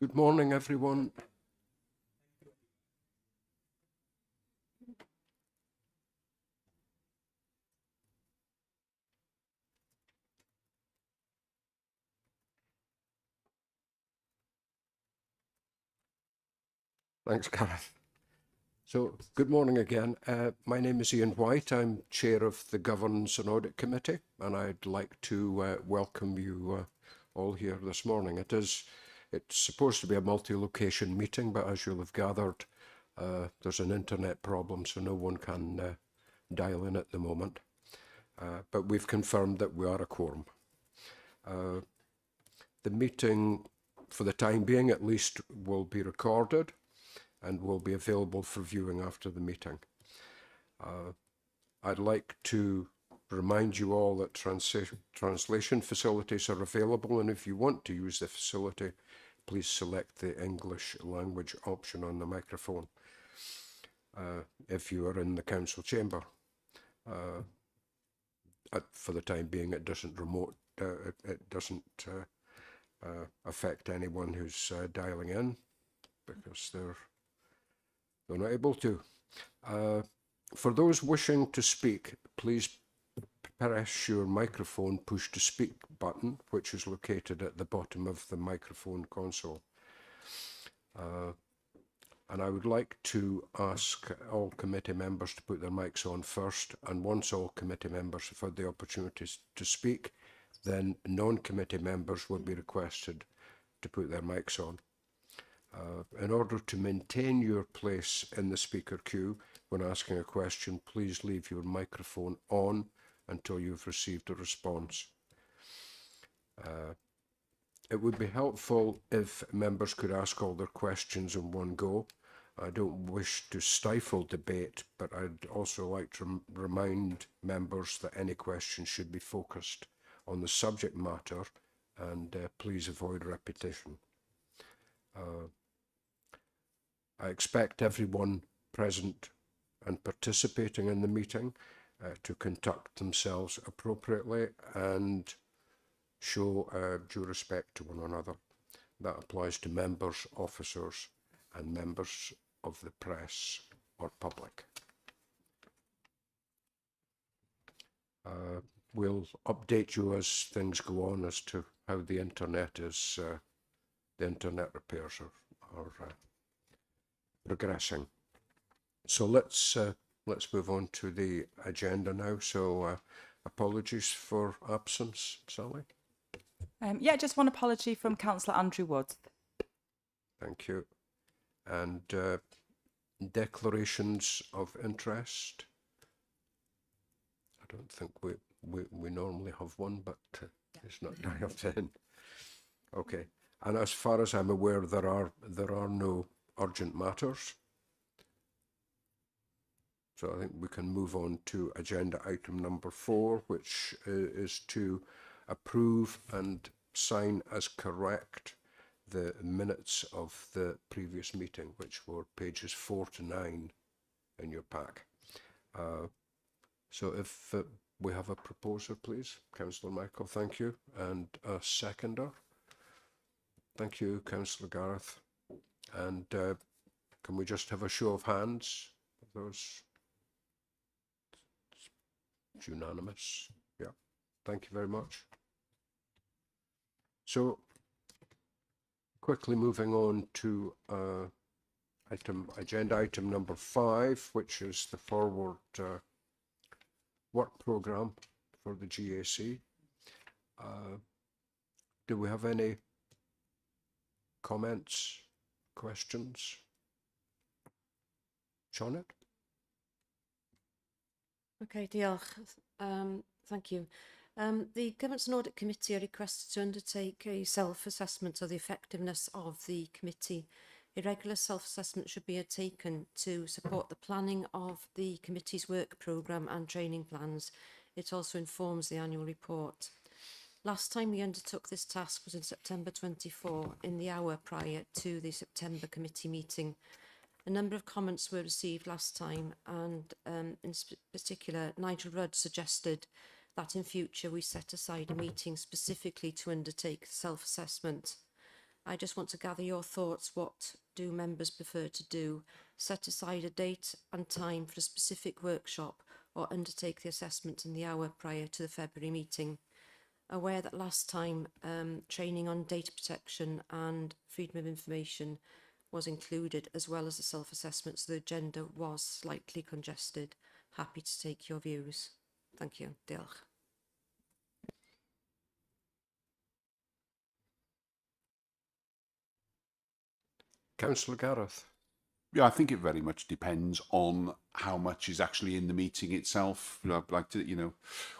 Good morning, everyone. Thanks, Gareth. So, good morning again. My name is Ian White. I'm Chair of the Governance and Audit Committee, and I'd like to welcome you all here this morning. It's supposed to be a multi-location meeting, but as you'll have gathered, there's an internet problem, so no one can dial in at the moment. But we've confirmed that we are a quorum. The meeting, for the time being at least, will be recorded and will be available for viewing after the meeting. I'd like to remind you all that translation facilities are available, and if you want to use the facility, please select the English language option on the microphone if you are in the council chamber. For the time being, it doesn't affect anyone who's dialing in because they're not able to. For those wishing to speak, please press your microphone push to speak button, which is located at the bottom of the microphone console. And I would like to ask all committee members to put their mics on first, and once all committee members have had the opportunity to speak, then non-committee members will be requested to put their mics on. In order to maintain your place in the speaker queue when asking a question, please leave your microphone on until you've received a response. It would be helpful if members could ask all their questions in one go. I don't wish to stifle debate, but I'd also like to remind members that any questions should be focused on the subject matter, and please avoid repetition. I expect everyone present and participating in the meeting to conduct themselves appropriately and show due respect to one another. That applies to members, officers, and members of the press or public. We'll update you as things go on as to how the internet repairs are progressing. So let's move on to the agenda now. So apologies for absence, Sally. Yeah, just one apology from Councillor Andrew Wood. Thank you. And declarations of interest. I don't think we normally have one, but it's not dialed in. Okay. And as far as I'm aware, there are no urgent matters. So I think we can move on to agenda item number 4, which is to approve and sign as correct the minutes of the previous meeting, which were pages 4 to 9 in your pack. So if we have a proposer, please. Councillor Michael, thank you. And a seconder. Thank you, Councillor Gareth. And can we just have a show of hands? Those? It's unanimous. Yeah. Thank you very much. So, quickly moving on to agenda item number 5, which is the forward work programme for the GAC. Do we have any comments, questions? Janet? Okay, diolch. Thank you. The Governance and Audit Committee are requested to undertake a self-assessment of the effectiveness of the committee. A regular self-assessment should be undertaken to support the planning of the committee's work programme and training plans. It also informs the annual report. Last time we undertook this task was in September 24, in the hour prior to the September committee meeting. A number of comments were received last time, and in particular, Nigel Rudd suggested that in future we set aside a meeting specifically to undertake self-assessment. I just want to gather your thoughts. What do members prefer to do? Set aside a date and time for a specific workshop or undertake the assessment in the hour prior to the February meeting? Aware that last time training on data protection and freedom of information was included, as well as the self-assessment, so the agenda was slightly congested. Happy to take your views. Thank you. Diolch. Councillor Gareth. Yeah, I think it very much depends on how much is actually in the meeting itself. You know, I'd like to, you know,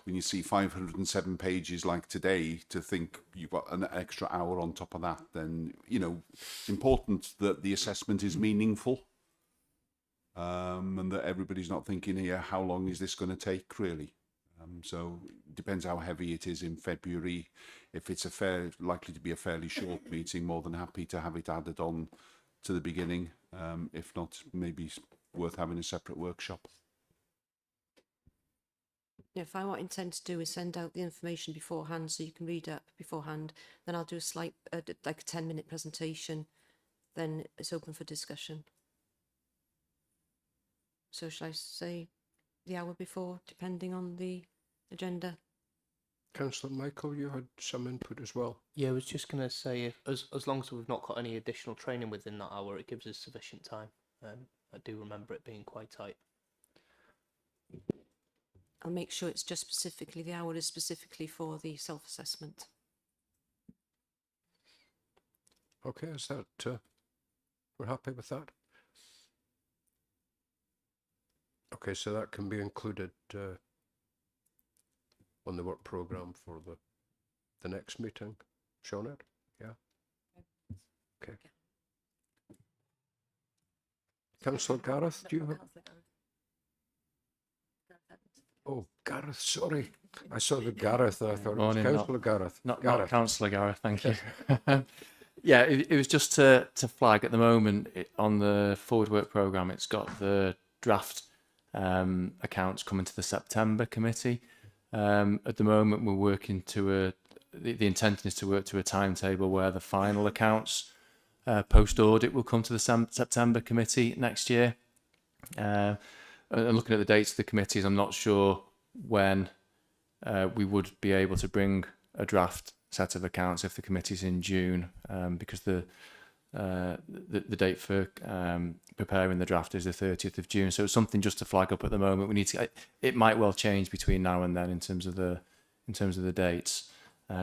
when you see 507 pages like today, to think you've got an extra hour on top of that, then, you know, it's important that the assessment is meaningful, and that everybody's not thinking here, how long is this going to take, really? So it depends how heavy it is in February. If it's likely to be a fairly short meeting, more than happy to have it added on to the beginning. If not, maybe it's worth having a separate workshop. If I what I intend to do is send out the information beforehand so you can read up beforehand, then I'll do a slight, like a 10-minute presentation, then it's open for discussion. So shall I say the hour before, depending on the agenda? Councillor Michael, you had some input as well. Yeah, I was just going to say, if as long as we've not got any additional training within that hour, it gives us sufficient time. I do remember it being quite tight. I'll make sure it's just specifically, the hour is specifically for the self-assessment. Okay, is that, we're happy with that? Okay, so that can be included on the work programme for the next meeting. Shown it? Yeah? Okay. Councillor Gareth, do you have? Oh, Gareth, sorry. I saw the Gareth and I thought Morning, it was Councillor Gareth. Not Gareth. Councillor Gareth, thank you. Yeah, it was just to flag at the moment on the forward work programme, it's got the draft accounts coming to the September committee. At the moment, we're working to the intention is to work to a timetable where the final accounts post-audit will come to the September committee next year. And looking at the dates of the committees, I'm not sure when we would be able to bring a draft set of accounts if the committee's in June, because the date for preparing the draft is the 30th of June. So it's something just to flag up at the moment. We need to. It might well change between now and then in terms of the dates,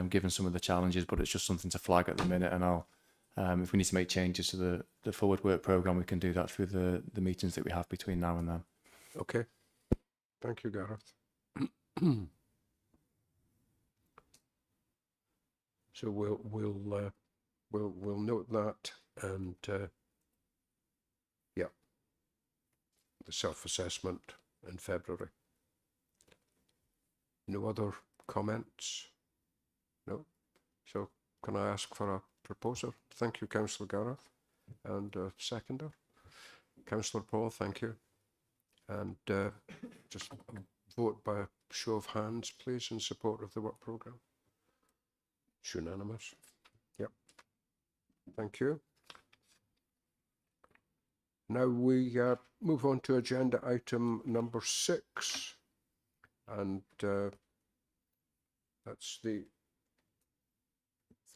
given some of the challenges. But it's just something to flag at the minute. And I'll, if we need to make changes to the forward work programme, we can do that through the meetings that we have between now and then. Okay. Thank you, Gareth. So we'll note that, and yeah, the self-assessment in February. No other comments? No? So can I ask for a proposer? Thank you, Councillor Gareth. And a seconder? Councillor Paul, thank you. And just vote by a show of hands, please, in support of the work programme. It's unanimous. Yep. Thank you. Now we move on to agenda item number 6. And that's the...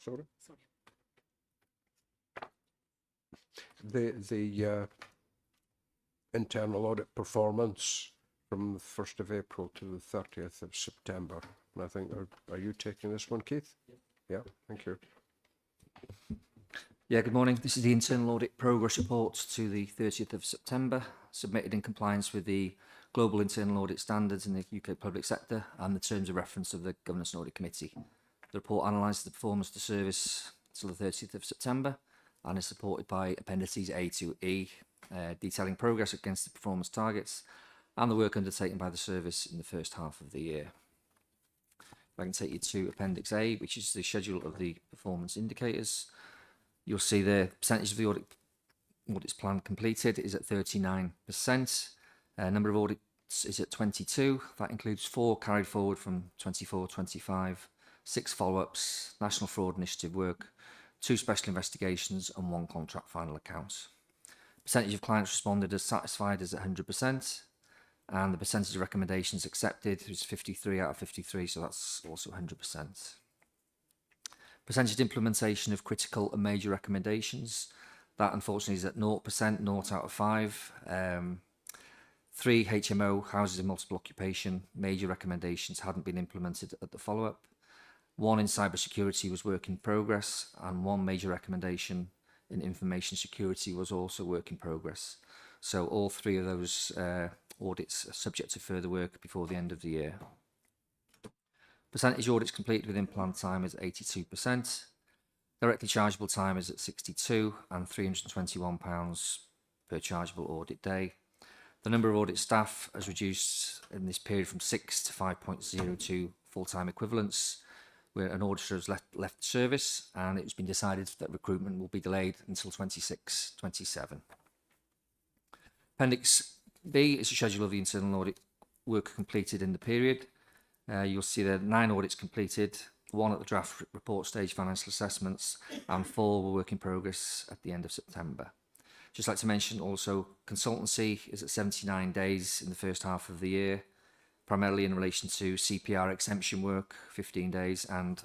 Sorry? The internal audit performance from the 1st of April to the 30th of September. And I think, are you taking this one, Keith? Yeah, thank you. Yeah, good morning. This is the internal audit progress report to the 30th of September, submitted in compliance with the global internal audit standards in the UK public sector and the terms of reference of the Governance and Audit Committee. The report analyses the performance of the service till the 30th of September and is supported by appendices A to E, detailing progress against the performance targets and the work undertaken by the service in the first half of the year. If I can take you to Appendix A, which is the schedule of the performance indicators. You'll see the percentage of the audits plan completed is at 39%. Number of audits is at 22. That includes 4 carried forward from 24-25, 6 follow-ups, National Fraud Initiative work, 2 special investigations and 1 contract final account. Percentage of clients responded as satisfied is 100%, and the percentage of recommendations accepted was 53 out of 53, so that's also 100%. Percentage implementation of critical and major recommendations, that unfortunately is at 0%, 0 out of 5. 3 HMO, houses of multiple occupation, major recommendations hadn't been implemented at the follow-up. 1 in cybersecurity was work in progress, and 1 major recommendation in information security was also work in progress. So all 3 of those audits are subject to further work before the end of the year. Percentage audits completed within planned time is 82%. Directly chargeable time is at 62 and £321 per chargeable audit day. The number of audit staff has reduced in this period from 6 to 5.02 full-time equivalents, where an auditor has left the service, and it's been decided that recruitment will be delayed until 26-27. Appendix B is a schedule of the internal audit work completed in the period. You'll see there 9 audits completed, 1 at the draft report stage financial assessments, and 4 were work in progress at the end of September. Just like to mention also, consultancy is at 79 days in the first half of the year, primarily in relation to CPR exemption work, 15 days, and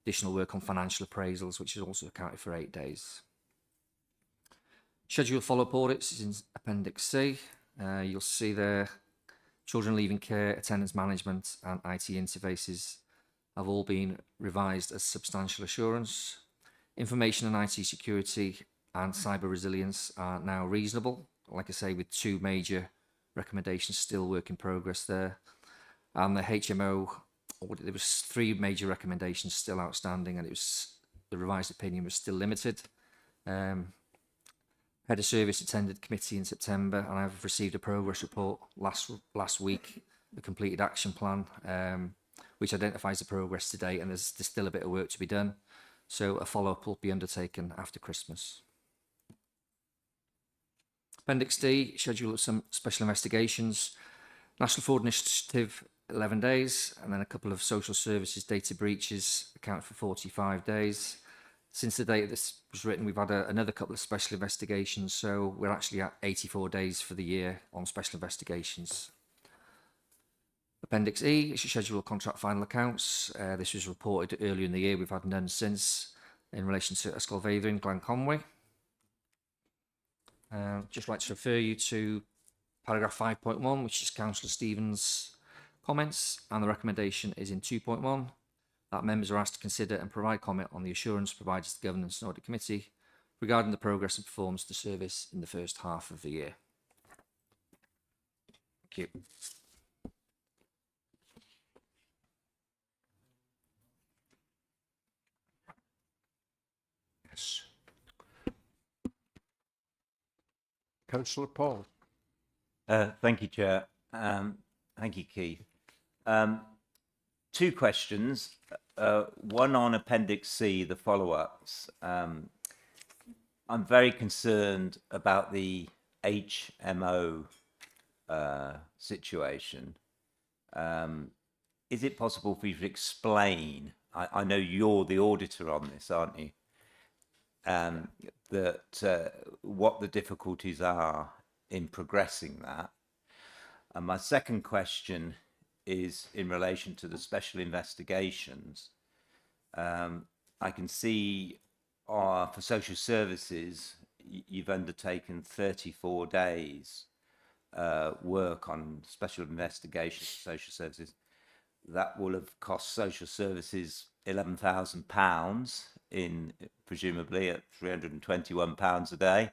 additional work on financial appraisals, which is also accounted for 8 days. Scheduled follow-up audits is in Appendix C. You'll see there children leaving care, attendance management, and IT interfaces have all been revised as substantial assurance. Information and IT security and cyber resilience are now reasonable, like I say, with 2 major recommendations still work in progress there. And the HMO audit, there was 3 major recommendations still outstanding, and the revised opinion was still limited. Head of service attended committee in September, and I've received a progress report last week, the completed action plan, which identifies the progress to date, and there's still a bit of work to be done. So a follow-up will be undertaken after Christmas. Appendix D, schedule of some special investigations. National Fraud Initiative, 11 days, and then a couple of social services data breaches account for 45 days. Since the date this was written, we've had another couple of special investigations, so we're actually at 84 days for the year on special investigations. Appendix E is your schedule of contract final accounts. This was reported earlier in the year. We've had none since in relation to Ysgolfeiddiw in Glen Conway. Just like to refer you to paragraph 5.1, which is Councillor Stevens' comments, and the recommendation is in 2.1. That members are asked to consider and provide comment on the assurance provided to the Governance and Audit Committee regarding the progress and performance of the service in the first half of the year. Thank you. Yes. Councillor Paul. Thank you, Chair. Thank you, Keith. 2 questions. One on Appendix C, the follow-ups. I'm very concerned about the HMO situation. Is it possible for you to explain, I know you're the auditor on this, aren't you? That what the difficulties are in progressing that. And my second question is in relation to the special investigations. I can see for social services, you've undertaken 34 days work on special investigations for social services. That will have cost social services £11,000 in presumably at £321 a day.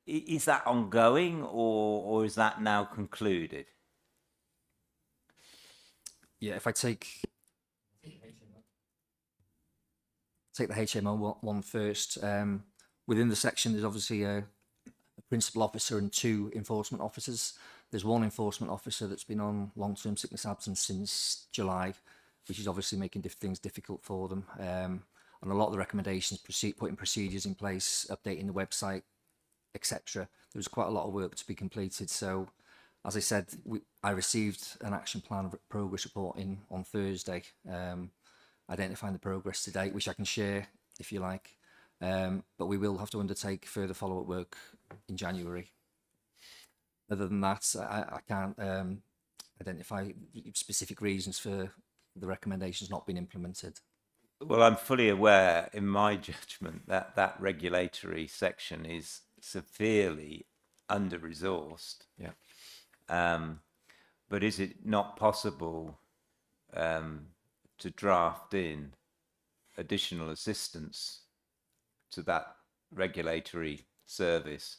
Is that ongoing or is that now concluded? Yeah, if I take the HMO one first, within the section there's obviously a principal officer and 2 enforcement officers. There's 1 enforcement officer that's been on long-term sickness absence since July, which is obviously making things difficult for them. And a lot of the recommendations, putting procedures in place, updating the website, etc. There was quite a lot of work to be completed. So, as I said, I received an action plan progress report on Thursday, identifying the progress to date, which I can share if you like. But we will have to undertake further follow-up work in January. Other than that, I can't identify specific reasons for the recommendations not being implemented. Well, I'm fully aware, in my judgment, that that regulatory section is severely under-resourced. Yeah. But is it not possible to draft in additional assistance to that regulatory service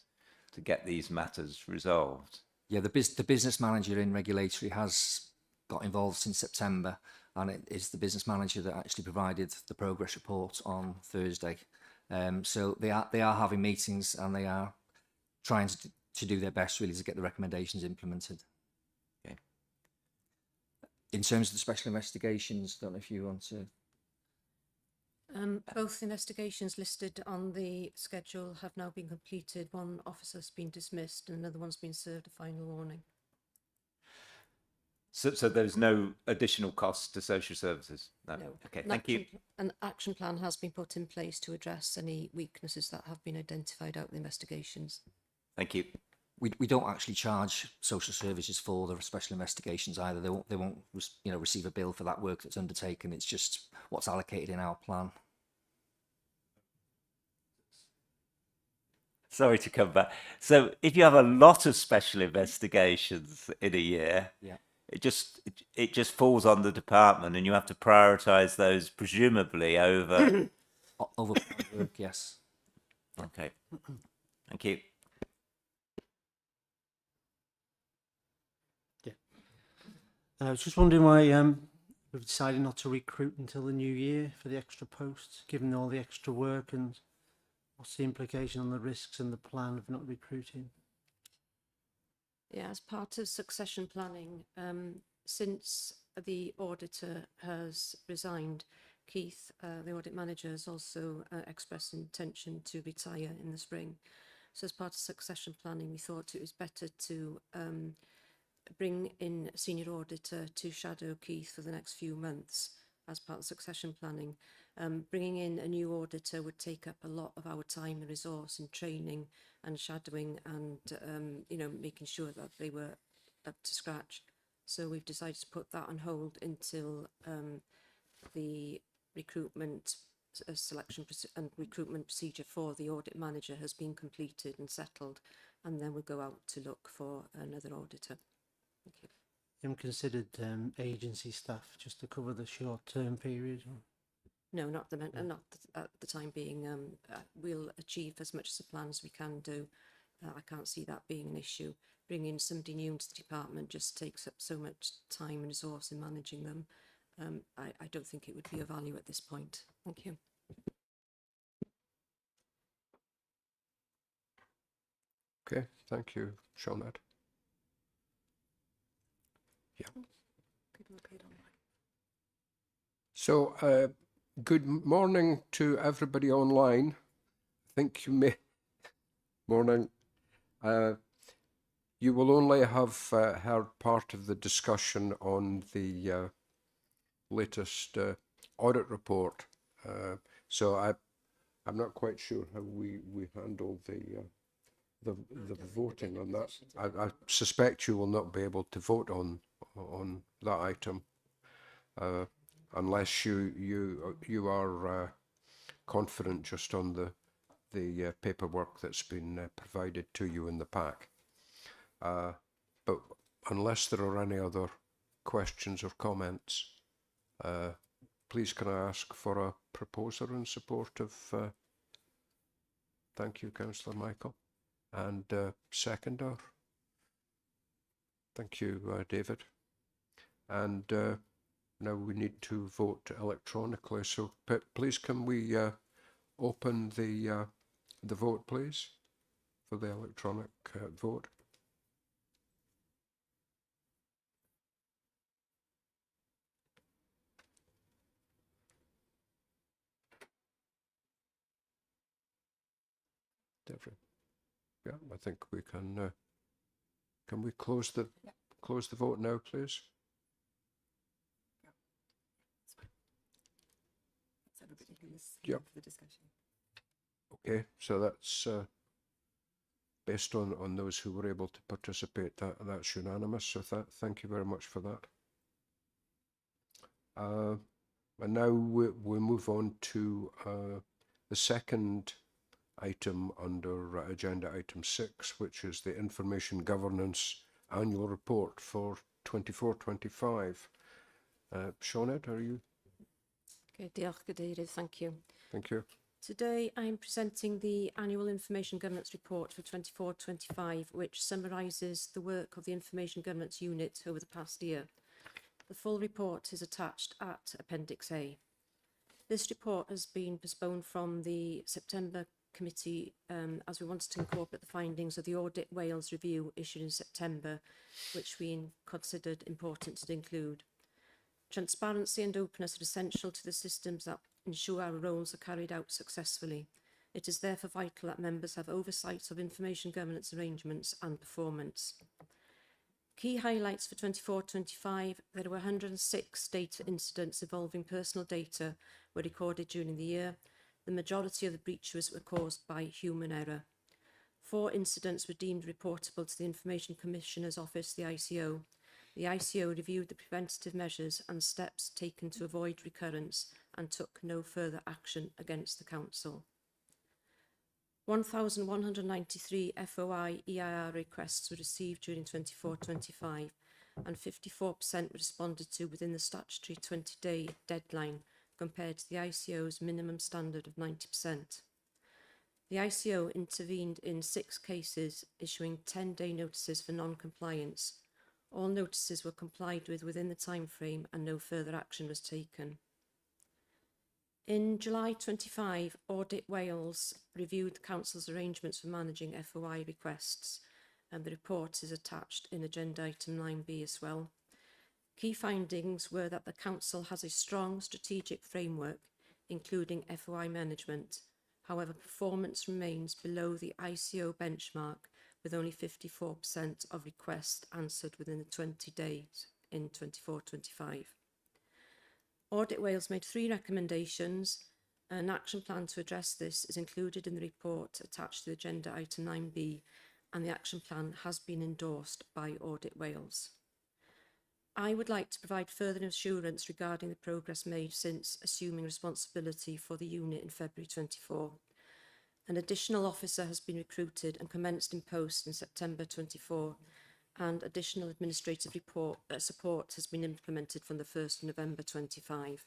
to get these matters resolved? Yeah, the business manager in regulatory has got involved since September, and it is the business manager that actually provided the progress report on Thursday. So they are having meetings, and they are trying to do their best really to get the recommendations implemented. Okay. In terms of the special investigations, don't know if you want to. Both investigations listed on the schedule have now been completed. One officer's been dismissed and another one's been served a final warning. So there's no additional cost to social services? No. Okay, thank you. An action plan has been put in place to address any weaknesses that have been identified out in the investigations. Thank you. We don't actually charge social services for the special investigations either. They won't receive a bill for that work that's undertaken. It's just what's allocated in our plan. Sorry to come back. So if you have a lot of special investigations in a year, Yeah. it just falls on the department, and you have to prioritise those presumably over. Over work, yes. Okay. Thank you. I was just wondering why we've decided not to recruit until the new year for the extra posts, given all the extra work, and what's the implication on the risks and the plan of not recruiting? Yeah, as part of succession planning, since the auditor has resigned, Keith, the audit manager, has also expressed intention to retire in the spring. So as part of succession planning, we thought it was better to bring in a senior auditor to shadow Keith for the next few months as part of succession planning. Bringing in a new auditor would take up a lot of our time and resource in training and shadowing and, making sure that they were up to scratch. So we've decided to put that on hold until the recruitment selection and recruitment procedure for the audit manager has been completed and settled, and then we'll go out to look for another auditor. Thank you. You haven't considered agency staff just to cover the short-term period? Or? No, not at the time being. We'll achieve as much as the plan as we can do. I can't see that being an issue. Bringing somebody new into the department just takes up so much time and resource in managing them. I don't think it would be of value at this point. Thank you. Okay, thank you, Sinead. Yeah. So, good morning to everybody online. I think you may. Morning. You will only have heard part of the discussion on the latest audit report. So I'm not quite sure how we handle the voting on that. I suspect you will not be able to vote on that item unless you are confident just on the paperwork that's been provided to you in the pack. But unless there are any other questions or comments, please can I ask for a proposer in support of thank you, Councillor Michael, and seconder. Thank you, David. And now we need to vote electronically. So please can we open the vote, please, for the electronic vote. Yeah, I think we can. Can we close the vote now, please? everybody who was Yep. for the discussion. Okay, so that's based on those who were able to participate. That's unanimous. So thank you very much for that. And now we move on to the second item under agenda item 6, which is the Information Governance Annual Report for 24-25. Sinead, are you? Okay, diolch, Gadeirydd, thank you. Thank you. Today I'm presenting the Annual Information Governance Report for 24-25, which summarises the work of the Information Governance Unit over the past year. The full report is attached at Appendix A. This report has been postponed from the September committee as we wanted to incorporate the findings of the Audit Wales review issued in September, which we considered important to include. Transparency and openness are essential to the systems that ensure our roles are carried out successfully. It is therefore vital that members have oversight of information governance arrangements and performance. Key highlights for 24-25, there were 106 data incidents involving personal data were recorded during the year. The majority of the breaches were caused by human error. 4 incidents were deemed reportable to the Information Commissioner's Office, the ICO. The ICO reviewed the preventative measures and steps taken to avoid recurrence and took no further action against the Council. 1,193 FOI EIR requests were received during 24-25 and 54% were responded to within the statutory 20-day deadline compared to the ICO's minimum standard of 90%. The ICO intervened in 6 cases, issuing 10-day notices for non-compliance. All notices were complied with within the timeframe and no further action was taken. In July 25, Audit Wales reviewed the Council's arrangements for managing FOI requests, and the report is attached in Agenda Item 9B as well. Key findings were that the Council has a strong strategic framework, including FOI management. However, performance remains below the ICO benchmark, with only 54% of requests answered within the 20 days in 24-25. Audit Wales made 3 recommendations. An action plan to address this is included in the report attached to Agenda Item 9B, and the action plan has been endorsed by Audit Wales. I would like to provide further assurance regarding the progress made since assuming responsibility for the unit in February 24. An additional officer has been recruited and commenced in post in September 24, and additional administrative support has been implemented from the 1st of November 25.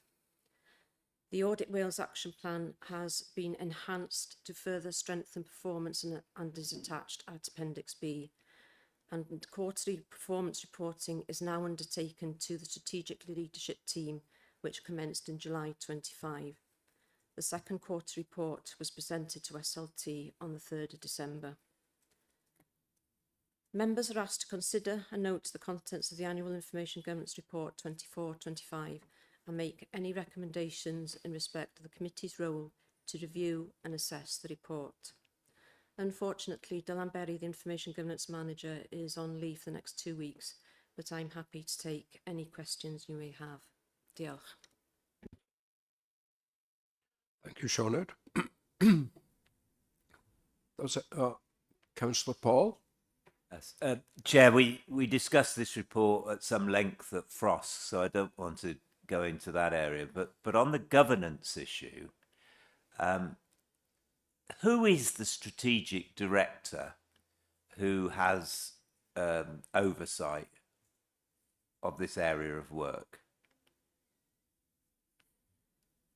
The Audit Wales Action Plan has been enhanced to further strengthen performance and is attached at Appendix B. And quarterly performance reporting is now undertaken to the Strategic Leadership Team, which commenced in July 25. The second quarter report was presented to SLT on the 3rd of December. Members are asked to consider and note the contents of the Annual Information Governance Report 24-25 and make any recommendations in respect of the committee's role to review and assess the report. Unfortunately, Dylan Berry, the Information Governance Manager, is on leave for the next 2 weeks, but I'm happy to take any questions you may have. Diolch. Thank you, Sinead. Does it, Councillor Paul? Yes. Chair, we discussed this report at some length at Frost, so I don't want to go into that area. But on the governance issue, who is the strategic director who has oversight of this area of work?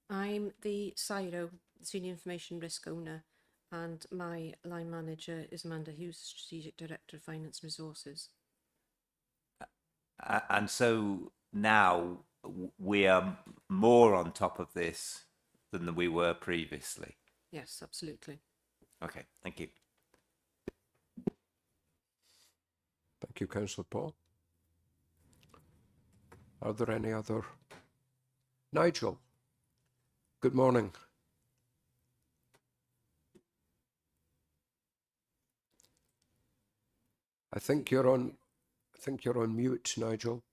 I'm the CIRO, the Senior Information Risk Owner, and my line manager is Amanda Hughes, Strategic Director of Finance and Resources. And so now we are more on top of this than we were previously. Yes, absolutely. Okay, thank you. Thank you, Councillor Paul. Are there any other? Nigel, good morning. I think you're on mute, Nigel.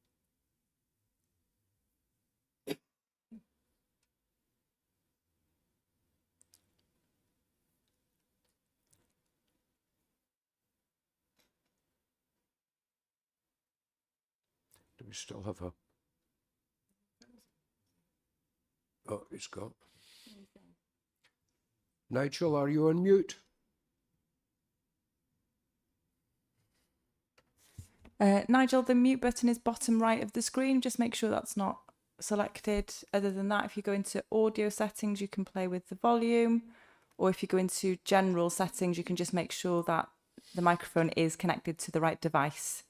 We still have a... Oh, it's gone. Nigel, are you on mute? Nigel, the mute button is bottom right of the screen. Just make sure that's not selected. Other than that, if you go into audio settings, you can play with the volume. Or if you go into general settings, you can just make sure that the microphone is connected to the right device.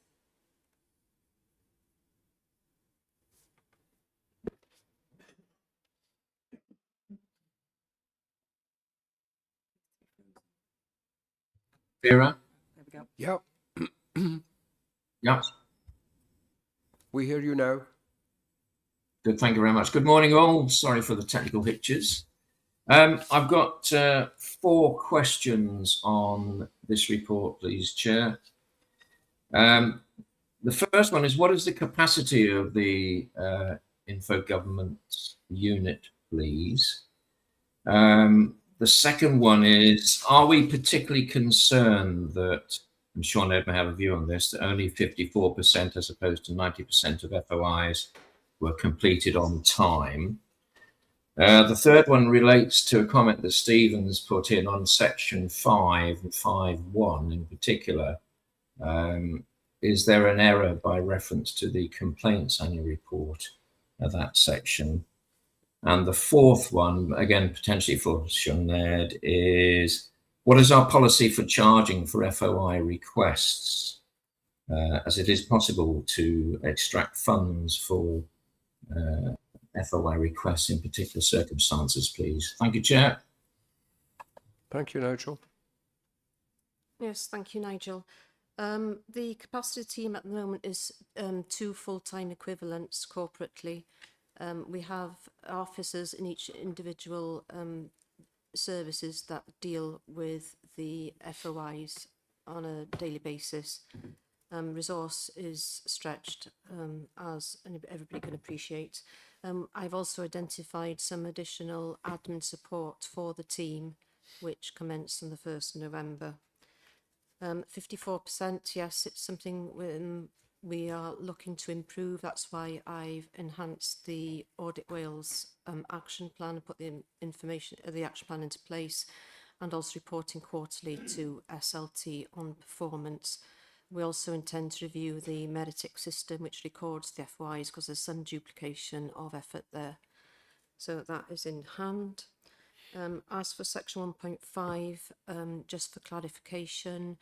Vera? There we go. Yep. Yeah. We hear you now. Good, thank you very much. Good morning, all. Sorry for the technical hitches. I've got 4 questions on this report, please, Chair. The first one is, what is the capacity of the Info Government unit, please? The second one is, are we particularly concerned that, I'm sure Ned may have a view on this, that only 54% as opposed to 90% of FOIs were completed on time? The third one relates to a comment that Stephen's put in on section 5 and 5.1 in particular. Is there an error by reference to the complaints annual report of that section? And the fourth one, again, potentially for Sinead, is what is our policy for charging for FOI requests? As it is possible to extract funds for FOI requests in particular circumstances, please. Thank you, Chair. Thank you, Nigel. Yes, thank you, Nigel. The capacity team at the moment is 2 full-time equivalents corporately. We have officers in each individual services that deal with the FOIs on a daily basis. Resource is stretched, as everybody can appreciate. I've also identified some additional admin support for the team, which commenced on the 1st of November. 54%, yes, it's something we are looking to improve. That's why I've enhanced the Audit Wales action plan and put the information, the action plan into place, and also reporting quarterly to SLT on performance. We also intend to review the Meritic system, which records the FOIs, because there's some duplication of effort there. So that is in hand. As for section 1.5, just for clarification,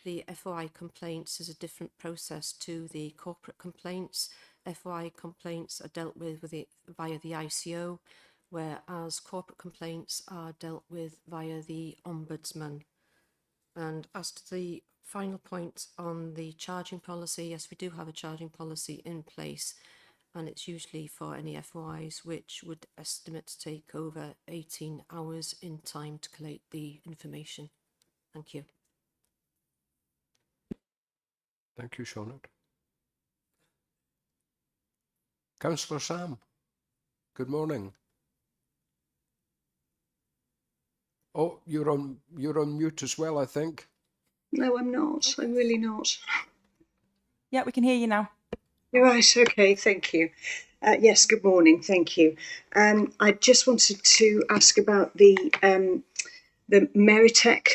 the FOI complaints is a different process to the corporate complaints. FOI complaints are dealt with via the ICO, whereas corporate complaints are dealt with via the Ombudsman. And as to the final point on the charging policy, yes, we do have a charging policy in place, and it's usually for any FOIs which would estimate to take over 18 hours in time to collate the information. Thank you. Thank you, Sinead. Councillor Sam, good morning. Oh, you're on mute as well, I think. No, I'm not. I'm really not. Yeah, we can hear you now. You're right. Okay. Thank you. Yes. Good morning. Thank you. I just wanted to ask about the Meritech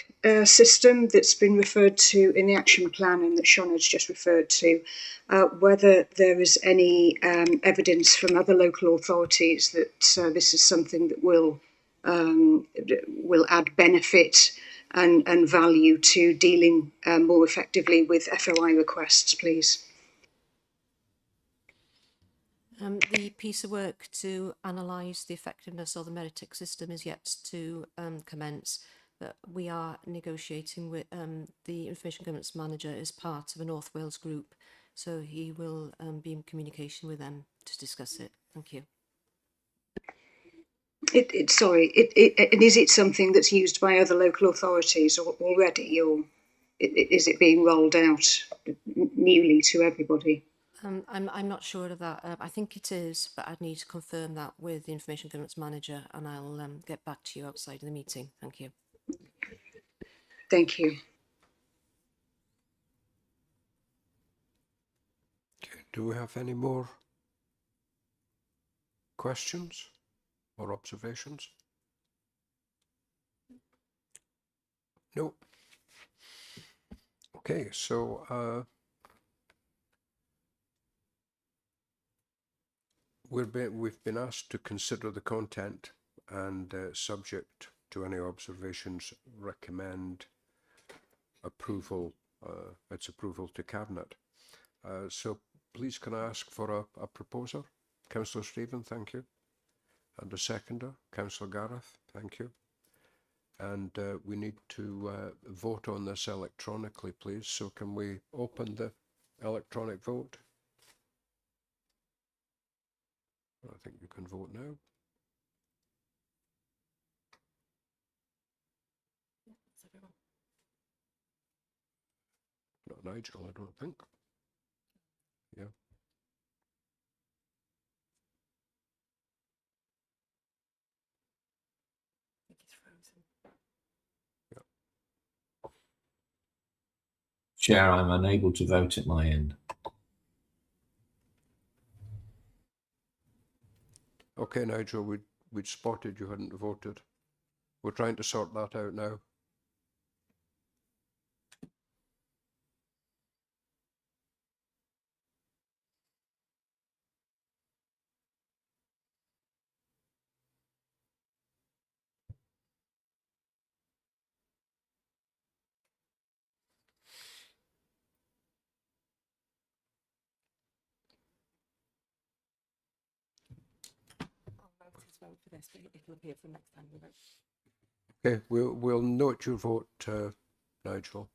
system that's been referred to in the action plan and that Sean has just referred to. Whether there is any evidence from other local authorities that this is something that will add benefit and value to dealing more effectively with FOI requests, please. The piece of work to analyse the effectiveness of the Meritic system is yet to commence, but we are negotiating with the Information Governance Manager as part of a North Wales group, so he will be in communication with them to discuss it. Thank you. And is it something that's used by other local authorities already, or is it being rolled out newly to everybody? I'm not sure of that. I think it is, but I'd need to confirm that with the Information Governance Manager, and I'll get back to you outside of the meeting. Thank you. Thank you. Do we have any more questions or observations? No. Okay, so we've been asked to consider the content and subject to any observations, recommend approval, its approval to Cabinet. So please can I ask for a proposer? Councillor Stephen, thank you. And a seconder, Councillor Gareth, thank you. And we need to vote on this electronically, please. So can we open the electronic vote? I think you can vote now. Not Nigel, I don't think. Yeah. I think it's frozen. Chair, I'm unable to vote at my end. Okay, Nigel, we'd spotted you hadn't voted. We're trying to sort that out now. Vote for this, but it'll appear for next time we vote. Okay, we'll note your vote, Nigel.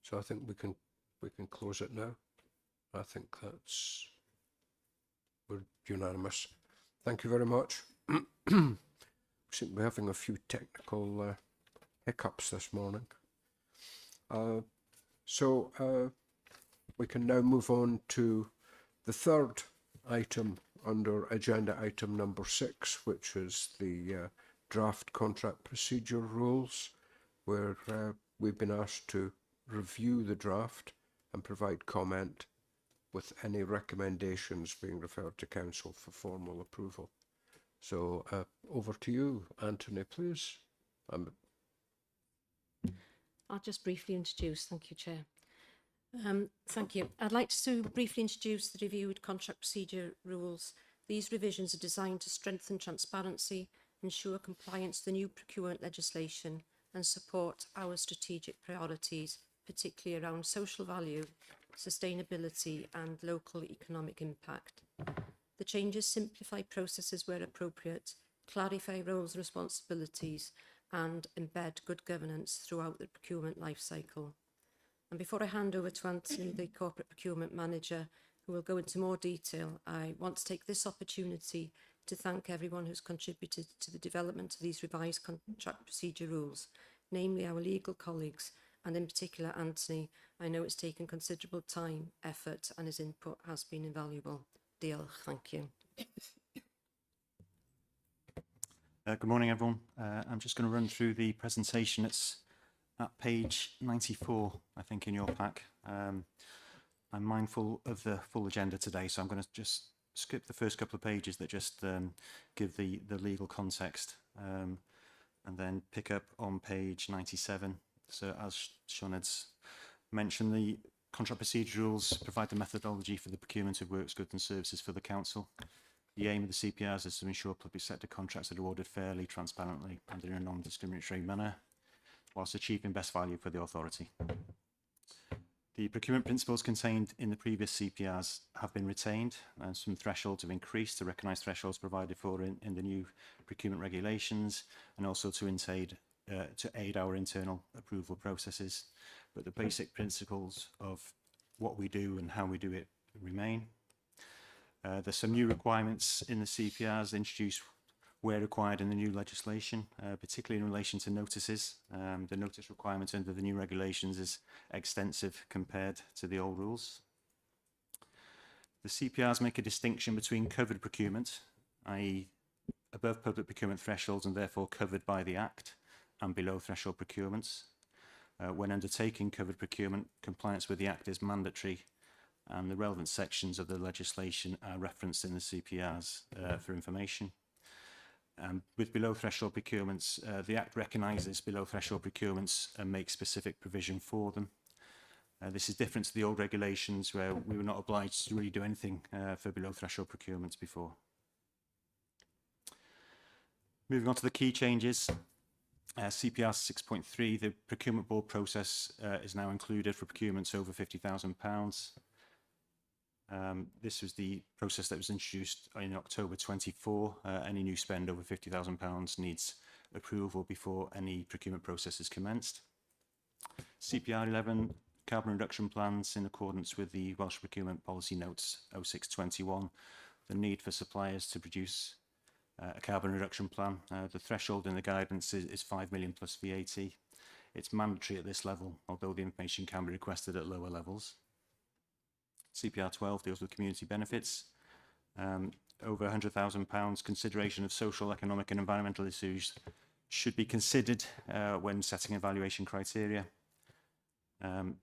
So I think we can close it now. I think we're unanimous. Thank you very much. We seem to be having a few technical hiccups this morning. So we can now move on to the third item under agenda item number 6, which is the draft contract procedure rules, where we've been asked to review the draft and provide comment with any recommendations being referred to Council for formal approval. So over to you, Anthony, please. I'll just briefly introduce, thank you, Chair. Thank you. I'd like to briefly introduce the reviewed contract procedure rules. These revisions are designed to strengthen transparency, ensure compliance to the new procurement legislation and support our strategic priorities, particularly around social value, sustainability and local economic impact. The changes simplify processes where appropriate, clarify roles and responsibilities and embed good governance throughout the procurement life cycle. And before I hand over to Anthony, the Corporate Procurement Manager, who will go into more detail, I want to take this opportunity to thank everyone who's contributed to the development of these revised contract procedure rules, namely our legal colleagues, and in particular Anthony. I know it's taken considerable time, effort, and his input has been invaluable. Diolch, thank you. Good morning, everyone. I'm just going to run through the presentation. It's at page 94, I think, in your pack. I'm mindful of the full agenda today, so I'm going to just skip the first couple of pages that just give the legal context, and then pick up on page 97. So as Sean had mentioned, the contract procedure rules provide the methodology for the procurement of works, goods and services for the council. The aim of the CPRs is to ensure public sector contracts are awarded fairly, transparently and in a non-discriminatory manner, whilst achieving best value for the authority. The procurement principles contained in the previous CPRs have been retained, and some thresholds have increased to recognise thresholds provided for in the new procurement regulations, and also to aid our internal approval processes. But the basic principles of what we do and how we do it remain. There's some new requirements in the CPRs introduced where required in the new legislation, particularly in relation to notices. The notice requirement under the new regulations is extensive compared to the old rules. The CPRs make a distinction between covered procurement, i.e. above public procurement thresholds and therefore covered by the Act, and below threshold procurements. When undertaking covered procurement, compliance with the Act is mandatory, and the relevant sections of the legislation are referenced in the CPRs for information. With below threshold procurements, the Act recognises below threshold procurements and makes specific provision for them. This is different to the old regulations where we were not obliged to really do anything for below threshold procurements before. Moving on to the key changes, CPR 6.3, the procurement board process is now included for procurements over £50,000. This was the process that was introduced in October 24. Any new spend over £50,000 needs approval before any procurement process is commenced. CPR 11, carbon reduction plans in accordance with the Welsh Procurement Policy Notes 0621. The need for suppliers to produce a carbon reduction plan. The threshold in the guidance is 5 million plus VAT. It's mandatory at this level, although the information can be requested at lower levels. CPR 12 deals with community benefits. Over £100,000, consideration of social, economic and environmental issues should be considered when setting evaluation criteria. It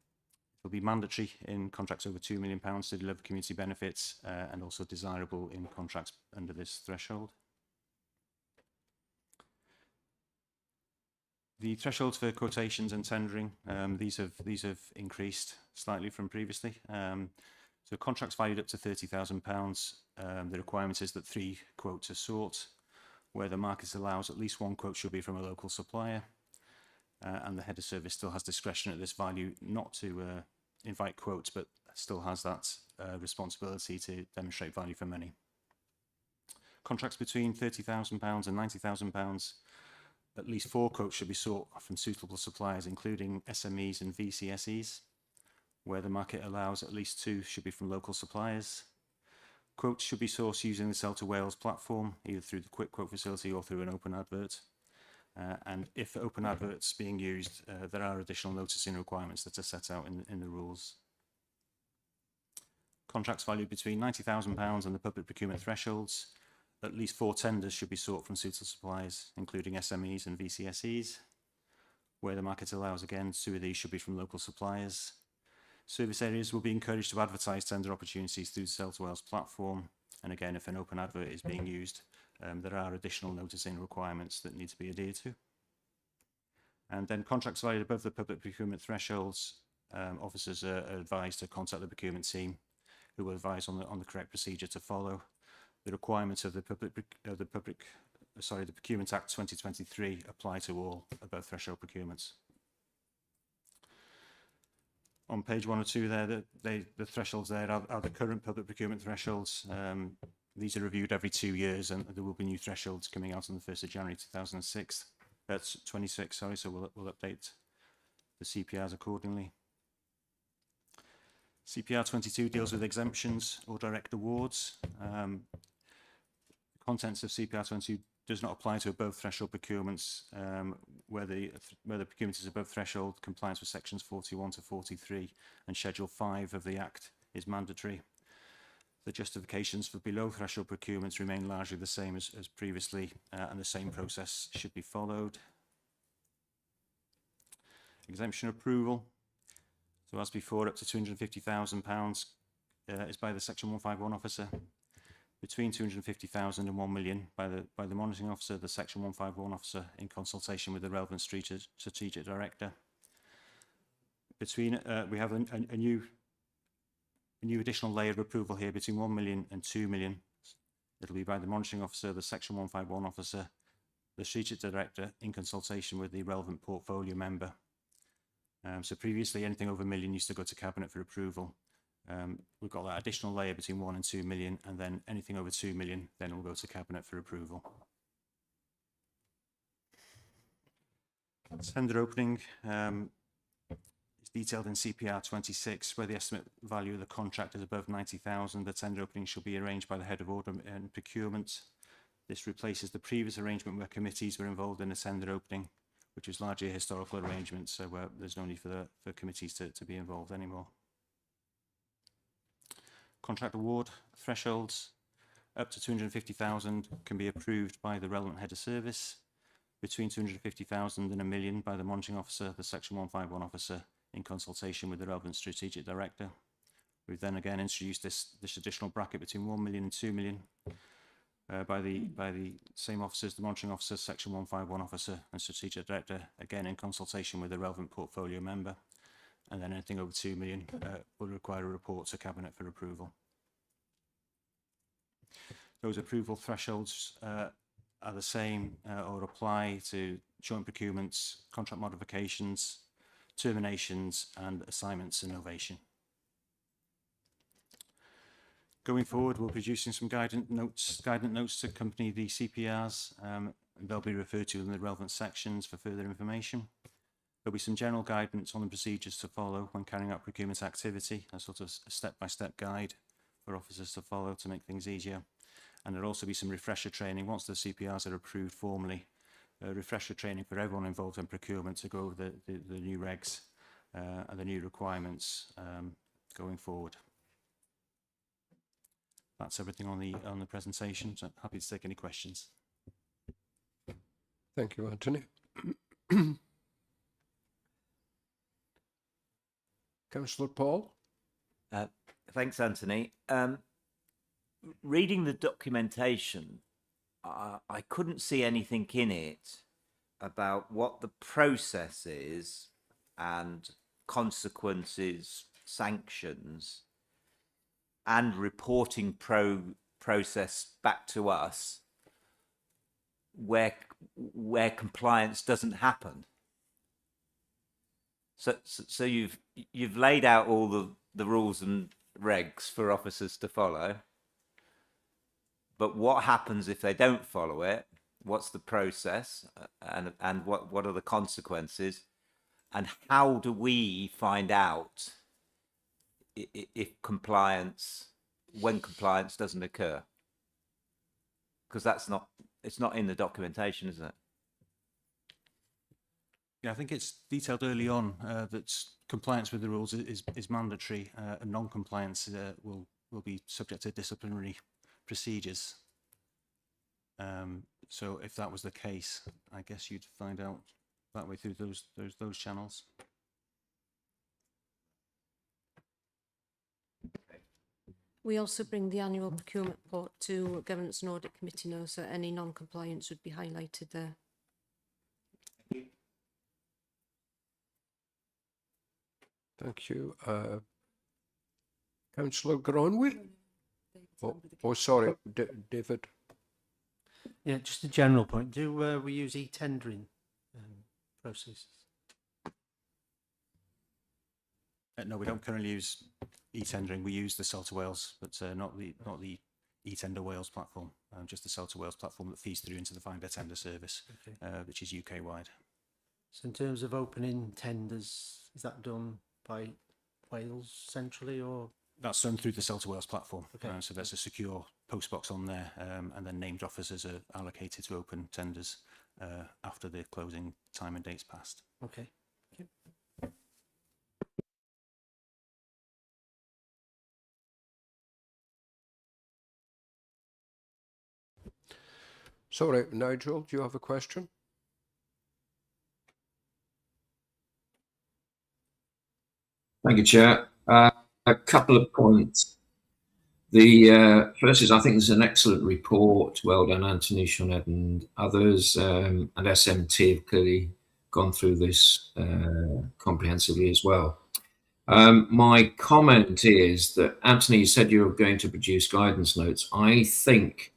will be mandatory in contracts over £2 million to deliver community benefits and also desirable in contracts under this threshold. The thresholds for quotations and tendering, these have increased slightly from previously. So contracts valued up to £30,000, the requirement is that 3 quotes are sought. Where the market allows, at least 1 quote should be from a local supplier. And the head of service still has discretion at this value not to invite quotes, but still has that responsibility to demonstrate value for money. Contracts between £30,000 and £90,000, at least 4 quotes should be sought from suitable suppliers, including SMEs and VCSEs. Where the market allows, at least 2 should be from local suppliers. Quotes should be sourced using the Sell to Wales platform, either through the Quick Quote facility or through an open advert. And if open adverts being used, there are additional noticing requirements that are set out in the rules. Contracts valued between £90,000 and the public procurement thresholds. At least 4 tenders should be sought from suitable suppliers, including SMEs and VCSEs. Where the market allows, again, 2 of these should be from local suppliers. Service areas will be encouraged to advertise tender opportunities through the Sell to Wales platform. And again, if an open advert is being used, there are additional noticing requirements that need to be adhered to. And then contracts valued above the public procurement thresholds, officers are advised to contact the procurement team, who will advise on the correct procedure to follow. The requirements of the Procurement Act 2023 apply to all above threshold procurements. On page 1 or 2 there, the thresholds there are the current public procurement thresholds. These are reviewed every 2 years, and there will be new thresholds coming out on the 1st of January 2006. That's 26, sorry, so we'll update the CPRs accordingly. CPR 22 deals with exemptions or direct awards. The contents of CPR 22 does not apply to above threshold procurements where the procurement is above threshold. Compliance with sections 41 to 43 and schedule 5 of the Act is mandatory. The justifications for below threshold procurements remain largely the same as previously, and the same process should be followed. Exemption approval. So as before, up to £250,000 is by the Section 151 officer. Between 250,000 and 1 million by the monitoring officer, the Section 151 officer, in consultation with the relevant strategic director. We have a new additional layer of approval here between 1 million and 2 million. It'll be by the monitoring officer, the Section 151 officer, the strategic director, in consultation with the relevant portfolio member. So previously, anything over 1 million used to go to Cabinet for approval. We've got that additional layer between 1 and 2 million, and then anything over 2 million then will go to Cabinet for approval. Tender opening is detailed in CPR 26, where the estimate value of the contract is above 90,000. The tender opening shall be arranged by the head of order and procurement. This replaces the previous arrangement where committees were involved in a tender opening, which was largely a historical arrangement, so there's no need for committees to be involved anymore. Contract award thresholds up to 250,000 can be approved by the relevant head of service. Between 250,000 and 1 million by the monitoring officer, the Section 151 officer, in consultation with the relevant strategic director. We've then again introduced this additional bracket between 1 million and 2 million by the same officers, the monitoring officer, section 151 officer and strategic director, again in consultation with the relevant portfolio member. And then anything over 2 million will require a report to Cabinet for approval. Those approval thresholds are the same or apply to joint procurements, contract modifications, terminations and assignments and novation. Going forward, we're producing some guidance notes to accompany the CPRs. They'll be referred to in the relevant sections for further information. There'll be some general guidance on the procedures to follow when carrying out procurement activity, a sort of step-by-step guide for officers to follow to make things easier. And there'll also be some refresher training once the CPRs are approved formally, refresher training for everyone involved in procurement to go over the new regs and the new requirements going forward. That's everything on the presentation, so happy to take any questions. Thank you, Anthony. Councillor Paul? Thanks, Anthony. Reading the documentation, I couldn't see anything in it about what the process is and consequences, sanctions, and reporting process back to us where compliance doesn't happen. So you've laid out all the rules and regs for officers to follow, but what happens if they don't follow it? What's the process, and what are the consequences, and how do we find out if when compliance doesn't occur? Because it's not in the documentation, is it? Yeah, I think it's detailed early on that compliance with the rules is mandatory, and non-compliance will be subject to disciplinary procedures. So if that was the case, I guess you'd find out that way through those channels. We also bring the annual procurement report to Governance and Audit Committee now, so any non-compliance would be highlighted there. Thank you. Councillor Gronwy? Oh, sorry, David. Yeah, just a general point. Do we use e-tendering processes? No, we don't currently use e-tendering. We use the Celta Wales, but not the e-tender Wales platform. Just the Celta Wales platform that feeds through into the Finder tender service, okay. Which is UK wide. So in terms of opening tenders, is that done by Wales centrally, or? That's done through the Celta Wales platform. Okay. So there's a secure postbox on there, and then named officers are allocated to open tenders after the closing time and dates passed. Okay. Thank you. Sorry, Nigel, do you have a question? Thank you, Chair. A couple of points. The first is, I think this is an excellent report. Well done, Anthony, Sinead and others. And SMT have clearly gone through this comprehensively as well. My comment is that, Anthony, you said you were going to produce guidance notes. I think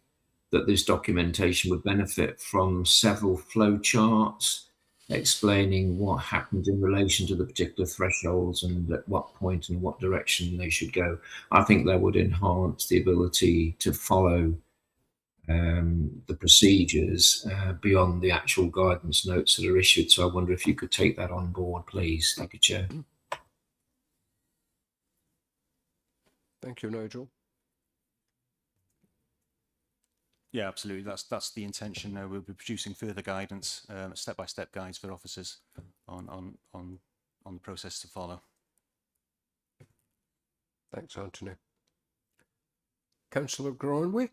that this documentation would benefit from several flow charts explaining what happened in relation to the particular thresholds and at what point and what direction they should go. I think that would enhance the ability to follow the procedures beyond the actual guidance notes that are issued. So I wonder if you could take that on board, please. Thank you, Chair. Thank you, Nigel. Yeah, absolutely. That's the intention. We'll be producing further guidance, step-by-step guides for officers on the process to follow. Thanks, Anthony. Councillor Gronwy?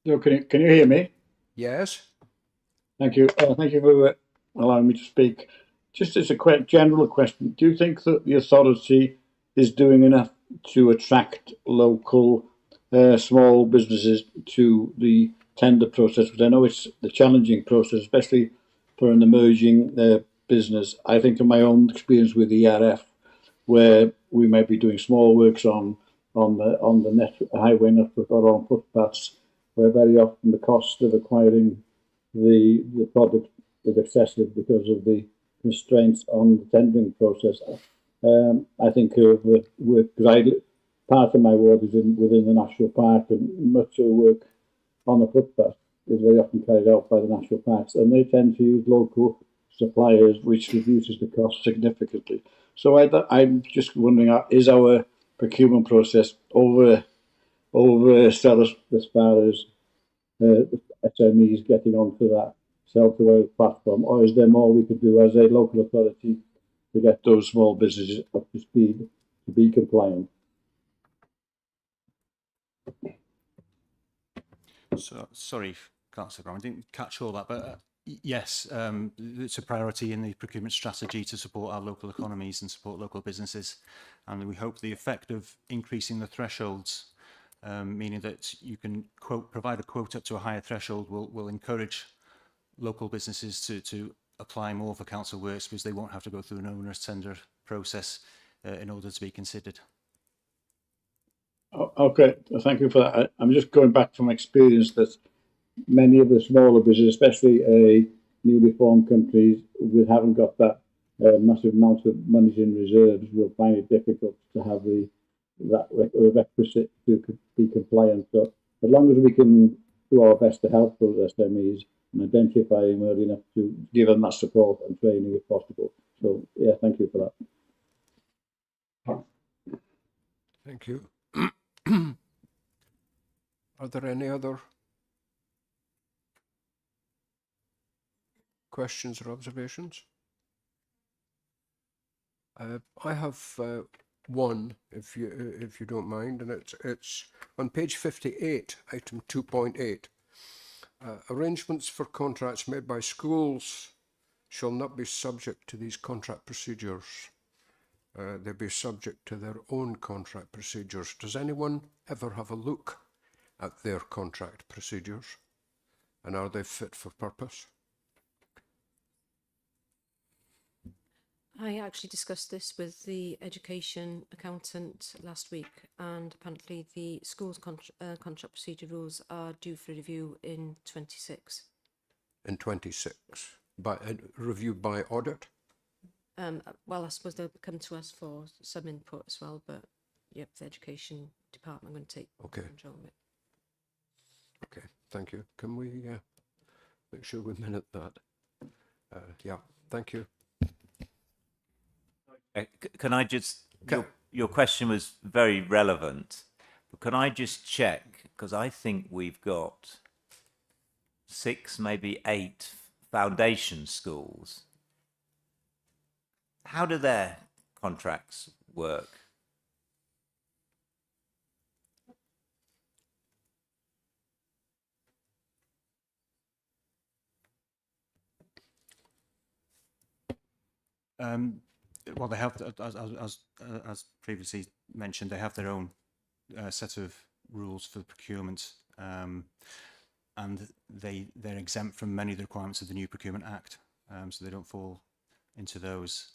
So can you hear me? Yes. Thank you. Thank you for allowing me to speak. Just as a quick general question, do you think that the authority is doing enough to attract local small businesses to the tender process? Because I know it's the challenging process, especially for an emerging business. I think of my own experience with ERF, where we might be doing small works on the highway network or on footpaths, where very often the cost of acquiring the product is excessive because of the constraints on the tendering process. I think of work, because part of my ward is within the national park, and much of the work on the footpath is very often carried out by the national parks, and they tend to use local suppliers, which reduces the cost significantly. So I'm just wondering, is our procurement process over zealous as far as SMEs getting onto that sell-to-oil platform, or is there more we could do as a local authority to get those small businesses up to speed to be compliant? So, sorry, Councillor Brown, I didn't catch all that, but yes, it's a priority in the procurement strategy to support our local economies and support local businesses. And we hope the effect of increasing the thresholds, meaning that you can provide a quote up to a higher threshold, will encourage local businesses to apply more for council works, because they won't have to go through an onerous tender process in order to be considered. Okay, thank you for that. I'm just going back from experience that many of the smaller businesses, especially newly formed companies, haven't got that massive amount of money in reserves, will find it difficult to have that requisite to be compliant. So as long as we can do our best to help those SMEs and identify them early enough to give them that support and training if possible. So yeah, thank you for that. Thank you. Are there any other questions or observations? I have one, if you don't mind, and it's on page 58, item 2.8. Arrangements for contracts made by schools shall not be subject to these contract procedures. They'll be subject to their own contract procedures. Does anyone ever have a look at their contract procedures? And are they fit for purpose? I actually discussed this with the education accountant last week, and apparently the school's contract procedure rules are due for review in 26. In 26, reviewed by audit? Well, I suppose they'll come to us for some input as well, but yep, the education department are going to take control of it. Okay, thank you. Can we make sure we minute that? Yeah, thank you. Can I just, your question was very relevant, but can I just check, because I think we've got 6, maybe 8 foundation schools. How do their contracts work? Well, they have, as previously mentioned, they have their own set of rules for procurement, and they're exempt from many of the requirements of the new Procurement Act, so they don't fall into those.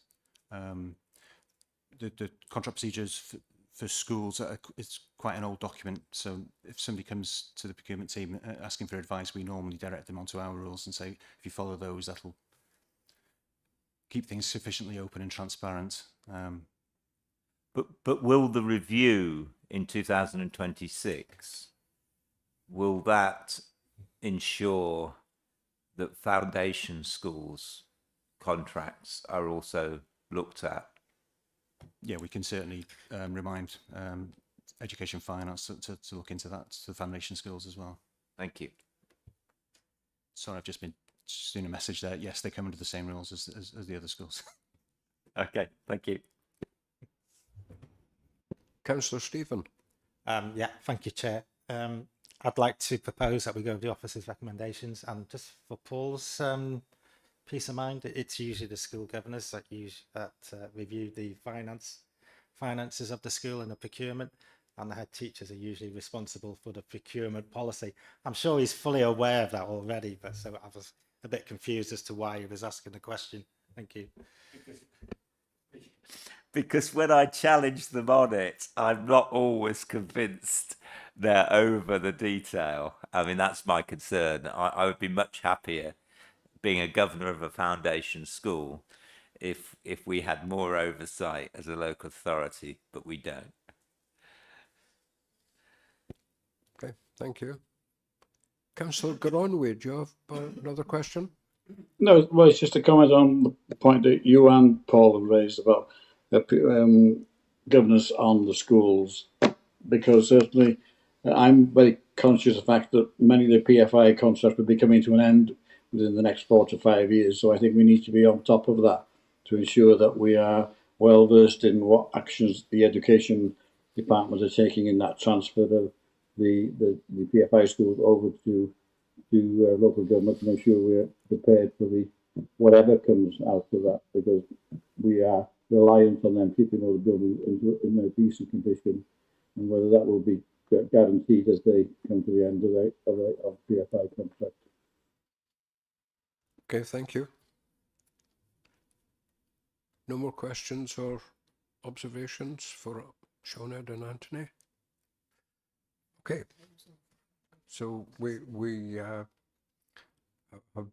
The contract procedures for schools, it's quite an old document, so if somebody comes to the procurement team asking for advice, we normally direct them onto our rules and say, if you follow those, that'll keep things sufficiently open and transparent. But will the review in 2026, will that ensure that foundation schools contracts are also looked at? Yeah, we can certainly remind Education Finance to look into that, to the foundation schools as well. Thank you. Sorry, I've just been seeing a message there. Yes, they come under the same rules as the other schools. Okay, thank you. Councillor Stephen. Yeah, thank you, Chair. I'd like to propose that we go with the officer's recommendations, and just for Paul's peace of mind, it's usually the school governors that review the finance finances of the school and the procurement, and the head teachers are usually responsible for the procurement policy. I'm sure he's fully aware of that already, but so I was a bit confused as to why he was asking the question. Thank you. Because when I challenge them on it, I'm not always convinced they're over the detail. I mean, that's my concern. I would be much happier being a governor of a foundation school if we had more oversight as a local authority, but we don't. Okay, thank you. Councillor Goronwy, do you have another question? No, well, it's just a comment on the point that you and Paul have raised about governance on the schools, because certainly I'm very conscious of the fact that many of the PFI contracts will be coming to an end within the next 4 to 5 years. So I think we need to be on top of that to ensure that we are well versed in what actions the education departments are taking in that transfer of the PFI schools over to local government, to make sure we're prepared for whatever comes out of that, because we are reliant on them keeping all the buildings in a decent condition, and whether that will be guaranteed as they come to the end of PFI contract. Okay, thank you. No more questions or observations for Sioned and Anthony? Okay. So we have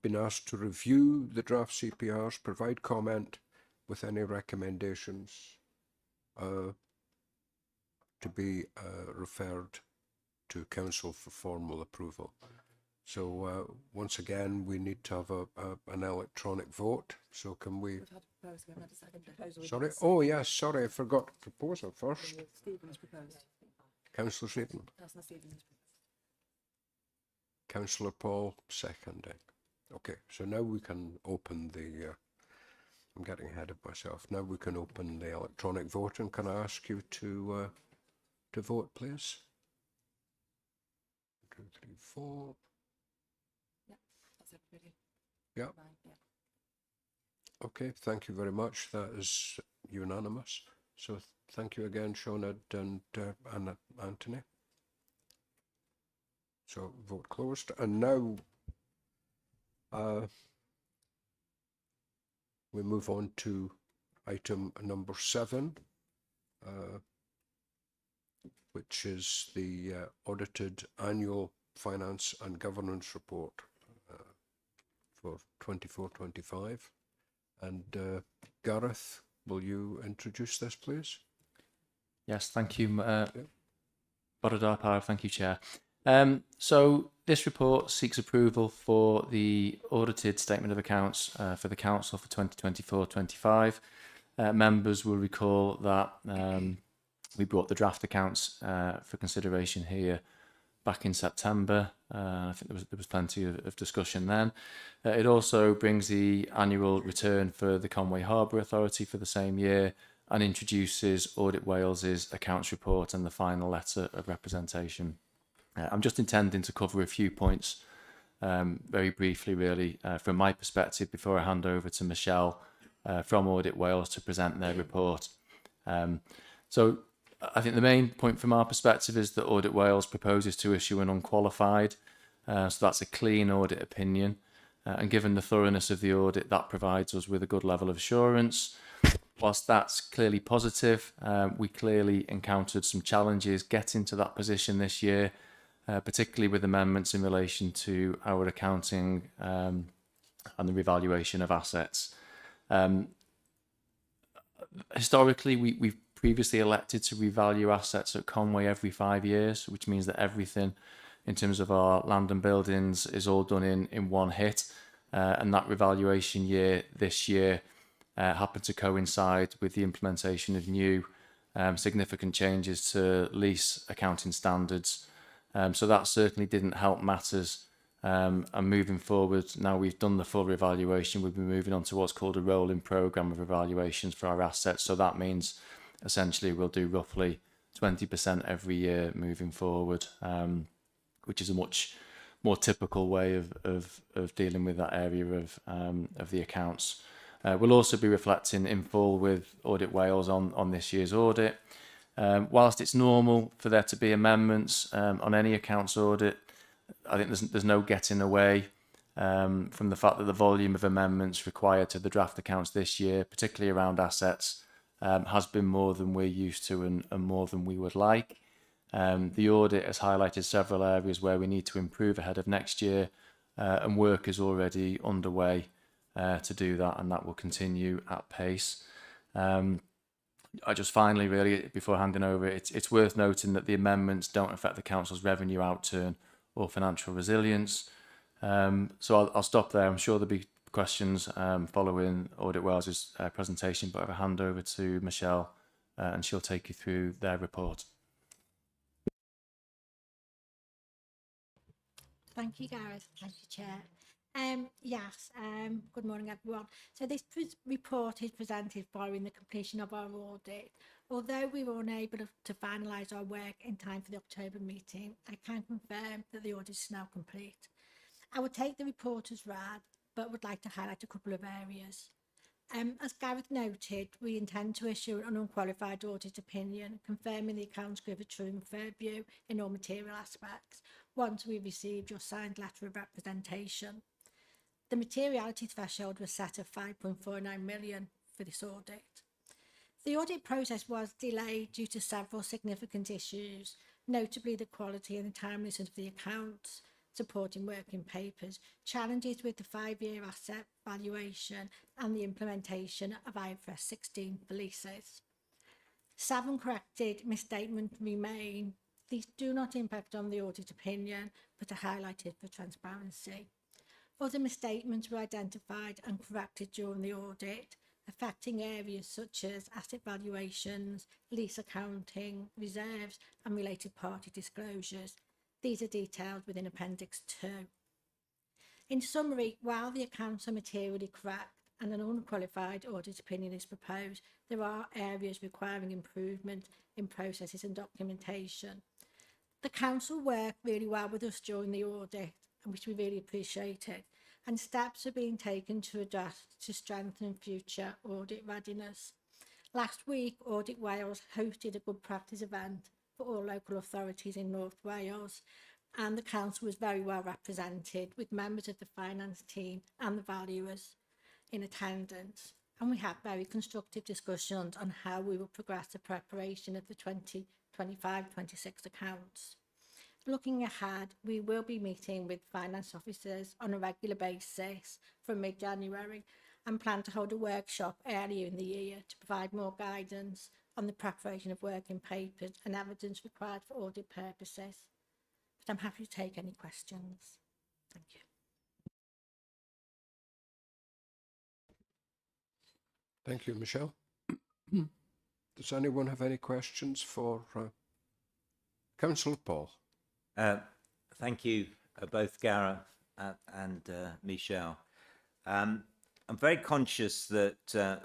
been asked to review the draft CPRs, provide comment with any recommendations to be referred to Council for formal approval. So once again, we need to have an electronic vote. So can we? We've had a proposal, we haven't had a second proposal. Sorry. Oh yes, sorry, I forgot proposal first. Stephen's proposed. Councillor Stephen. Councillor Stephen's. Councillor Paul seconding. Okay, so now we can open the. I'm getting ahead of myself. Now we can open the electronic voting. Can I ask you to vote, please? 1, 2, 3, 4. Yeah, that's everybody. Yeah. Okay, thank you very much. That is unanimous. So thank you again, Sioned and Anthony. So vote closed. And now we move on to item number 7, which is the audited annual finance and governance report for 24-25. And Gareth, will you introduce this, please? Yes, thank you, Borodar Power. Thank you, Chair. So this report seeks approval for the audited statement of accounts for the Council for 2024-25. Members will recall that we brought the draft accounts for consideration here back in September. I think there was plenty of discussion then. It also brings the annual return for the Conway Harbour Authority for the same year and introduces Audit Wales's accounts report and the final letter of representation. I'm just intending to cover a few points very briefly, really, from my perspective before I hand over to Michelle from Audit Wales to present their report. So I think the main point from our perspective is that Audit Wales proposes to issue an unqualified, so that's a clean audit opinion. And given the thoroughness of the audit, that provides us with a good level of assurance. Whilst that's clearly positive, we clearly encountered some challenges getting to that position this year, particularly with amendments in relation to our accounting and the revaluation of assets. Historically, we've previously elected to revalue assets at Conway every 5 years, which means that everything in terms of our land and buildings is all done in one hit. And that revaluation year this year happened to coincide with the implementation of new significant changes to lease accounting standards. So that certainly didn't help matters. And moving forward, now we've done the full revaluation, we'll be moving on to what's called a rolling programme of evaluations for our assets. So that means essentially we'll do roughly 20% every year moving forward, which is a much more typical way of dealing with that area of the accounts. We'll also be reflecting in full with Audit Wales on this year's audit. Whilst it's normal for there to be amendments on any accounts audit, I think there's no getting away from the fact that the volume of amendments required to the draft accounts this year, particularly around assets, has been more than we're used to and more than we would like. The audit has highlighted several areas where we need to improve ahead of next year, and work is already underway to do that, and that will continue at pace. I just finally, really, before handing over, it's worth noting that the amendments don't affect the council's revenue outturn or financial resilience. So I'll stop there. I'm sure there'll be questions following Audit Wales's presentation, but I'll hand over to Michelle and she'll take you through their report. Thank you, Gareth. Thank you, Chair. Yes, good morning, everyone. So this report is presented following the completion of our audit. Although we were unable to finalise our work in time for the October meeting, I can confirm that the audit is now complete. I will take the report as read, but would like to highlight a couple of areas. As Gareth noted, we intend to issue an unqualified audit opinion confirming the accounts give a true and fair view in all material aspects once we received your signed letter of representation. The materiality threshold was set at 5.49 million for this audit. The audit process was delayed due to several significant issues, notably the quality and the timeliness of the accounts, supporting working papers, challenges with the 5-year asset valuation and the implementation of IFRS 16 for leases. 7 corrected misstatements remain. These do not impact on the audit opinion, but are highlighted for transparency. Other misstatements were identified and corrected during the audit, affecting areas such as asset valuations, lease accounting, reserves, and related party disclosures. These are detailed within Appendix 2. In summary, while the accounts are materially correct and an unqualified audit opinion is proposed, there are areas requiring improvement in processes and documentation. The council worked really well with us during the audit, which we really appreciated, and steps are being taken to adjust to strengthen future audit readiness. Last week, Audit Wales hosted a good practice event for all local authorities in North Wales, and the council was very well represented with members of the finance team and the valuers in attendance, and we had very constructive discussions on how we will progress the preparation of the 2025-26 accounts. Looking ahead, we will be meeting with finance officers on a regular basis from mid-January and plan to hold a workshop earlier in the year to provide more guidance on the preparation of working papers and evidence required for audit purposes. But I'm happy to take any questions. Thank you. Thank you, Michelle. Does anyone have any questions for Councillor Paul? Thank you, both Gareth and Michelle. I'm very conscious that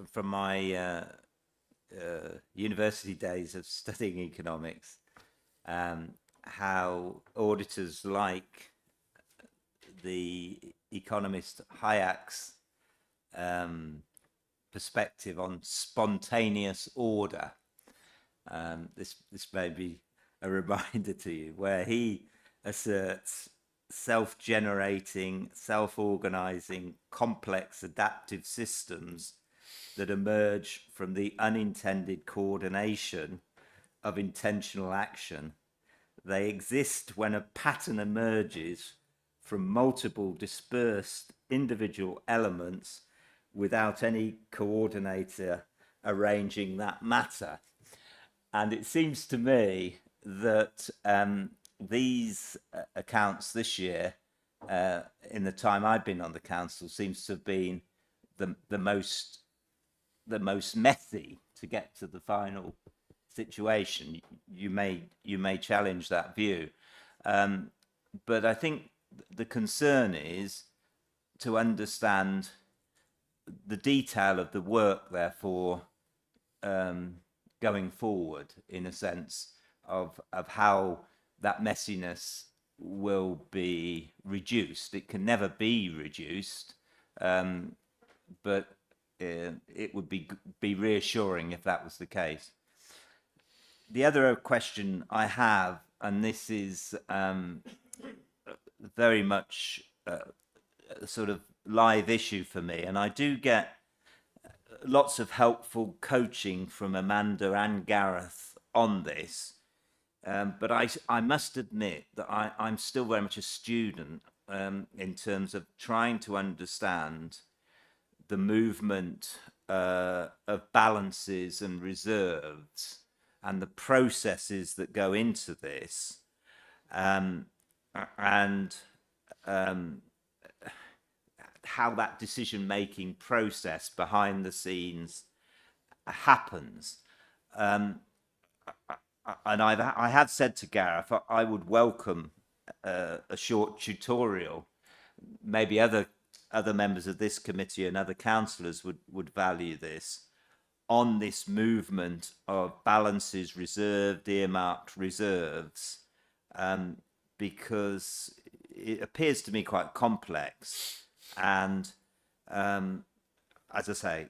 from my university days of studying economics, how auditors like the economist Hayek's perspective on spontaneous order. This may be a reminder to you, where he asserts self-generating, self-organizing, complex adaptive systems that emerge from the unintended coordination of intentional action. They exist when a pattern emerges from multiple dispersed individual elements without any coordinator arranging that matter. And it seems to me that these accounts this year, in the time I've been on the council, seems to have been the most messy to get to the final situation. You may challenge that view, but I think the concern is to understand the detail of the work, therefore, going forward, in a sense of how that messiness will be reduced. It can never be reduced, it would be reassuring if that was the case. The other question I have, and this is very much a sort of live issue for me, and I do get lots of helpful coaching from Amanda and Gareth on this, but I must admit that I'm still very much a student in terms of trying to understand the movement of balances and reserves and the processes that go into this, and how that decision-making process behind the scenes happens. And I had said to Gareth, I would welcome a short tutorial. Maybe other members of this committee and other councillors would value this, on this movement of balances reserved, earmarked reserves, because it appears to me quite complex. And as I say,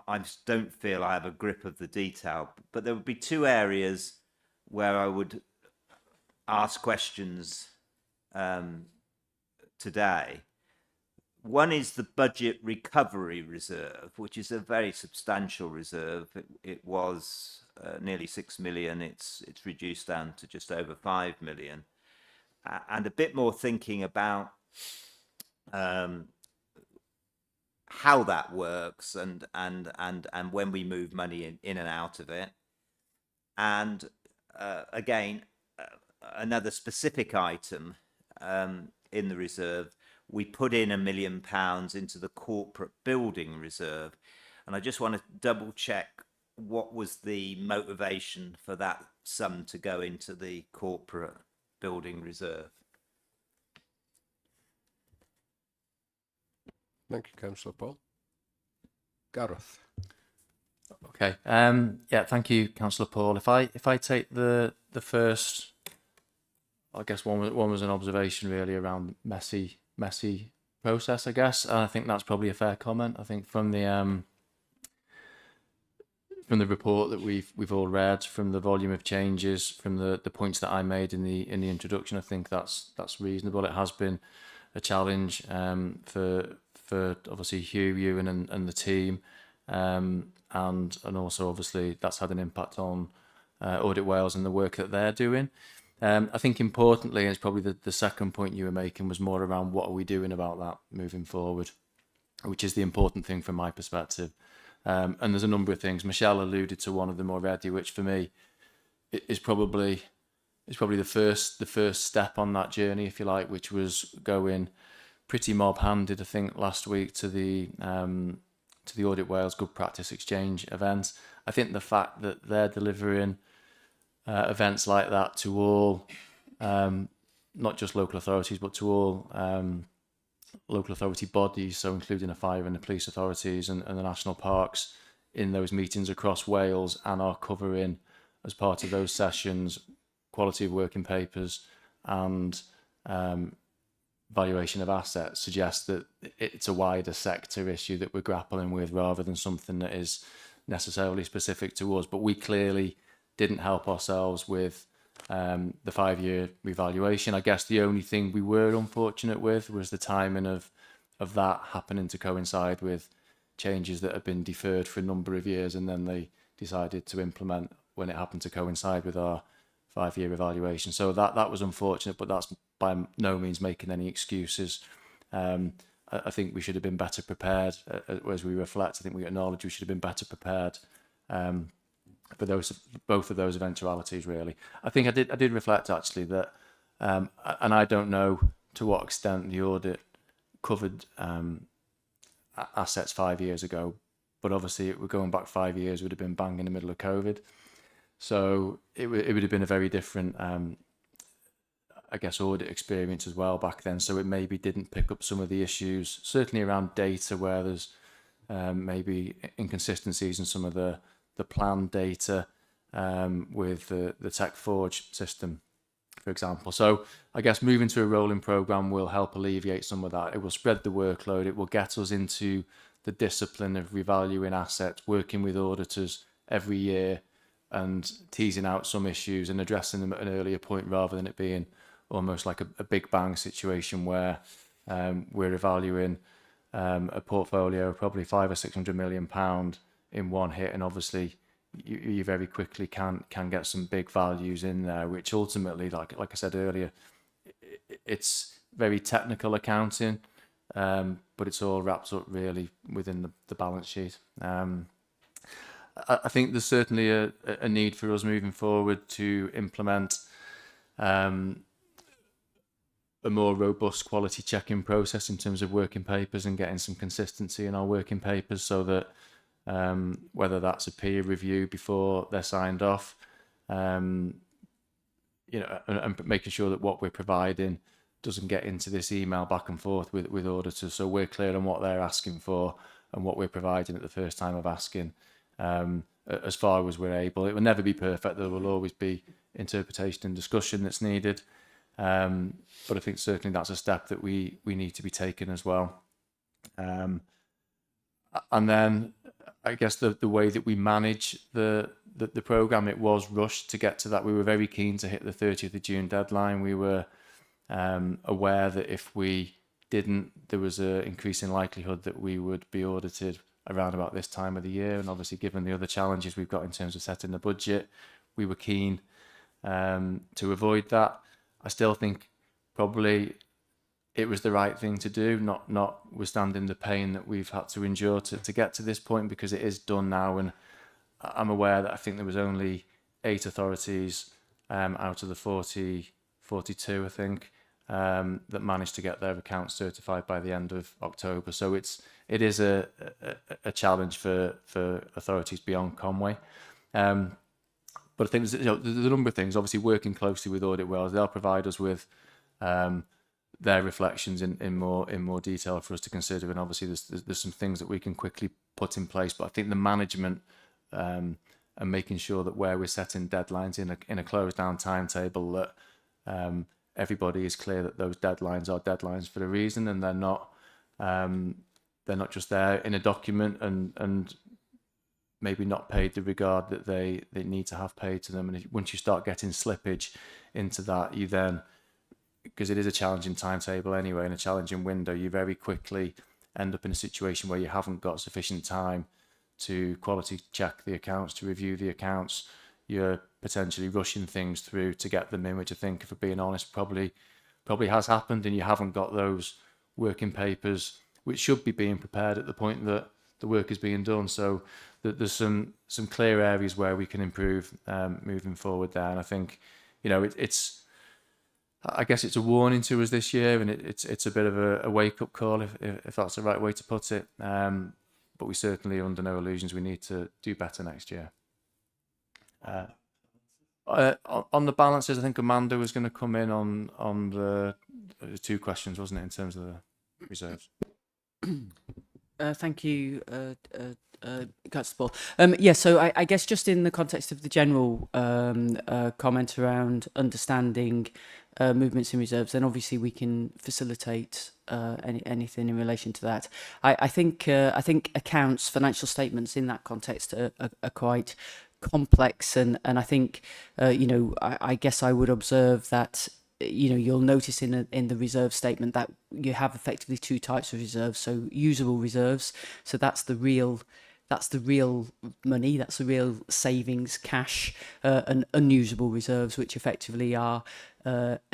I just don't feel I have a grip of the detail. But there would be two areas where I would ask questions today. One is the budget recovery reserve, which is a very substantial reserve. It was nearly 6 million. It's reduced down to just over 5 million. And a bit more thinking about how that works and when we move money in and out of it. And again, another specific item in the reserve, we put in £1 million into the corporate building reserve. And I just want to double check what was the motivation for that sum to go into the corporate building reserve. Thank you, Councillor Paul. Gareth. Okay. Yeah, thank you, Councillor Paul. If I take the first, I guess one was an observation really around messy process, I guess. And I think that's probably a fair comment. I think from the report that we've all read, from the volume of changes, from the points that I made in the introduction, I think that's reasonable. It has been a challenge for obviously Hugh, Ewan and the team, and also obviously that's had an impact on Audit Wales and the work that they're doing. I think importantly, and it's probably the second point you were making, was more around what are we doing about that moving forward, which is the important thing from my perspective. And there's a number of things. Michelle alluded to one of them already, which for me is probably the first step on that journey, if you like, which was going pretty mob-handed, I think, last week to the Audit Wales Good Practice Exchange event. I think the fact that they're delivering events like that to all, not just local authorities, but to all local authority bodies, so including the fire and the police authorities and the national parks in those meetings across Wales, and are covering, as part of those sessions, quality of working papers and valuation of assets, suggests that it's a wider sector issue that we're grappling with rather than something that is necessarily specific to us. But we clearly didn't help ourselves with the 5-year revaluation. I guess the only thing we were unfortunate with was the timing of that happening to coincide with changes that had been deferred for a number of years, and then they decided to implement when it happened to coincide with our 5-year evaluation. So that was unfortunate, but that's by no means making any excuses. I think we should have been better prepared as we reflect. I think we acknowledge we should have been better prepared for both of those eventualities, really. I think I did reflect actually that, and I don't know to what extent the audit covered assets 5 years ago, but obviously we're going back 5 years, would have been bang in the middle of COVID. So it would have been a very different, I guess, audit experience as well back then. So it maybe didn't pick up some of the issues, certainly around data, where there's maybe inconsistencies in some of the planned data with the Tech Forge system, for example. So I guess moving to a rolling programme will help alleviate some of that. It will spread the workload. It will get us into the discipline of revaluing assets, working with auditors every year and teasing out some issues and addressing them at an earlier point rather than it being almost like a big bang situation where we're evaluating a portfolio of probably £500 or £600 million in one hit, and obviously you very quickly can get some big values in there, which ultimately, like I said earlier, it's very technical accounting, but it's all wrapped up really within the balance sheet. I think there's certainly a need for us moving forward to implement a more robust quality checking process in terms of working papers and getting some consistency in our working papers, so that whether that's a peer review before they're signed off, and making sure that what we're providing doesn't get into this email back and forth with auditors, so we're clear on what they're asking for and what we're providing at the first time of asking, as far as we're able. It will never be perfect. There will always be interpretation and discussion that's needed, but I think certainly that's a step that we need to be taking as well. And then I guess the way that we manage the programme, it was rushed to get to that. We were very keen to hit the 30th of June deadline. We were aware that if we didn't, there was an increasing likelihood that we would be audited around about this time of the year. And obviously, given the other challenges we've got in terms of setting the budget, we were keen to avoid that. I still think probably it was the right thing to do, notwithstanding the pain that we've had to endure to get to this point, because it is done now. And I'm aware that I think there was only 8 authorities out of the 42, I think, that managed to get their accounts certified by the end of October. So it is a challenge for authorities beyond Conway. But I think there's a number of things. Obviously, working closely with Audit Wales, they'll provide us with their reflections in more detail for us to consider. And obviously, there's some things that we can quickly put in place. But I think the management and making sure that where we're setting deadlines in a closed down timetable, that everybody is clear that those deadlines are deadlines for a reason, and they're not just there in a document and maybe not paid the regard that they need to have paid to them. And once you start getting slippage into that, you then, because it is a challenging timetable anyway, in a challenging window, you very quickly end up in a situation where you haven't got sufficient time to quality check the accounts, to review the accounts. You're potentially rushing things through to get them in, which I think, if we're being honest, probably has happened, and you haven't got those working papers, which should be being prepared at the point that the work is being done. So there's some clear areas where we can improve moving forward there. And I think, I guess it's a warning to us this year, and it's a bit of a wake-up call, if that's the right way to put it. But we certainly, under no illusions, we need to do better next year. On the balances, I think Amanda was going to come in on the 2 questions, wasn't it, in terms of the reserves? Thank you, Constable. So I guess just in the context of the general comment around understanding movements in reserves, then obviously we can facilitate anything in relation to that. I think accounts, financial statements in that context are quite complex, and I think I guess I would observe that you'll notice in the reserve statement that you have effectively 2 types of reserves. So usable reserves, so that's the real money, that's the real savings, cash, and unusable reserves, which effectively are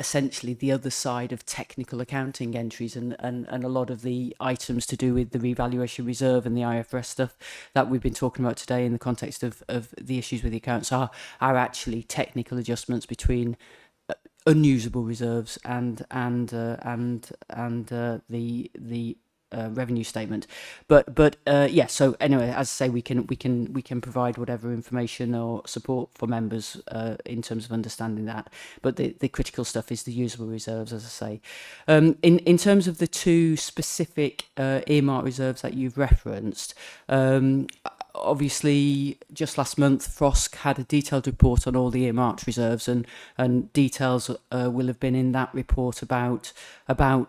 essentially the other side of technical accounting entries, and a lot of the items to do with the revaluation reserve and the IFRS stuff that we've been talking about today in the context of the issues with the accounts are actually technical adjustments between unusable reserves and the revenue statement. But so anyway, as I say, we can provide whatever information or support for members in terms of understanding that. But the critical stuff is the usable reserves, as I say. In terms of the 2 specific earmark reserves that you've referenced, obviously, just last month, FROSC had a detailed report on all the earmarked reserves, and details will have been in that report about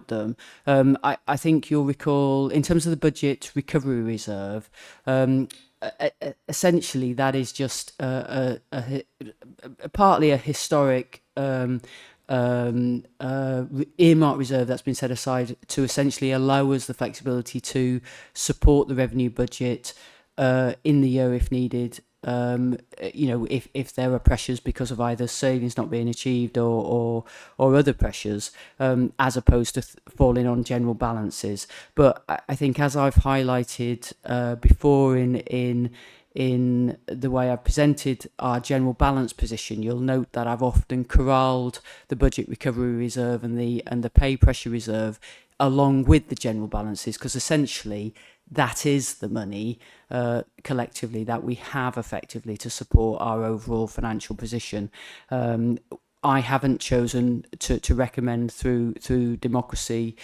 them. I think you'll recall, in terms of the budget recovery reserve, essentially that is just partly a historic earmark reserve that's been set aside to essentially allow us the flexibility to support the revenue budget in the year if needed. If there are pressures because of either savings not being achieved or other pressures, as opposed to falling on general balances. But I think, as I've highlighted before in the way I've presented our general balance position, you'll note that I've often corralled the budget recovery reserve and the pay pressure reserve along with the general balances, because essentially that is the money collectively that we have effectively to support our overall financial position. I haven't chosen to recommend through democracy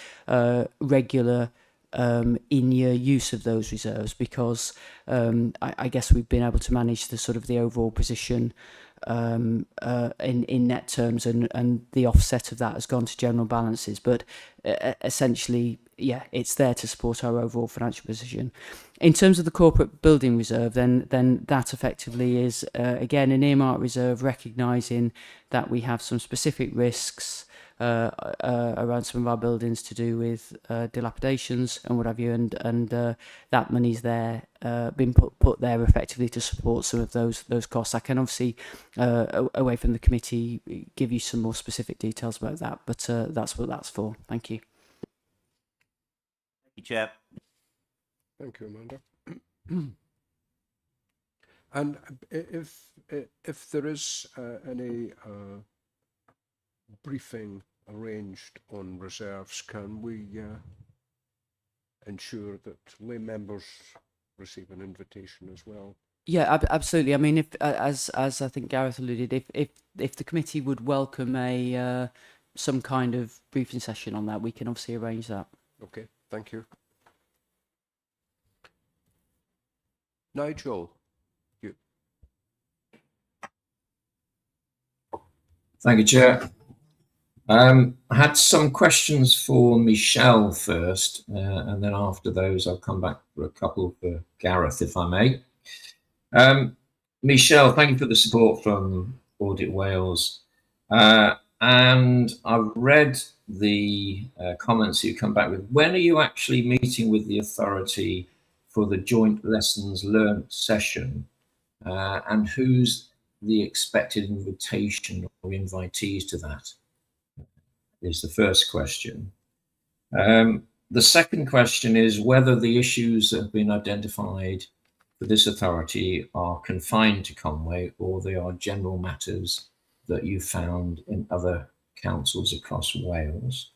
regular in-year use of those reserves, because I guess we've been able to manage the overall position in net terms, and the offset of that has gone to general balances. But essentially, yeah, it's there to support our overall financial position. In terms of the corporate building reserve, then that effectively is again an earmark reserve, recognising that we have some specific risks around some of our buildings to do with dilapidations and what have you, and that money's there, been put there effectively to support some of those costs. I can obviously, away from the committee, give you some more specific details about that, but that's what that's for. Thank you. Thank you, Chair. Thank you, Amanda. And if there is any briefing arranged on reserves, can we ensure that lay members receive an invitation as well? Yeah, absolutely. I mean, if as I think Gareth alluded, if the committee would welcome a some kind of briefing session on that, we can obviously arrange that. Okay, thank you. Nigel, you. Thank you, Chair. I had some questions for Michelle first, and then after those, I'll come back for a couple for Gareth, if I may. Michelle, thank you for the support from Audit Wales. And I've read the comments you come back with. When are you actually meeting with the authority for the joint lessons learned session? And who's the expected invitation or invitees to that? Is the first question. The second question is whether the issues that have been identified for this authority are confined to Conway, or they are general matters that you found in other councils across Wales.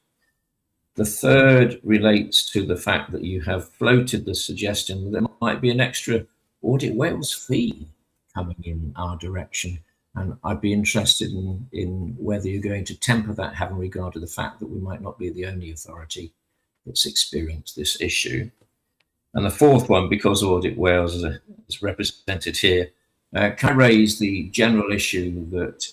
The third relates to the fact that you have floated the suggestion that there might be an extra Audit Wales fee coming in our direction. And I'd be interested in whether you're going to temper that, having regard to the fact that we might not be the only authority that's experienced this issue. And the fourth one, because Audit Wales is represented here, can I raise the general issue that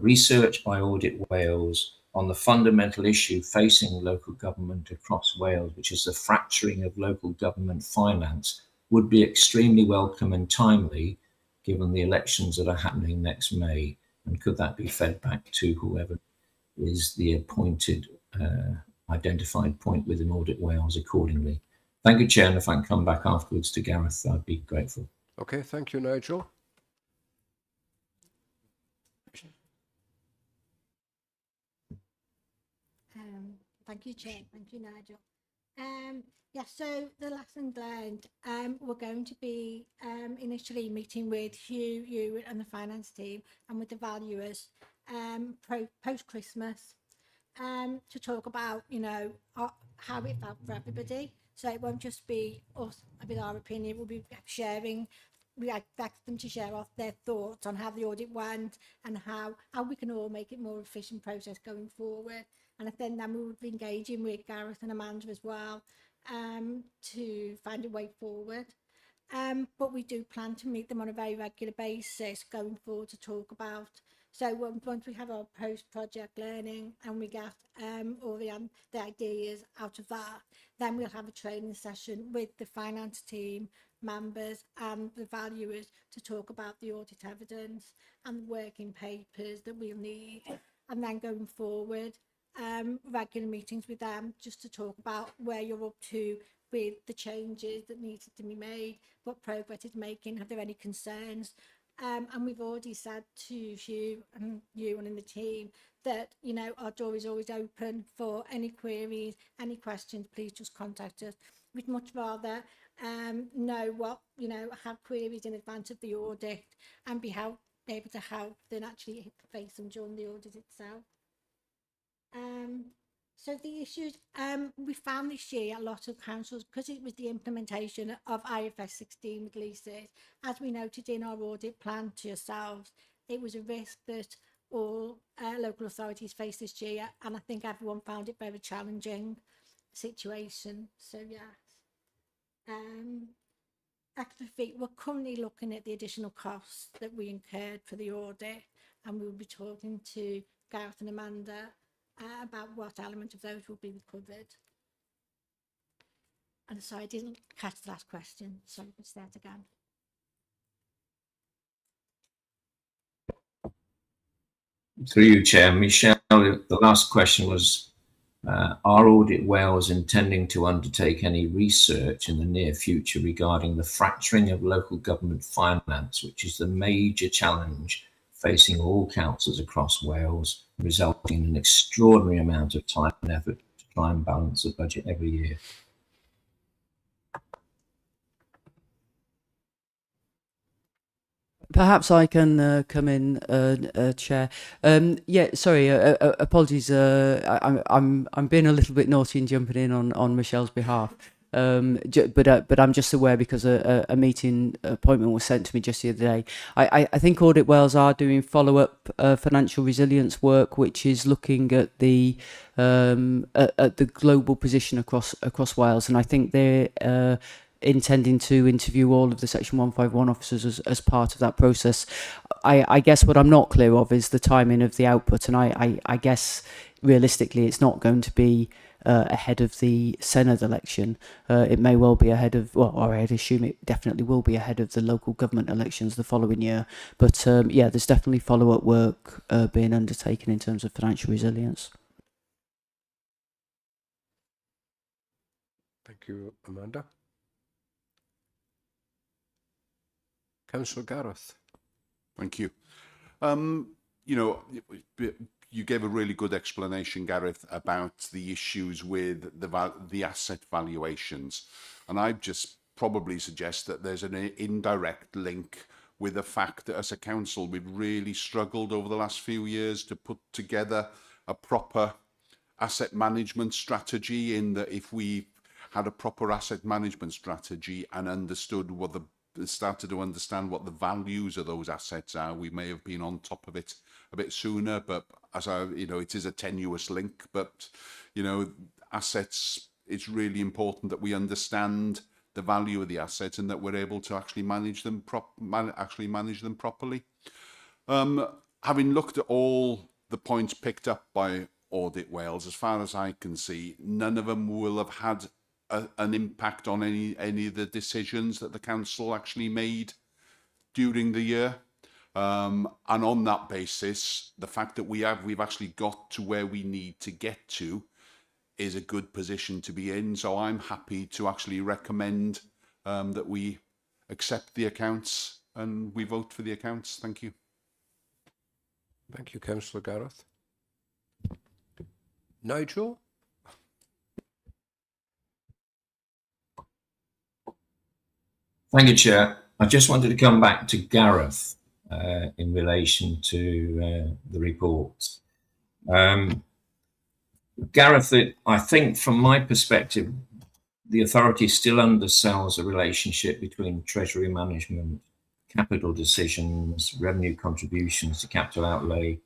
research by Audit Wales on the fundamental issue facing local government across Wales, which is the fracturing of local government finance, would be extremely welcome and timely, given the elections that are happening next May? And could that be fed back to whoever is the appointed identified point within Audit Wales accordingly? Thank you, Chair, and if I can come back afterwards to Gareth, I'd be grateful. Okay, thank you, Nigel. Thank you, Chair. Thank you, Nigel. Yeah, so the lessons learned, we're going to be initially meeting with Hugh, you and the finance team, and with the valuers post-Christmas to talk about, how it felt for everybody. So it won't just be us with our opinion, we'll be sharing. We expect them to share off their thoughts on how the audit went and how we can all make it more efficient process going forward. And I think then we would be engaging with Gareth and Amanda as well to find a way forward. but we do plan to meet them on a very regular basis going forward to talk about. So once we have our post-project learning and we get all the ideas out of that, then we'll have a training session with the finance team members and the valuers to talk about the audit evidence and the working papers that we'll need. And then going forward, regular meetings with them just to talk about where you're up to with the changes that needed to be made, what progress is making, are there any concerns? And we've already said to you and in the team that, you know, our door is always open for any queries, any questions, please just contact us. We'd much rather know what, you know, have queries in advance of the audit and be able to help than actually face them during the audit itself. So the issues we found this year, a lot of councils, because it was the implementation of IFS 16 with leases, as we noted in our audit plan to yourselves, it was a risk that all local authorities faced this year, and I think everyone found it very challenging situation. So yes, extra fee. We're currently looking at the additional costs that we incurred for the audit, and we'll be talking to Gareth and Amanda about what element of those will be recovered. And sorry, I didn't catch the last question. Sorry, let's start again. Through you, Chair. Michelle, the last question was, are Audit Wales intending to undertake any research in the near future regarding the fracturing of local government finance, which is the major challenge facing all councils across Wales, resulting in an extraordinary amount of time and effort to try and balance the budget every year? Perhaps I can come in, Chair. Yeah, sorry. Apologies. I'm being a little bit naughty and jumping in on Michelle's behalf. But I'm just aware because a meeting appointment was sent to me just the other day. I think Audit Wales are doing follow-up financial resilience work, which is looking at the global position across Wales, and I think they're intending to interview all of the Section 151 officers as part of that process. I guess what I'm not clear of is the timing of the output, and I guess realistically it's not going to be ahead of the Senedd election. It may well be ahead of, well, or I'd assume it definitely will be ahead of the local government elections the following year. But yeah, there's definitely follow-up work being undertaken in terms of financial resilience. Thank you, Amanda. Councillor Gareth. Thank you. You know, you gave a really good explanation, Gareth, about the issues with the asset valuations. And I'd just probably suggest that there's an indirect link with the fact that as a council, we've really struggled over the last few years to put together a proper asset management strategy, in that if we had a proper asset management strategy and understood what started to understand what the values of those assets are, we may have been on top of it a bit sooner. But as you know, it is a tenuous link, but you know, assets, it's really important that we understand the value of the assets and that we're able to actually manage them properly. Having looked at all the points picked up by Audit Wales, as far as I can see, none of them will have had an impact on any of the decisions that the council actually made during the year. And on that basis, the fact that we've actually got to where we need to get to is a good position to be in. So I'm happy to actually recommend that we accept the accounts and we vote for the accounts. Thank you. Thank you, Councillor Gareth. Nigel? Thank you, Chair. I just wanted to come back to Gareth in relation to the report. Gareth, I think from my perspective, the authority still undersells the relationship between treasury management, capital decisions, revenue contributions to capital outlay,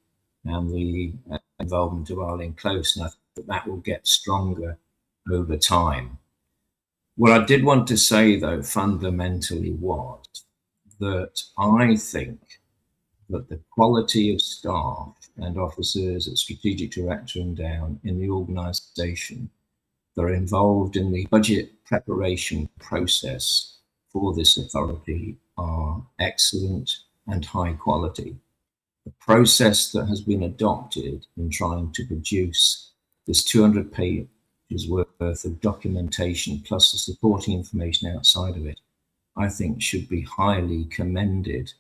and the involvement of Arlene Close, and I think that will get stronger over time. What I did want to say, though, fundamentally was that I think that the quality of staff and officers at strategic director and down in the organisation that are involved in the budget preparation process for this authority are excellent and high quality. The process that has been adopted in trying to produce this 200 pages worth of documentation plus the supporting information outside of it, I think should be highly commended.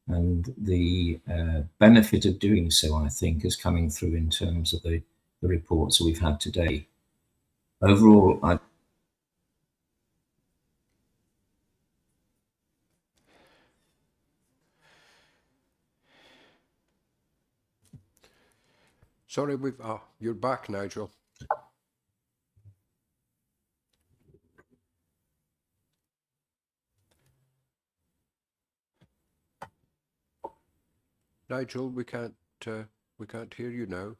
And the benefit of doing so, I think, is coming through in terms of the reports that we've had today. Overall, Sorry, you're back, Nigel. Nigel, we can't hear you now.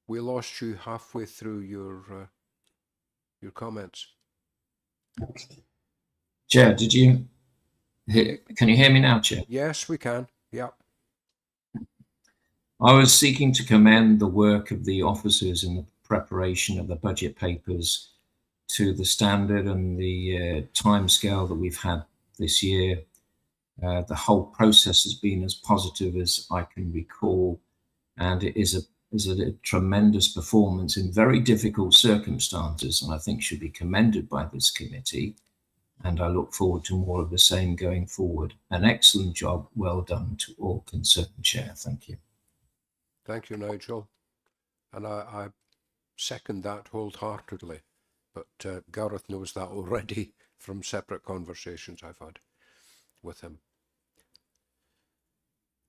We lost you halfway through your comments. Chair, can you hear me now, Chair? Yes, we can. Yeah. I was seeking to commend the work of the officers in the preparation of the budget papers to the standard and the timescale that we've had this year. The whole process has been as positive as I can recall, and it is a tremendous performance in very difficult circumstances, and I think should be commended by this committee. And I look forward to more of the same going forward. An excellent job, well done to all concerned, Chair. Thank you. Thank you, Nigel. And I second that wholeheartedly. But Gareth knows that already from separate conversations I've had with him.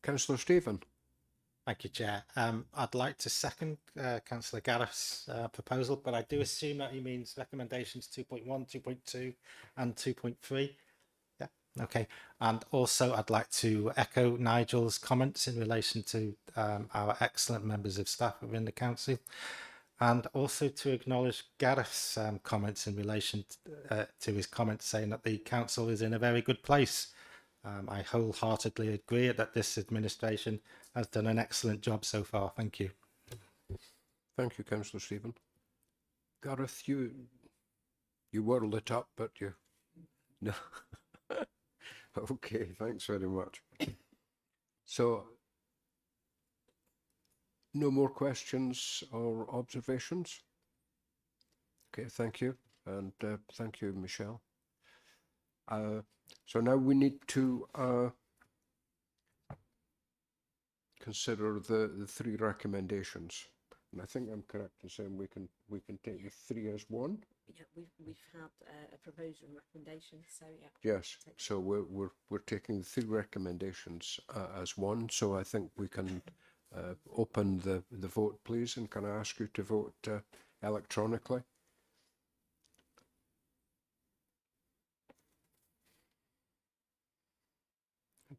Councillor Stephen. Thank you, Chair. I'd like to second Councillor Gareth's proposal, but I do assume that he means recommendations 2.1, 2.2 and 2.3. Yeah, okay. And also I'd like to echo Nigel's comments in relation to our excellent members of staff within the council, and also to acknowledge Gareth's comments in relation to his comments saying that the council is in a very good place. I wholeheartedly agree that this administration has done an excellent job so far. Thank you. Thank you, Councillor Stephen. Gareth, you were lit up, but you... No. Okay, thanks very much. So, no more questions or observations? Okay, thank you. And thank you, Michelle. So now we need to consider the three recommendations, and I think I'm correct in saying we can take the three as one. Yeah, we've had a proposal and recommendation, so yeah. Yes, so we're taking the three recommendations as one. So I think we can open the vote, please, and can I ask you to vote electronically?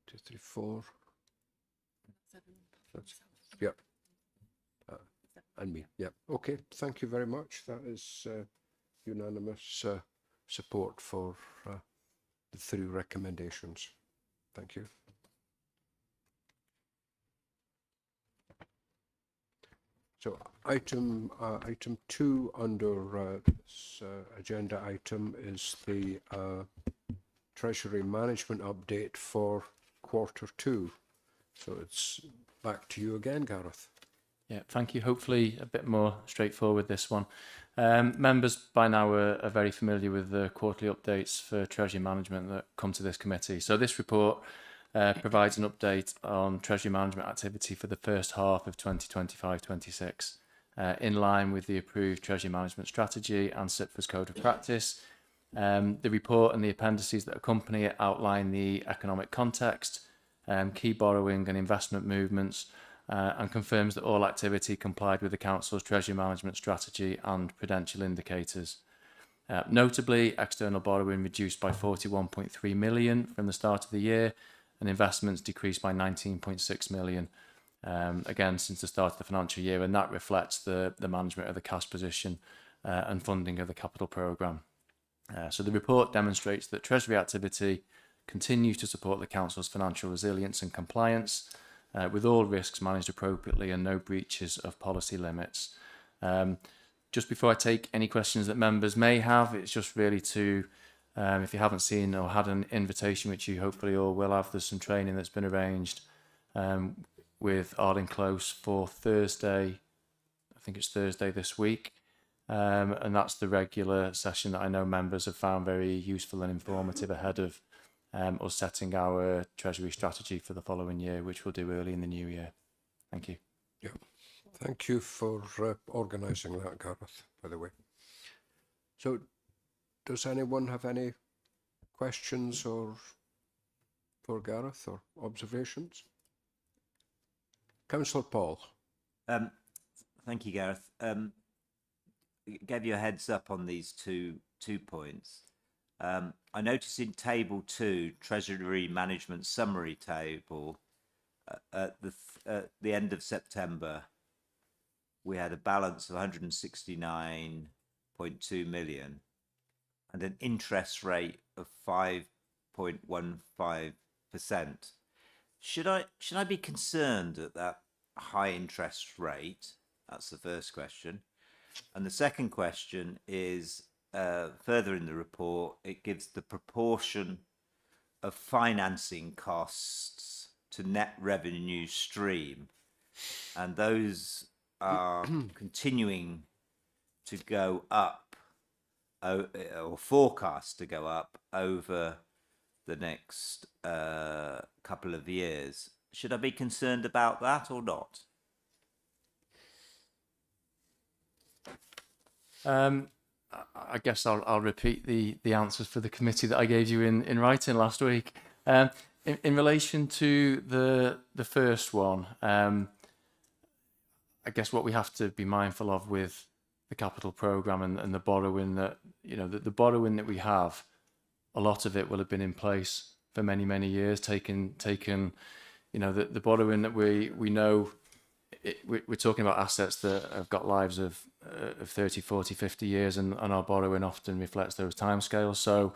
2, 3, 4. Yep. And me. Yep. Okay. Thank you very much. That is unanimous support for the three recommendations. Thank you. So item 2 under this agenda item is the Treasury Management update for Q2. So it's back to you again, Gareth. Yeah, thank you. Hopefully a bit more straightforward this one. Members by now are very familiar with the quarterly updates for Treasury Management that come to this committee. So this report provides an update on Treasury Management activity for the first half of 2025-26, in line with the approved Treasury Management Strategy and SIPFA's Code of Practice. The report and the appendices that accompany it outline the economic context, key borrowing and investment movements, and confirms that all activity complied with the Council's Treasury Management Strategy and prudential indicators. Notably, external borrowing reduced by 41.3 million from the start of the year, and investments decreased by 19.6 million, again since the start of the financial year, and that reflects the management of the cash position and funding of the capital programme. So the report demonstrates that Treasury activity continues to support the Council's financial resilience and compliance, with all risks managed appropriately and no breaches of policy limits. Just before I take any questions that members may have, it's just really to, if you haven't seen or had an invitation, which you hopefully all will have, there's some training that's been arranged with Arden Close for Thursday, I think it's Thursday this week. And that's the regular session that I know members have found very useful and informative ahead of us setting our Treasury strategy for the following year, which we'll do early in the new year. Thank you. Yeah, thank you for organising that, Gareth, by the way. So, does anyone have any questions or for Gareth or observations? Councillor Paul. Thank you, Gareth. Gave you a heads up on these two points. I noticed in table 2, Treasury Management Summary table, at the end of September, we had a balance of 169.2 million and an interest rate of 5.15%. Should I be concerned at that high interest rate? That's the first question. And the second question is, further in the report, it gives the proportion of financing costs to net revenue stream. And those are continuing to go up, or forecast to go up over the next couple of years. Should I be concerned about that or not? I guess I'll repeat the answers for the committee that I gave you in writing last week. In relation to the first one, I guess what we have to be mindful of with the capital programme and the borrowing that, the borrowing that we have, a lot of it will have been in place for many, many years, taken, the borrowing that we know, we're talking about assets that have got lives of 30, 40, 50 years, and our borrowing often reflects those timescales. So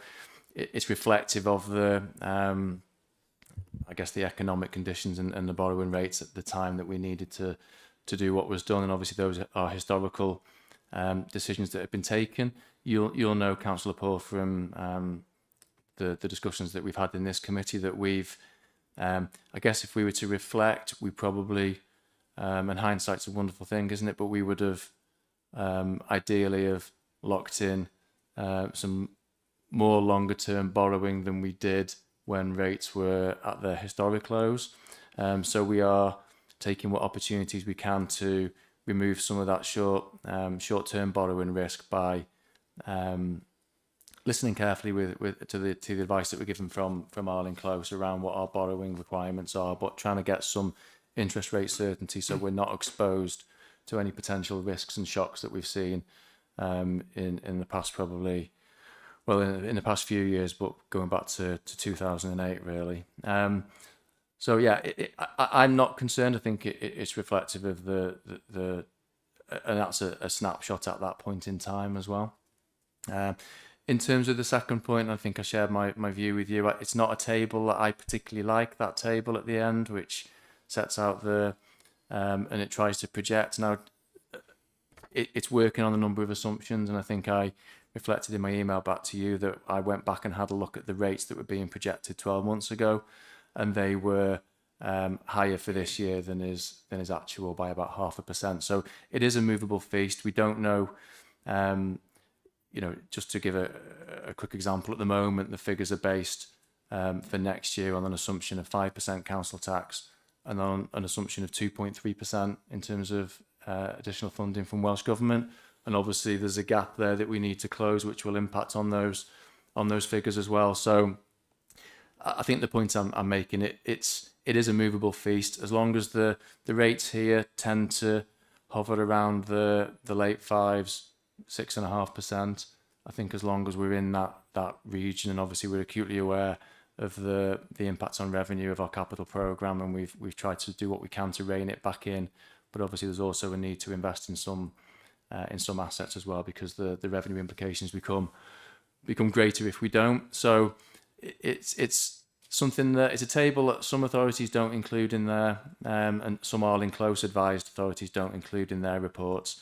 it's reflective of the, I guess, the economic conditions and the borrowing rates at the time that we needed to do what was done. And obviously those are historical decisions that have been taken. You'll know, Councillor Paul, from the discussions that we've had in this committee that we've, I guess if we were to reflect, we probably, and hindsight's a wonderful thing, isn't it? But we would have ideally have locked in some more longer term borrowing than we did when rates were at their historic lows. So we are taking what opportunities we can to remove some of that short-term borrowing risk by listening carefully to the advice that we're given from Arlen Close around what our borrowing requirements are, but trying to get some interest rate certainty so we're not exposed to any potential risks and shocks that we've seen in the past, probably, well, in the past few years, but going back to 2008 really. So yeah, I'm not concerned. I think it's reflective of the and that's a snapshot at that point in time as well. In terms of the second point, I think I shared my view with you. It's not a table that I particularly like, that table at the end, which sets out and it tries to project. Now, it's working on a number of assumptions, and I think I reflected in my email back to you that I went back and had a look at the rates that were being projected 12 months ago, and they were higher for this year than is actual by about 0.5%. So it is a movable feast. We don't know, just to give a quick example, at the moment the figures are based for next year on an assumption of 5% council tax and on an assumption of 2.3% in terms of additional funding from Welsh Government. And obviously there's a gap there that we need to close, which will impact on those figures as well. So I think the point I'm making, it is a movable feast. As long as the rates here tend to hover around the late 5s, 6.5%, I think as long as we're in that region, and obviously we're acutely aware of the impact on revenue of our capital programme, and we've tried to do what we can to rein it back in, but obviously there's also a need to invest in some in some assets as well, because the revenue implications become greater if we don't. So it's something that it's a table that some authorities don't include in there, and some all-in-close advised authorities don't include in their reports.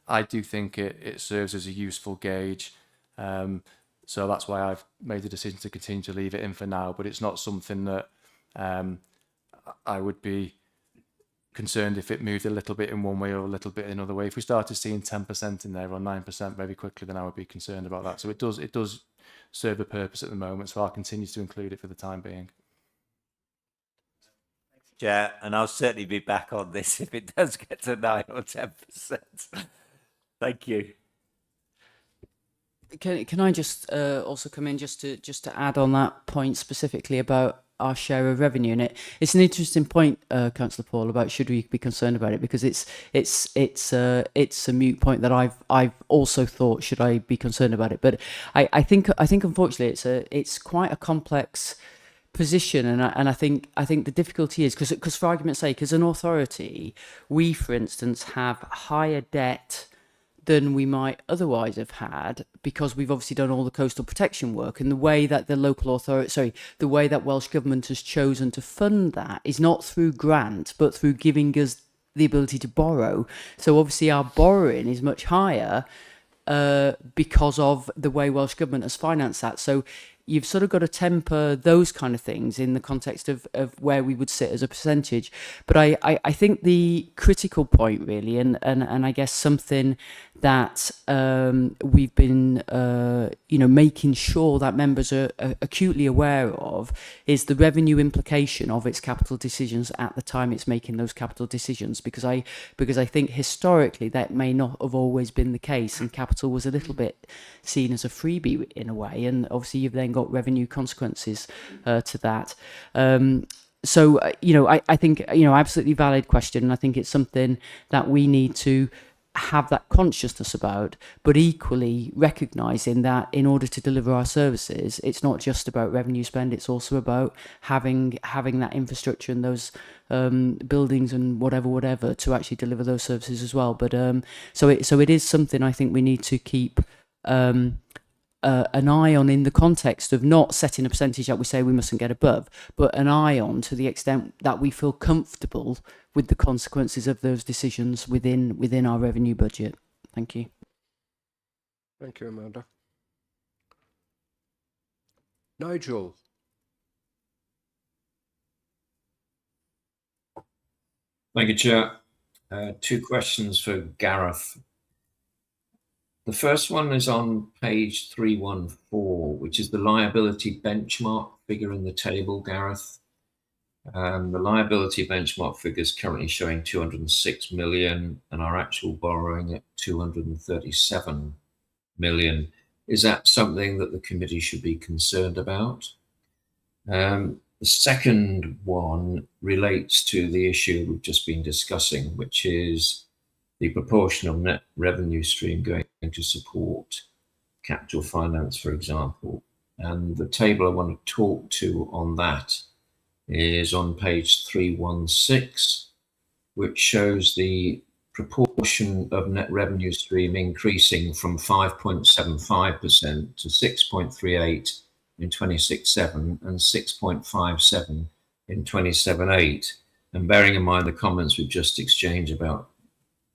I do think it serves as a useful gauge. So that's why I've made the decision to continue to leave it in for now, but it's not something that I would be concerned if it moved a little bit in one way or a little bit in another way. If we started seeing 10% in there or 9% very quickly, then I would be concerned about that. So it does serve a purpose at the moment, so I'll continue to include it for the time being. Chair, and I'll certainly be back on this if it does get to 9 or 10%. Thank you. Can I just also come in just to add on that point specifically about our share of revenue? And it's an interesting point, Councillor Paul, about should we be concerned about it, because it's a moot point that I've also thought, should I be concerned about it? But I think unfortunately it's quite a complex position, and I think the difficulty is because for argument's sake, as an authority, we for instance have higher debt than we might otherwise have had, because we've obviously done all the coastal protection work, and the way that the way that Welsh Government has chosen to fund that is not through grant, but through giving us the ability to borrow. So obviously our borrowing is much higher because of the way Welsh Government has financed that. So you've sort of got to temper those kind of things in the context of where we would sit as a percentage. But I think the critical point really, and I guess something that we've been making sure that members are acutely aware of, is the revenue implication of its capital decisions at the time it's making those capital decisions, because I think historically that may not have always been the case, and capital was a little bit seen as a freebie in a way, and obviously you've then got revenue consequences to that. So I think absolutely valid question, and I think it's something that we need to have that consciousness about, but equally recognising that in order to deliver our services, it's not just about revenue spend, it's also about having that infrastructure and those buildings and whatever to actually deliver those services as well. But so it is something I think we need to keep an eye on, in the context of not setting a percentage that we say we mustn't get above, but an eye on to the extent that we feel comfortable with the consequences of those decisions within our revenue budget. Thank you. Thank you, Amanda. Nigel. Thank you, Chair. Two questions for Gareth. The first one is on page 314, which is the liability benchmark figure in the table, Gareth. The liability benchmark figure is currently showing 206 million and our actual borrowing at 237 million. Is that something that the committee should be concerned about? The second one relates to the issue we've just been discussing, which is the proportional net revenue stream going to support capital finance, for example. And the table I want to talk to on that is on page 316, which shows the proportion of net revenue stream increasing from 5.75% to 6.38 in 26/7 and 6.57 in 27/8. And bearing in mind the comments we've just exchanged about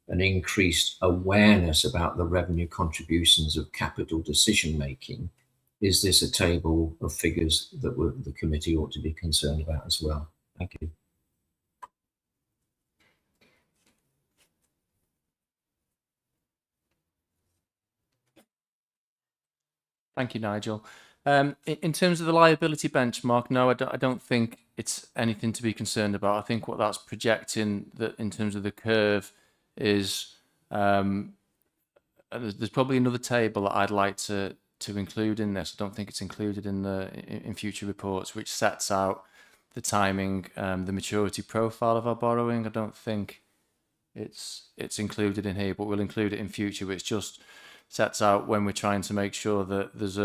an increased awareness about the revenue contributions of capital decision making, is this a table of figures that the committee ought to be concerned about as well? Thank you. Thank you, Nigel. In terms of the liability benchmark, no, I don't think it's anything to be concerned about. I think what that's projecting, that in terms of the curve, is there's probably another table that I'd like to include in this. I don't think it's included in future reports, which sets out the timing, the maturity profile of our borrowing. I don't think it's included in here, but we'll include it in future, which just sets out when we're trying to make sure that there's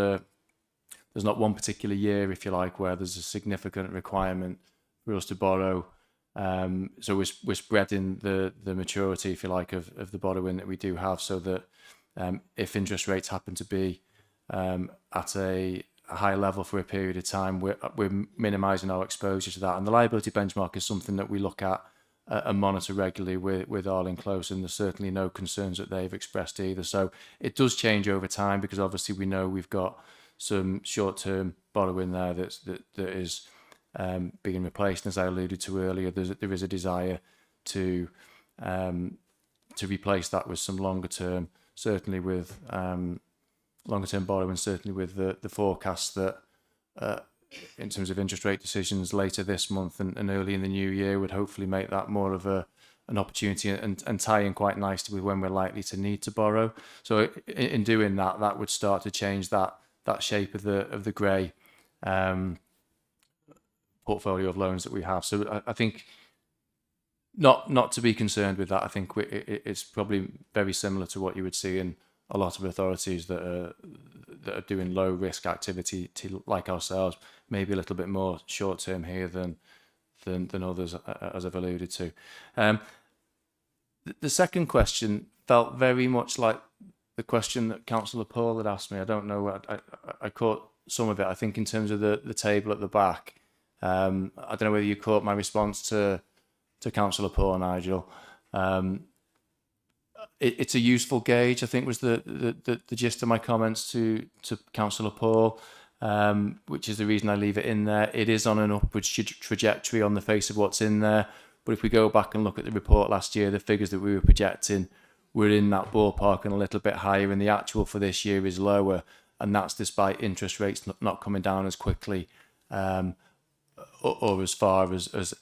not one particular year, if you like, where there's a significant requirement for us to borrow So we're spreading the maturity, if you like, of the borrowing that we do have, so that if interest rates happen to be at a high level for a period of time, we're minimising our exposure to that. And the liability benchmark is something that we look at and monitor regularly with Arling Close, and there's certainly no concerns that they've expressed either. So it does change over time, because obviously we know we've got some short-term borrowing there that is being replaced. And as I alluded to earlier, there is a desire to replace that with some longer-term, certainly with longer-term borrowing, certainly with the forecast that in terms of interest rate decisions later this month and early in the new year would hopefully make that more of an opportunity and tie in quite nicely with when we're likely to need to borrow. So in doing that, that would start to change that shape of the grey portfolio of loans that we have. So I think not to be concerned with that. I think it's probably very similar to what you would see in a lot of authorities that are doing low risk activity like ourselves, maybe a little bit more short term here than others, as I've alluded to. The second question felt very much like the question that Councillor Paul had asked me. I don't know, I caught some of it. I think in terms of the table at the back, I don't know whether you caught my response to Councillor Paul, Nigel. It's a useful gauge, I think, was the gist of my comments to Councillor Paul, which is the reason I leave it in there. It is on an upward trajectory on the face of what's in there. But if we go back and look at the report last year, the figures that we were projecting were in that ballpark and a little bit higher, and the actual for this year is lower. And that's despite interest rates not coming down as quickly or as far as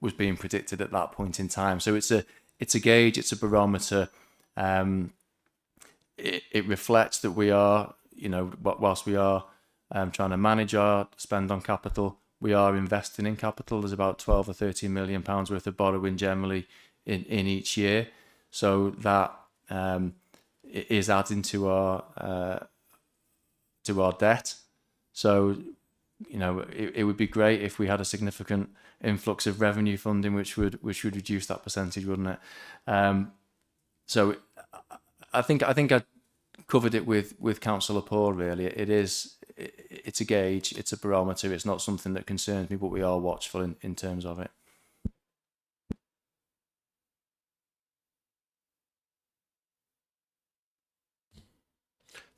was being predicted at that point in time. So it's a gauge, it's a barometer. It reflects that we are, whilst we are trying to manage our spend on capital, we are investing in capital. There's about 12 or 13 million pounds worth of borrowing generally in each year. So that is adding to our debt. So, it would be great if we had a significant influx of revenue funding, which would reduce that percentage, wouldn't it? So I think I covered it with Councillor Paul. Really, it's a gauge, it's a barometer. It's not something that concerns me, but we are watchful in terms of it.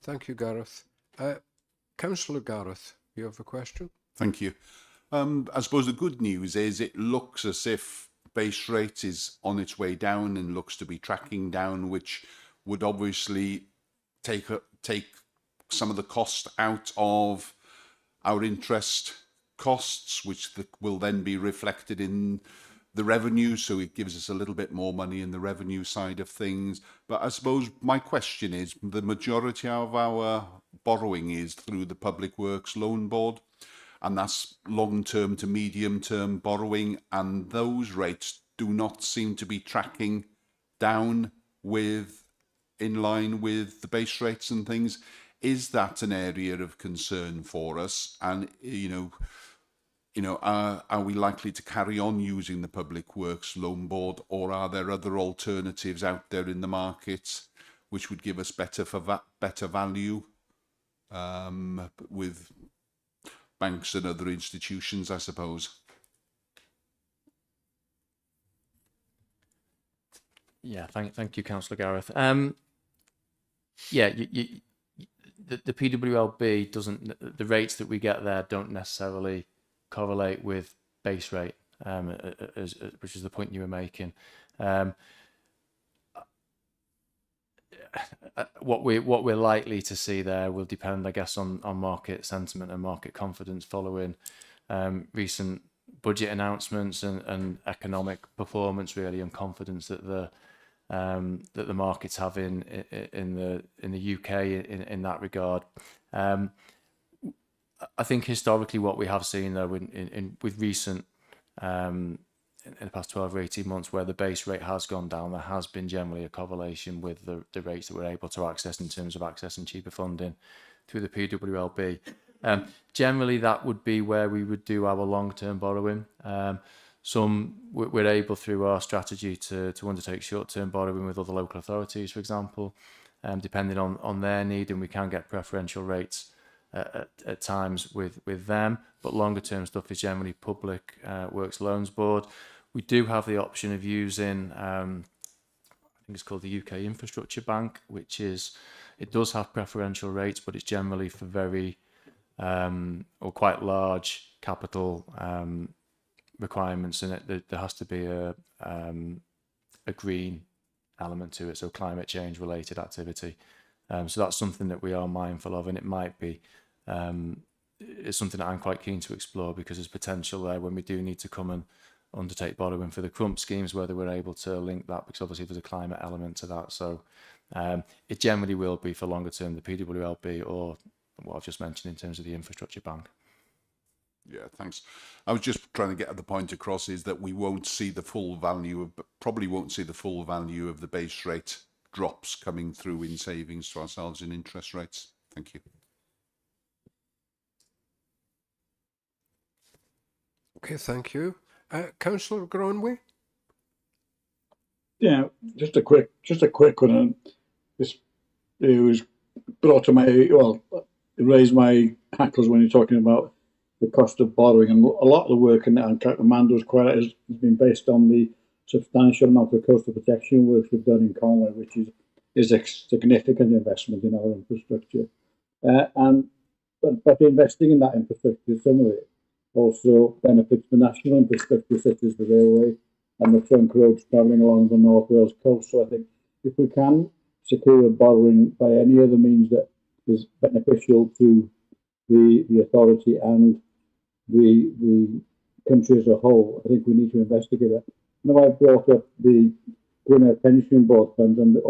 Thank you, Gareth. Councillor Gareth, you have a question? Thank you. I suppose the good news is it looks as if base rate is on its way down and looks to be tracking down, which would obviously take some of the cost out of our interest costs, which will then be reflected in the revenue. So it gives us a little bit more money in the revenue side of things. But I suppose my question is, the majority of our borrowing is through the Public Works Loan Board, and that's long-term to medium-term borrowing, and those rates do not seem to be tracking down in line with the base rates and things. Is that an area of concern for us? And are we likely to carry on using the Public Works Loan Board, or are there other alternatives out there in the market which would give us better value with banks and other institutions, I suppose? Yeah, thank you, Councillor Gareth. The PWLB doesn't, the rates that we get there don't necessarily correlate with base rate, which is the point you were making. What we're likely to see there will depend, I guess, on market sentiment and market confidence following recent budget announcements and economic performance, really, and confidence that the markets have in the UK in that regard. I think historically what we have seen, though, with recent in the past 12 or 18 months, where the base rate has gone down, there has been generally a correlation with the rates that we're able to access in terms of accessing cheaper funding through the PWLB. Generally, that would be where we would do our long-term borrowing. Some we're able through our strategy to undertake short-term borrowing with other local authorities, for example, depending on their need, and we can get preferential rates at times with them. But longer-term stuff is generally Public Works Loans Board. We do have the option of using, I think it's called the UK Infrastructure Bank, which is, it does have preferential rates, but it's generally for very or quite large capital requirements, and there has to be a green element to it, so climate change related activity. So that's something that we are mindful of, and it might be it's something that I'm quite keen to explore, because there's potential there when we do need to come and undertake borrowing for the crump schemes, whether we're able to link that, because obviously there's a climate element to that. So it generally will be for longer term the PWLB or what I've just mentioned in terms of the infrastructure bank. Yeah, thanks. I was just trying to get the point across is that we won't see the full value of, probably won't see the full value of the base rate drops coming through in savings to ourselves in interest rates. Thank you. Okay, thank you. Councillor Gronwy? Yeah, just a quick one. This, it was brought to my, well, it raised my hackles when you're talking about the cost of borrowing, and a lot of the work in Amanda's quite has been based on the substantial amount of coastal protection work we've done in Conway, which is a significant investment in our infrastructure. But investing in that infrastructure, some of it also benefits the national infrastructure, such as the railway and the trunk roads travelling along the North Wales coast. So I think if we can secure borrowing by any other means that is beneficial to the authority and the country as a whole, I think we need to investigate it. Now, I brought up the Gwynedd Pension Board funds, and the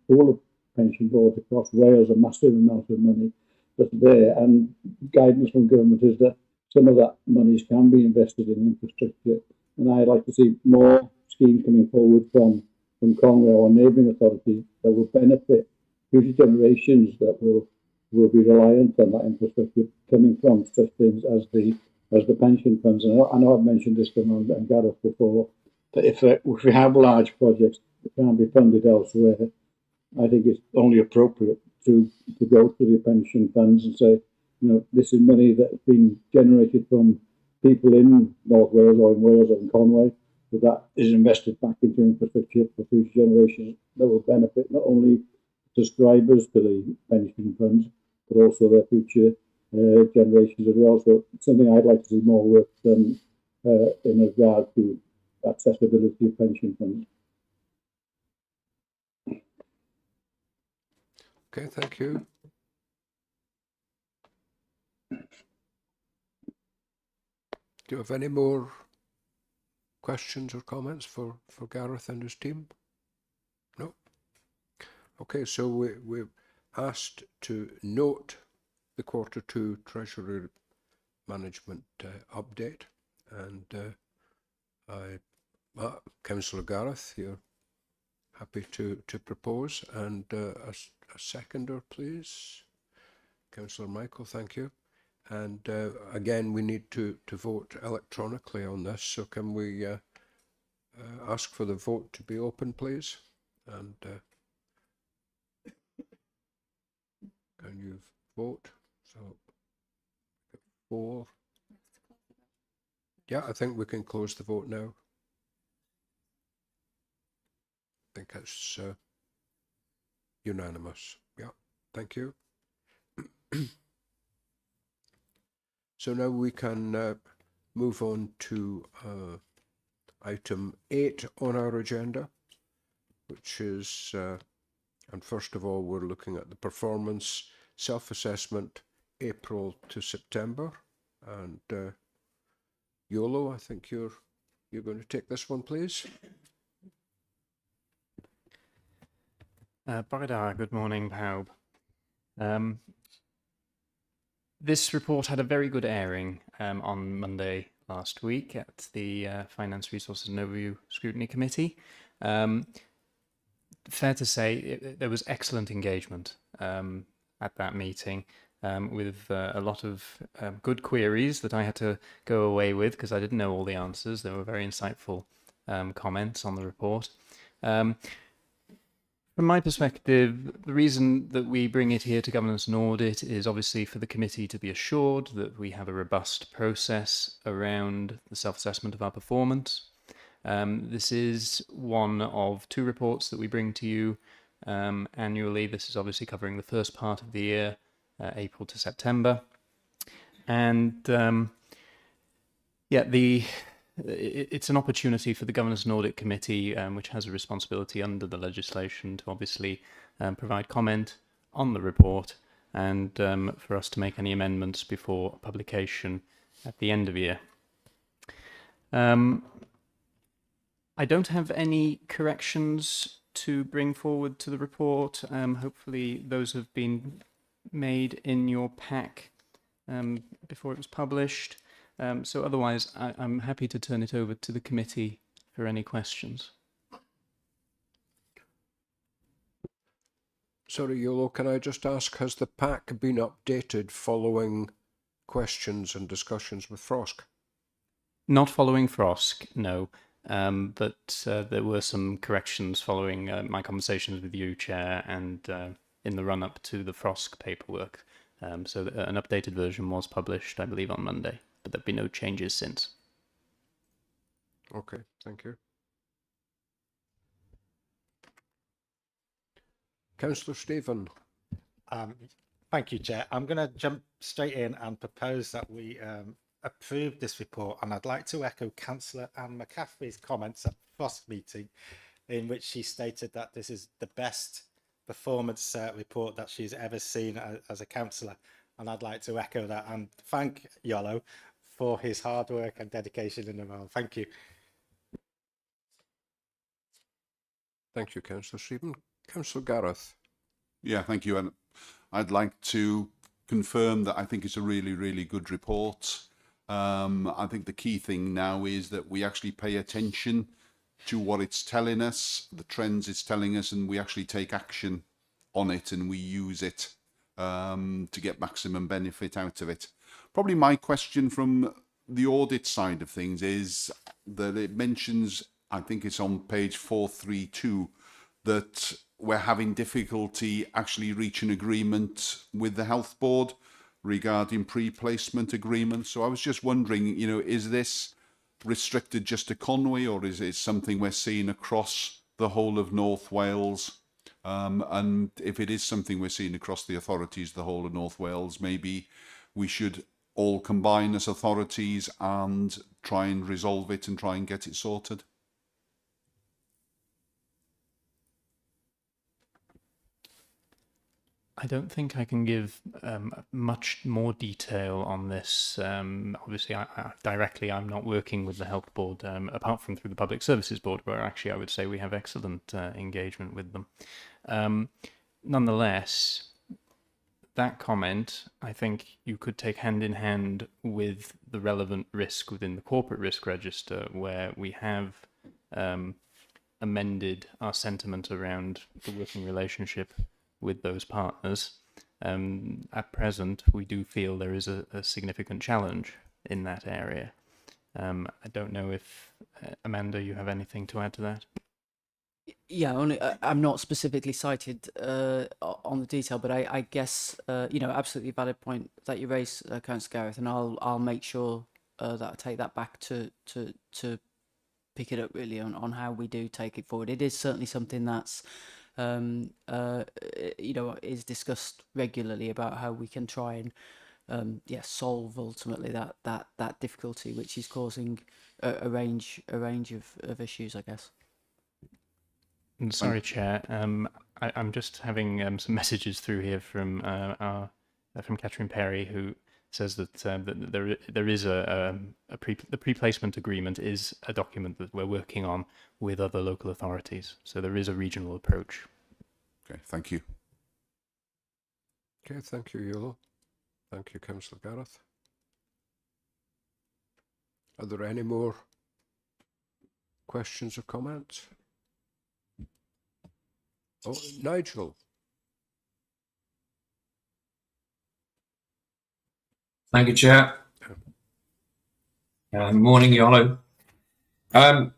pool of pension boards across Wales, a massive amount of money that's there, and guidance from government is that some of that monies can be invested in infrastructure, and I'd like to see more schemes coming forward from Conway or neighbouring authorities that will benefit future generations that will be reliant on that infrastructure coming from such things as the pension funds. And I know I've mentioned this to Amanda and Gareth before, that if we have large projects that can't be funded elsewhere, I think it's only appropriate to go to the pension funds and say, you know, this is money that's been generated from people in North Wales or in Wales or in Conway, that is invested back into infrastructure for future generations that will benefit not only subscribers to the pension funds, but also their future generations as well. So it's something I'd like to see more work done in regard to accessibility of pension funds. Okay, thank you. Do you have any more questions or comments for Gareth and his team? No? Okay, so we've asked to note the Q2 Treasury Management update, and Councillor Gareth, you're happy to propose, and a seconder, please. Councillor Michael, thank you. And again, we need to vote electronically on this, so can we ask for the vote to be open, please? And can you vote? So 4. Yeah, I think we can close the vote now. I think it's unanimous. Yeah, thank you. So now we can move on to item 8 on our agenda, which is, and first of all, we're looking at the performance self-assessment April to September. And Yolo, I think you're going to take this one, please. Bore da, good morning, pawb. This report had a very good airing on Monday last week at the Finance Resources and Overview Scrutiny Committee. Fair to say there was excellent engagement at that meeting. with a lot of good queries that I had to go away with because I didn't know all the answers. There were very insightful comments on the report. From my perspective, the reason that we bring it here to governance and audit is obviously for the committee to be assured that we have a robust process around the self-assessment of our performance. This is one of 2 reports that we bring to you annually. This is obviously covering the first part of the year, April to September. And it's an opportunity for the Governance and Audit Committee, which has a responsibility under the legislation to obviously provide comment on the report and for us to make any amendments before publication at the end of the year. I don't have any corrections to bring forward to the report. Hopefully those have been made in your pack before it was published. So otherwise, I'm happy to turn it over to the committee for any questions. Sorry, Yolo, can I just ask, has the pack been updated following questions and discussions with Frosk? Not following Frosk, no. But there were some corrections following my conversations with you, Chair, and in the run-up to the Frosk paperwork. So an updated version was published, I believe, on Monday, but there have been no changes since. Okay, thank you. Councillor Stephen. Thank you, Chair. I'm going to jump straight in and propose that we approve this report, and I'd like to echo Councillor Anne McCaffrey's comments at the Frost meeting, in which she stated that this is the best performance report that she's ever seen as a councillor, and I'd like to echo that and thank Yolo for his hard work and dedication in the role. Thank you. Thank you, Councillor Stephen. Councillor Gareth. Yeah, thank you. And I'd like to confirm that I think it's a really, really good report. I think the key thing now is that we actually pay attention to what it's telling us, the trends it's telling us, and we actually take action on it and we use it to get maximum benefit out of it. Probably my question from the audit side of things is that it mentions, I think it's on page 432, that we're having difficulty actually reaching agreement with the health board regarding pre-placement agreements. So I was just wondering, you know, is this restricted just to Conwy, or is it something we're seeing across the whole of North Wales? And if it is something we're seeing across the authorities, the whole of North Wales, maybe we should all combine as authorities and try and resolve it and try and get it sorted. I don't think I can give much more detail on this. Obviously, I'm not working with the health board, apart from through the public services board, where actually I would say we have excellent engagement with them. Nonetheless, that comment, I think you could take hand in hand with the relevant risk within the corporate risk register, where we have amended our sentiment around the working relationship with those partners. At present, we do feel there is a significant challenge in that area. I don't know if, Amanda, you have anything to add to that? Yeah, only I'm not specifically cited on the detail, but I guess you know, absolutely valid point that you raised, Councillor Gareth, and I'll make sure that I take that back to pick it up really on how we do take it forward. It is certainly something that's you know, is discussed regularly about how we can try and solve ultimately that difficulty which is causing a range of issues, I guess. Sorry, Chair. I'm just having some messages through here from Catherine Perry, who says that there is the pre-placement agreement is a document that we're working on with other local authorities. So there is a regional approach. Okay, thank you. Okay, thank you, Yolo. Thank you, Councillor Gareth. Are there any more questions or comments? Oh, Nigel. Thank you, Chair. Morning, Yolo. I've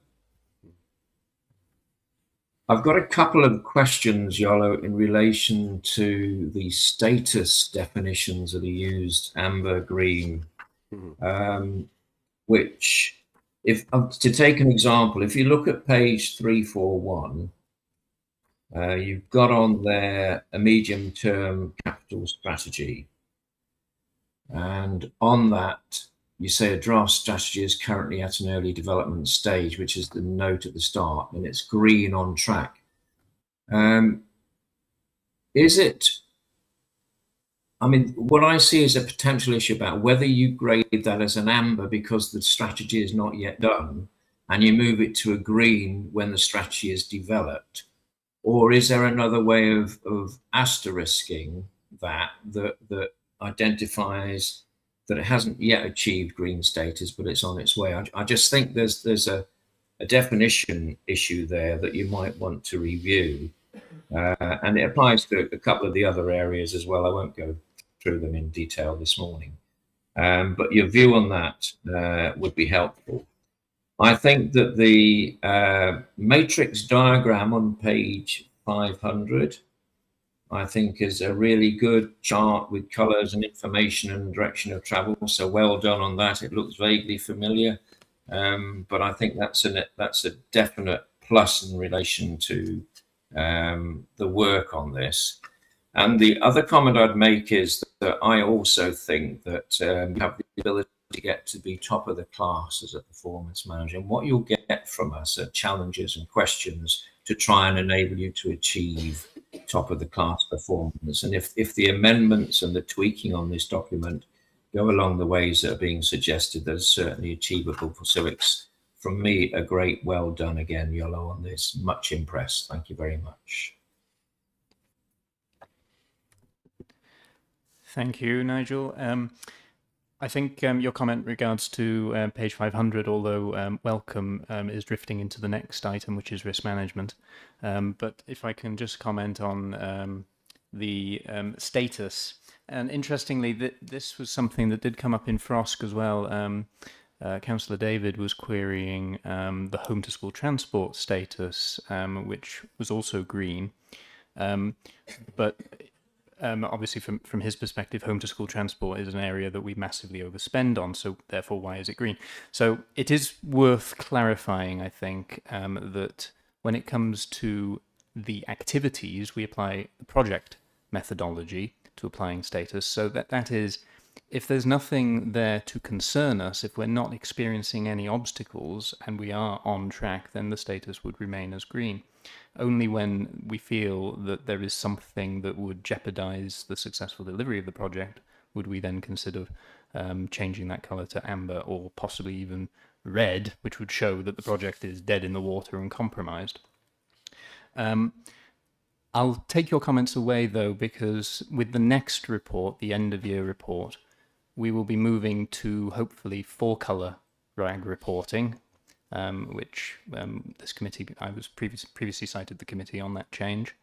got a couple of questions, Yolo, in relation to the status definitions that are used, amber, green, which, if to take an example, if you look at page 341, you've got on there a medium-term capital strategy. And on that, you say a draft strategy is currently at an early development stage, which is the note at the start, and it's green on track. Is it, I mean, what I see is a potential issue about whether you grade that as an amber because the strategy is not yet done, and you move it to a green when the strategy is developed. Or is there another way of asterisking that identifies that it hasn't yet achieved green status, but it's on its way? I just think there's a definition issue there that you might want to review. And it applies to a couple of the other areas as well. I won't go through them in detail this morning. But your view on that would be helpful. I think that the matrix diagram on page 500, I think, is a really good chart with colors and information and direction of travel. So well done on that. It looks vaguely familiar, but I think that's a definite plus in relation to the work on this. And the other comment I'd make is that I also think that you have the ability to get to be top of the class as a performance manager. And what you'll get from us are challenges and questions to try and enable you to achieve top of the class performance. And if the amendments and the tweaking on this document go along the ways that are being suggested, that's certainly achievable. So it's, from me, a great well done again, Yolo, on this. Much impressed. Thank you very much. Thank you, Nigel. I think your comment regards to page 500, although welcome, is drifting into the next item, which is risk management. But if I can just comment on the status. And interestingly, this was something that did come up in FROSC as well. Councillor David was querying the home to school transport status, which was also green. But obviously from his perspective, home to school transport is an area that we massively overspend on, so therefore why is it green? So it is worth clarifying, I think, that when it comes to the activities, we apply the project methodology to applying status, so that is, if there's nothing there to concern us, if we're not experiencing any obstacles and we are on track, then the status would remain as green. Only when we feel that there is something that would jeopardize the successful delivery of the project would we then consider changing that color to amber, or possibly even red, which would show that the project is dead in the water and compromised. I'll take your comments away though, because with the next report, the end of year report, we will be moving to hopefully 4-color RAG reporting, which this committee, I was previously cited the committee on that change.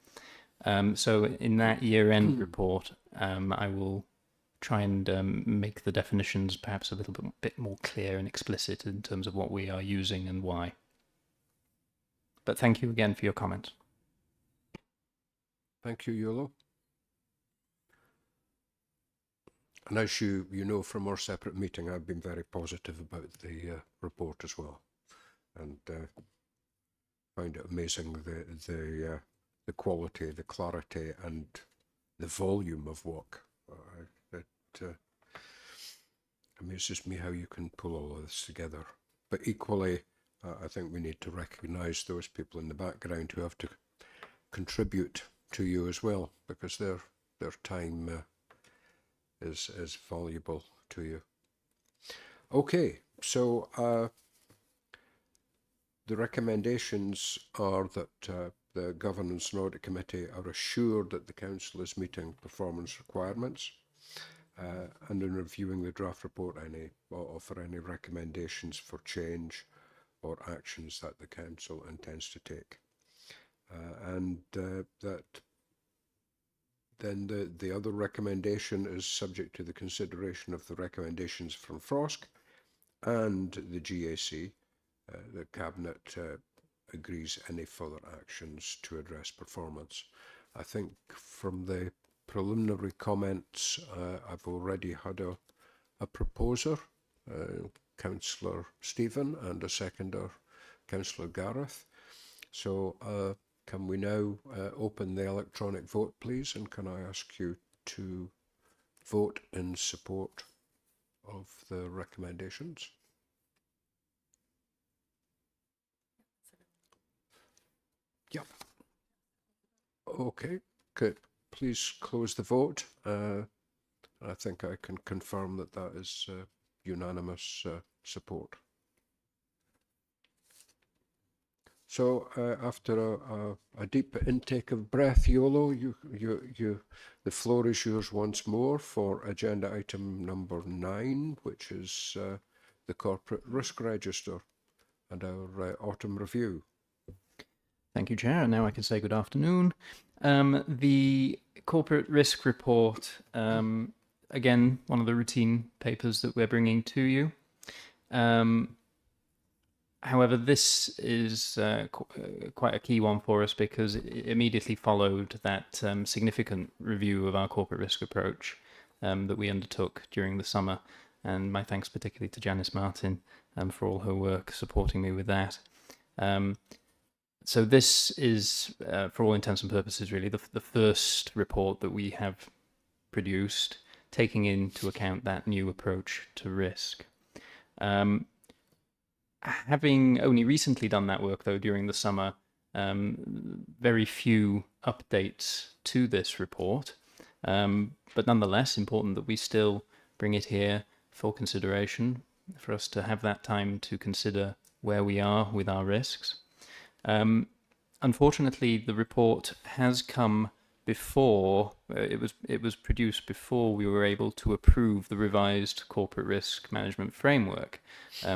So in that year-end report, I will try and make the definitions perhaps a little bit more clear and explicit in terms of what we are using and why. But thank you again for your comments. Thank you, Yolo. And as you know from our separate meeting, I've been very positive about the report as well, and find it amazing the quality, the clarity, and the volume of work. It amuses me how you can pull all of this together. But equally, I think we need to recognise those people in the background who have to contribute to you as well, because their time is valuable to you. Okay, so the recommendations are that the Governance and Audit Committee are assured that the Council is meeting performance requirements, and in reviewing the draft report, offer any recommendations for change or actions that the Council intends to take. And that then the other recommendation is subject to the consideration of the recommendations from FROSC and the GAC. The Cabinet agrees any further actions to address performance. I think from the preliminary comments, I've already had a proposer, Councillor Stephen, and a seconder, Councillor Gareth. So can we now open the electronic vote, please? And can I ask you to vote in support of the recommendations? Yep. Okay. Could please close the vote. I think I can confirm that that is unanimous support. So after a deep intake of breath, Yolo, the floor is yours once more for agenda item number 9, which is the Corporate Risk Register and our autumn review. Thank you, Chair. And now I can say good afternoon. The Corporate Risk Report, again, one of the routine papers that we're bringing to you. However, this is quite a key one for us because it immediately followed that significant review of our corporate risk approach that we undertook during the summer. And my thanks particularly to Janice Martin for all her work supporting me with that. So this is, for all intents and purposes, really the first report that we have produced, taking into account that new approach to risk. Having only recently done that work, though, during the summer, very few updates to this report, but nonetheless important that we still bring it here for consideration, for us to have that time to consider where we are with our risks. Unfortunately, the report has come before, it was produced before we were able to approve the revised corporate risk management framework,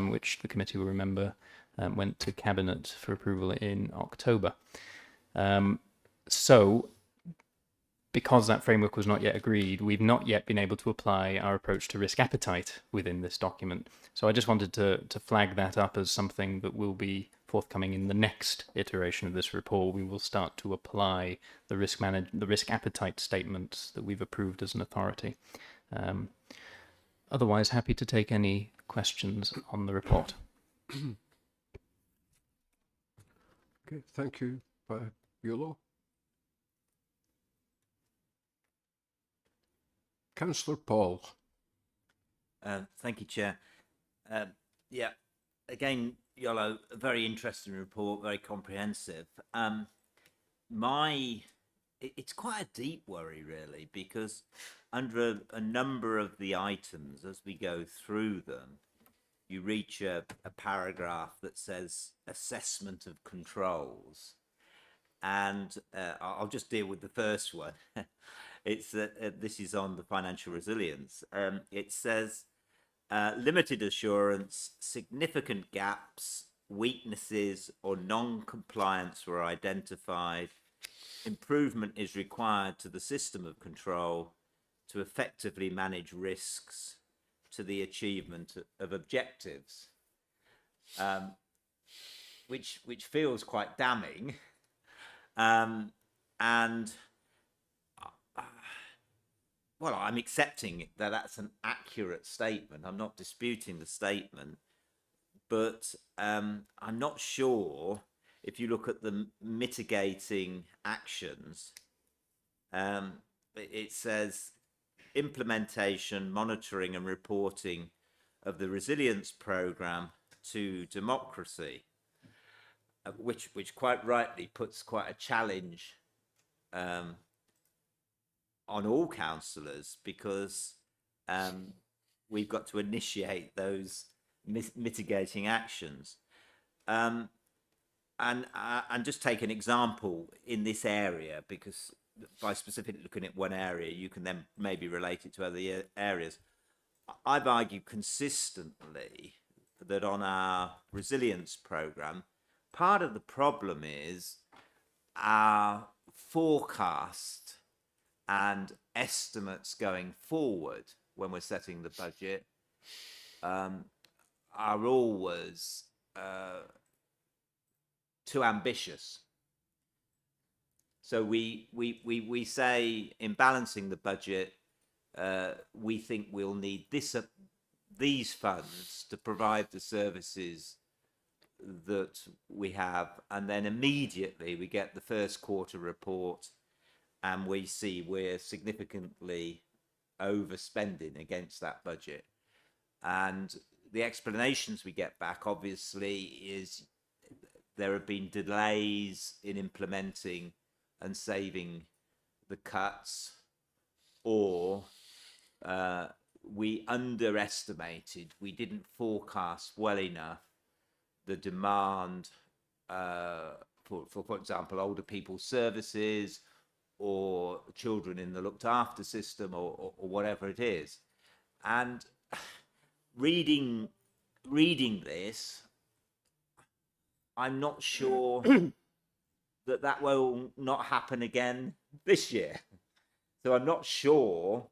which the committee will remember went to Cabinet for approval in October. So, because that framework was not yet agreed, we've not yet been able to apply our approach to risk appetite within this document. So I just wanted to flag that up as something that will be forthcoming in the next iteration of this report. We will start to apply the risk appetite statements that we've approved as an authority. Otherwise, happy to take any questions on the report. Okay, thank you, Yolo. Councillor Paul. Thank you, Chair. Yeah, again, Yolo, a very interesting report, very comprehensive. It's quite a deep worry, really, because under a number of the items, as we go through them, you reach a paragraph that says assessment of controls. And I'll just deal with the first one. It's this is on the financial resilience. It says limited assurance, significant gaps, weaknesses or non-compliance were identified. Improvement is required to the system of control to effectively manage risks to the achievement of objectives, which feels quite damning. And well, I'm accepting that that's an accurate statement. I'm not disputing the statement, but I'm not sure if you look at the mitigating actions. It says implementation, monitoring and reporting of the resilience programme to democracy, which quite rightly puts quite a challenge on all councillors, because we've got to initiate those mitigating actions. And just take an example in this area, because by specifically looking at one area, you can then maybe relate it to other areas. I've argued consistently that on our resilience programme, part of the problem is our forecast and estimates going forward when we're setting the budget are always too ambitious. So we say in balancing the budget, we think we'll need these funds to provide the services that we have, and then immediately we get the first quarter report and we see we're significantly overspending against that budget. And the explanations we get back, obviously, is there have been delays in implementing and saving the cuts, or we underestimated, we didn't forecast well enough the demand for example, older people's services or children in the looked after system or whatever it is. And reading this, I'm not sure that will not happen again this year. So I'm not sure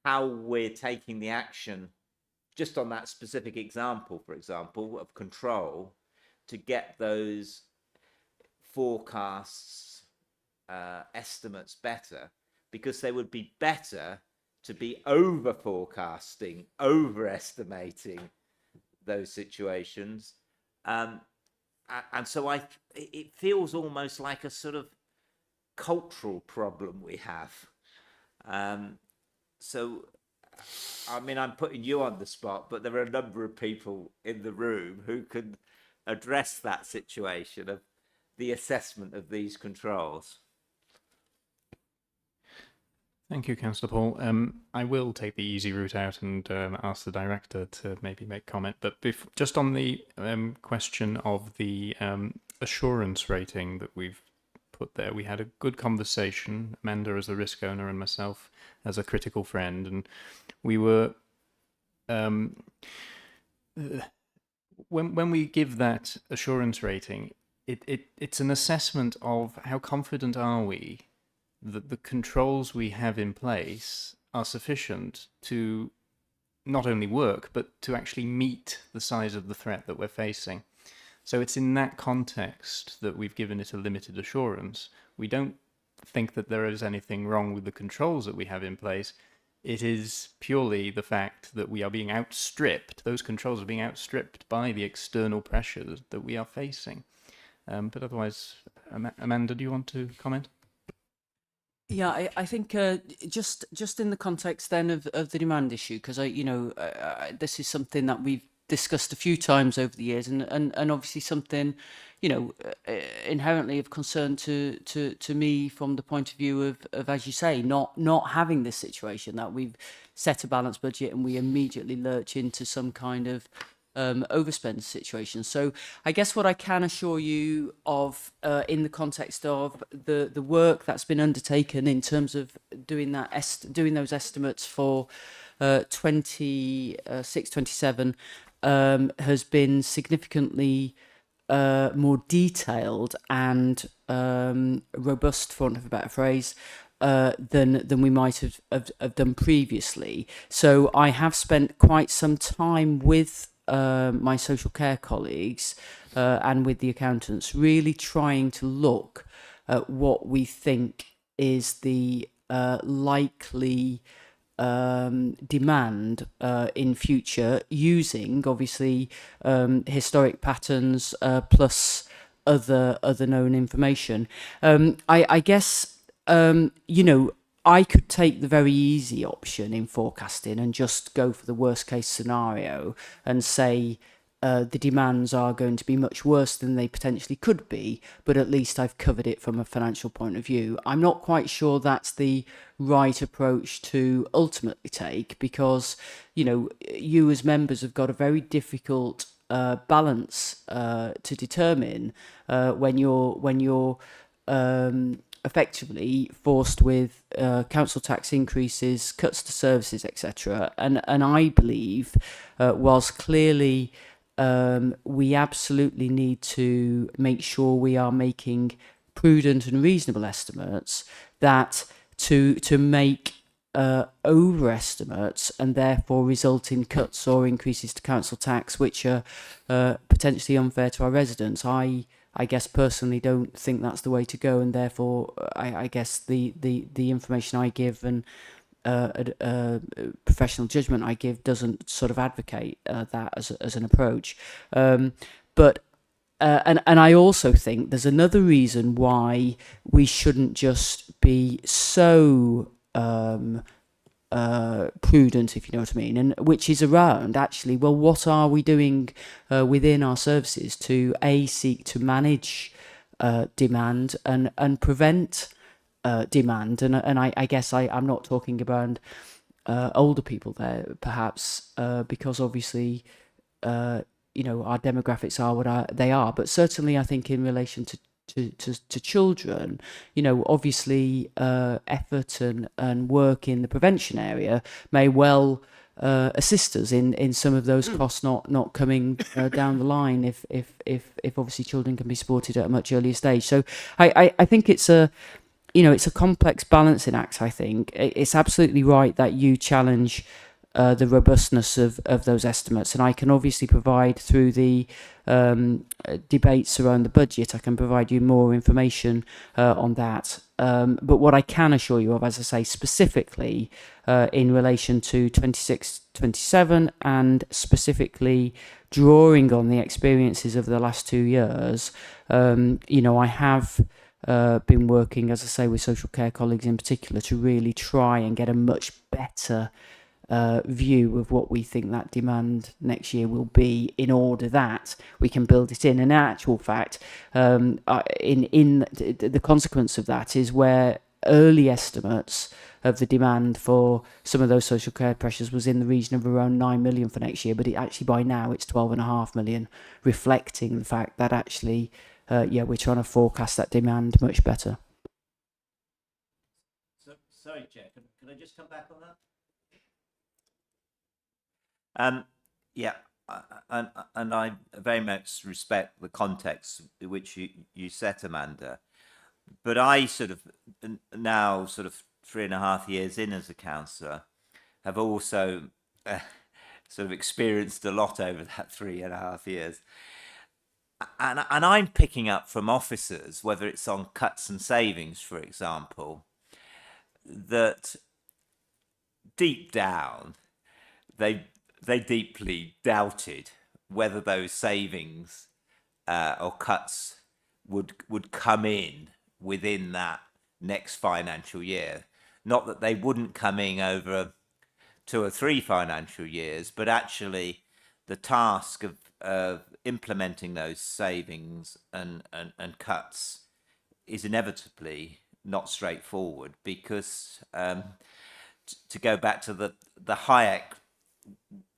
how we're taking the action just on that specific example, for example, of control, to get those forecasts, estimates better, because they would be better to be over forecasting, overestimating those situations. And so it feels almost like a sort of cultural problem we have. So, I mean, I'm putting you on the spot, but there are a number of people in the room who can address that situation of the assessment of these controls. Thank you, Councillor Paul. I will take the easy route out and ask the director to maybe make comment. But just on the question of the assurance rating that we've put there, we had a good conversation, Amanda as the risk owner and myself as a critical friend, and we were when we give that assurance rating, it's an assessment of how confident are we that the controls we have in place are sufficient to not only work, but to actually meet the size of the threat that we're facing. So it's in that context that we've given it a limited assurance. We don't think that there is anything wrong with the controls that we have in place. It is purely the fact that we are being outstripped. Those controls are being outstripped by the external pressures that we are facing. But otherwise, Amanda, do you want to comment? Yeah, I think just in the context then of the demand issue, because this is something that we've discussed a few times over the years, and obviously something inherently of concern to me from the point of view of as you say, not having this situation that we've set a balanced budget and we immediately lurch into some kind of overspend situation. So I guess what I can assure you of in the context of the work that's been undertaken in terms of doing those estimates for 26-27 has been significantly more detailed and robust, for want of a better phrase, than we might have done previously. So I have spent quite some time with my social care colleagues and with the accountants, really trying to look at what we think is the likely demand in future, using obviously historic patterns plus other known information. I guess I could take the very easy option in forecasting and just go for the worst case scenario and say the demands are going to be much worse than they potentially could be, but at least I've covered it from a financial point of view. I'm not quite sure that's the right approach to ultimately take, because you as members have got a very difficult balance to determine when you're effectively forced with council tax increases, cuts to services, etc. And I believe, whilst clearly we absolutely need to make sure we are making prudent and reasonable estimates, that to make overestimates and therefore result in cuts or increases to council tax, which are potentially unfair to our residents. I guess personally don't think that's the way to go, and therefore I guess the information I give and professional judgment I give doesn't sort of advocate that as an approach. But and I also think there's another reason why we shouldn't just be so prudent, if you know what I mean, and which is around actually, well, what are we doing within our services to seek to manage demand and prevent demand, and I guess I'm not talking about older people there, perhaps, because obviously our demographics are what they are, but certainly I think in relation to children, obviously effort and work in the prevention area may well assist us in some of those costs not coming down the line if obviously children can be supported at a much earlier stage. So I think it's a complex balancing act. I think it's absolutely right that you challenge the robustness of those estimates, and I can obviously provide through the debates around the budget, I can provide you more information on that. But what I can assure you of, as I say, specifically in relation to 26-27 and specifically drawing on the experiences of the last 2 years, I have been working, as I say, with social care colleagues in particular to really try and get a much better view of what we think that demand next year will be, in order that we can build it in. And in actual fact, in the consequence of that is where early estimates of the demand for some of those social care pressures was in the region of around 9 million for next year, but actually by now it's 12.5 million, reflecting the fact that actually we're trying to forecast that demand much better. Sorry, Chair, can I just come back on that? And I very much respect the context which you set, Amanda. But I sort of now, sort of 3.5 years in as a councillor, have also sort of experienced a lot over that 3.5 years. And I'm picking up from officers, whether it's on cuts and savings, for example, that deep down they deeply doubted whether those savings or cuts would come in within that next financial year. Not that they wouldn't come in over 2 or 3 financial years, but actually the task of implementing those savings and cuts is inevitably not straightforward, because to go back to the Hayek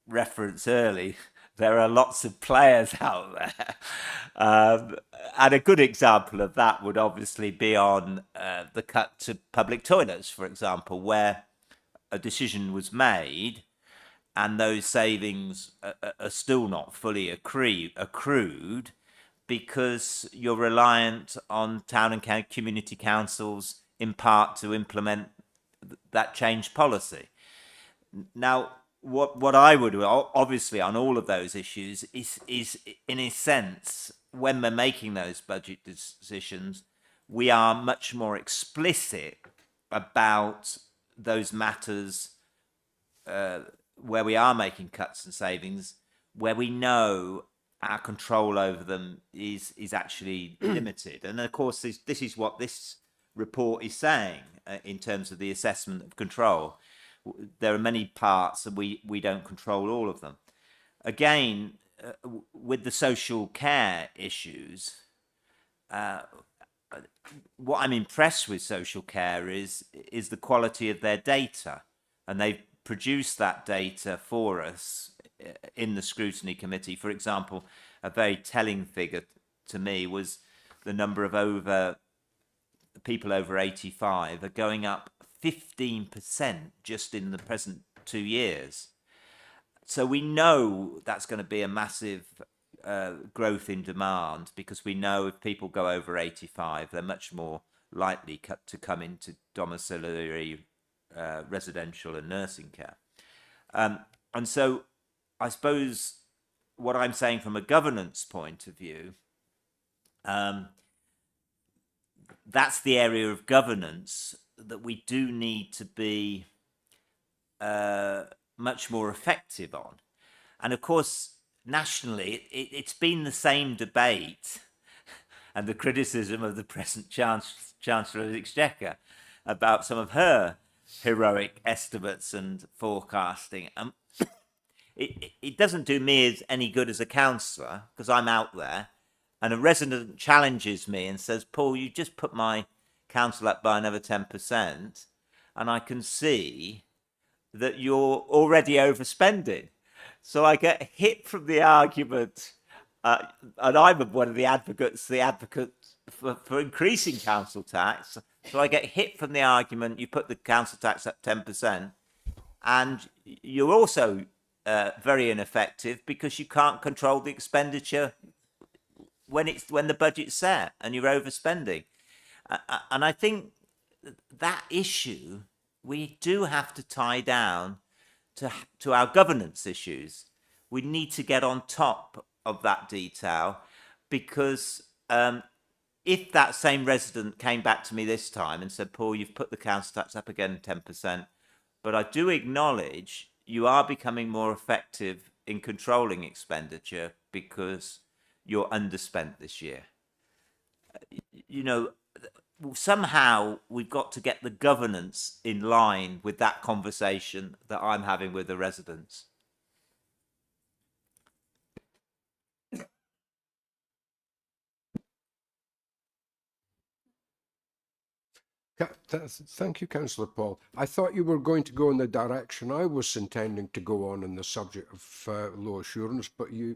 reference early, there are lots of players out there. And a good example of that would obviously be on the cut to public toilets, for example, where a decision was made and those savings are still not fully accrued because you're reliant on town and community councils in part to implement that change policy. Now, what I would do, obviously, on all of those issues is in a sense, when we're making those budget decisions, we are much more explicit about those matters where we are making cuts and savings, where we know our control over them is actually limited. And of course, this is what this report is saying in terms of the assessment of control. There are many parts and we don't control all of them. Again, with the social care issues, what I'm impressed with social care is the quality of their data, and they've produced that data for us in the scrutiny committee. For example, a very telling figure to me was the number of people over 85 are going up 15% just in the present 2 years. So we know that's going to be a massive growth in demand, because we know if people go over 85, they're much more likely to come into domiciliary residential and nursing care. And so I suppose what I'm saying from a governance point of view, that's the area of governance that we do need to be much more effective on. And of course, nationally, it's been the same debate and the criticism of the present Chancellor of the Exchequer about some of her heroic estimates and forecasting. It doesn't do me any good as a councillor, because I'm out there, and a resident challenges me and says, Paul, you just put my council up by another 10%, and I can see that you're already overspending. So I get hit from the argument, and I'm one of the advocates for increasing council tax. So I get hit from the argument, you put the council tax up 10%, and you're also very ineffective because you can't control the expenditure when the budget's set and you're overspending. And I think that issue we do have to tie down to our governance issues. We need to get on top of that detail, because if that same resident came back to me this time and said, Paul, you've put the council tax up again 10%, but I do acknowledge you are becoming more effective in controlling expenditure because you're underspent this year. You know, somehow we've got to get the governance in line with that conversation that I'm having with the residents. Thank you, Councillor Paul. I thought you were going to go in the direction I was intending to go on in the subject of low assurance, but you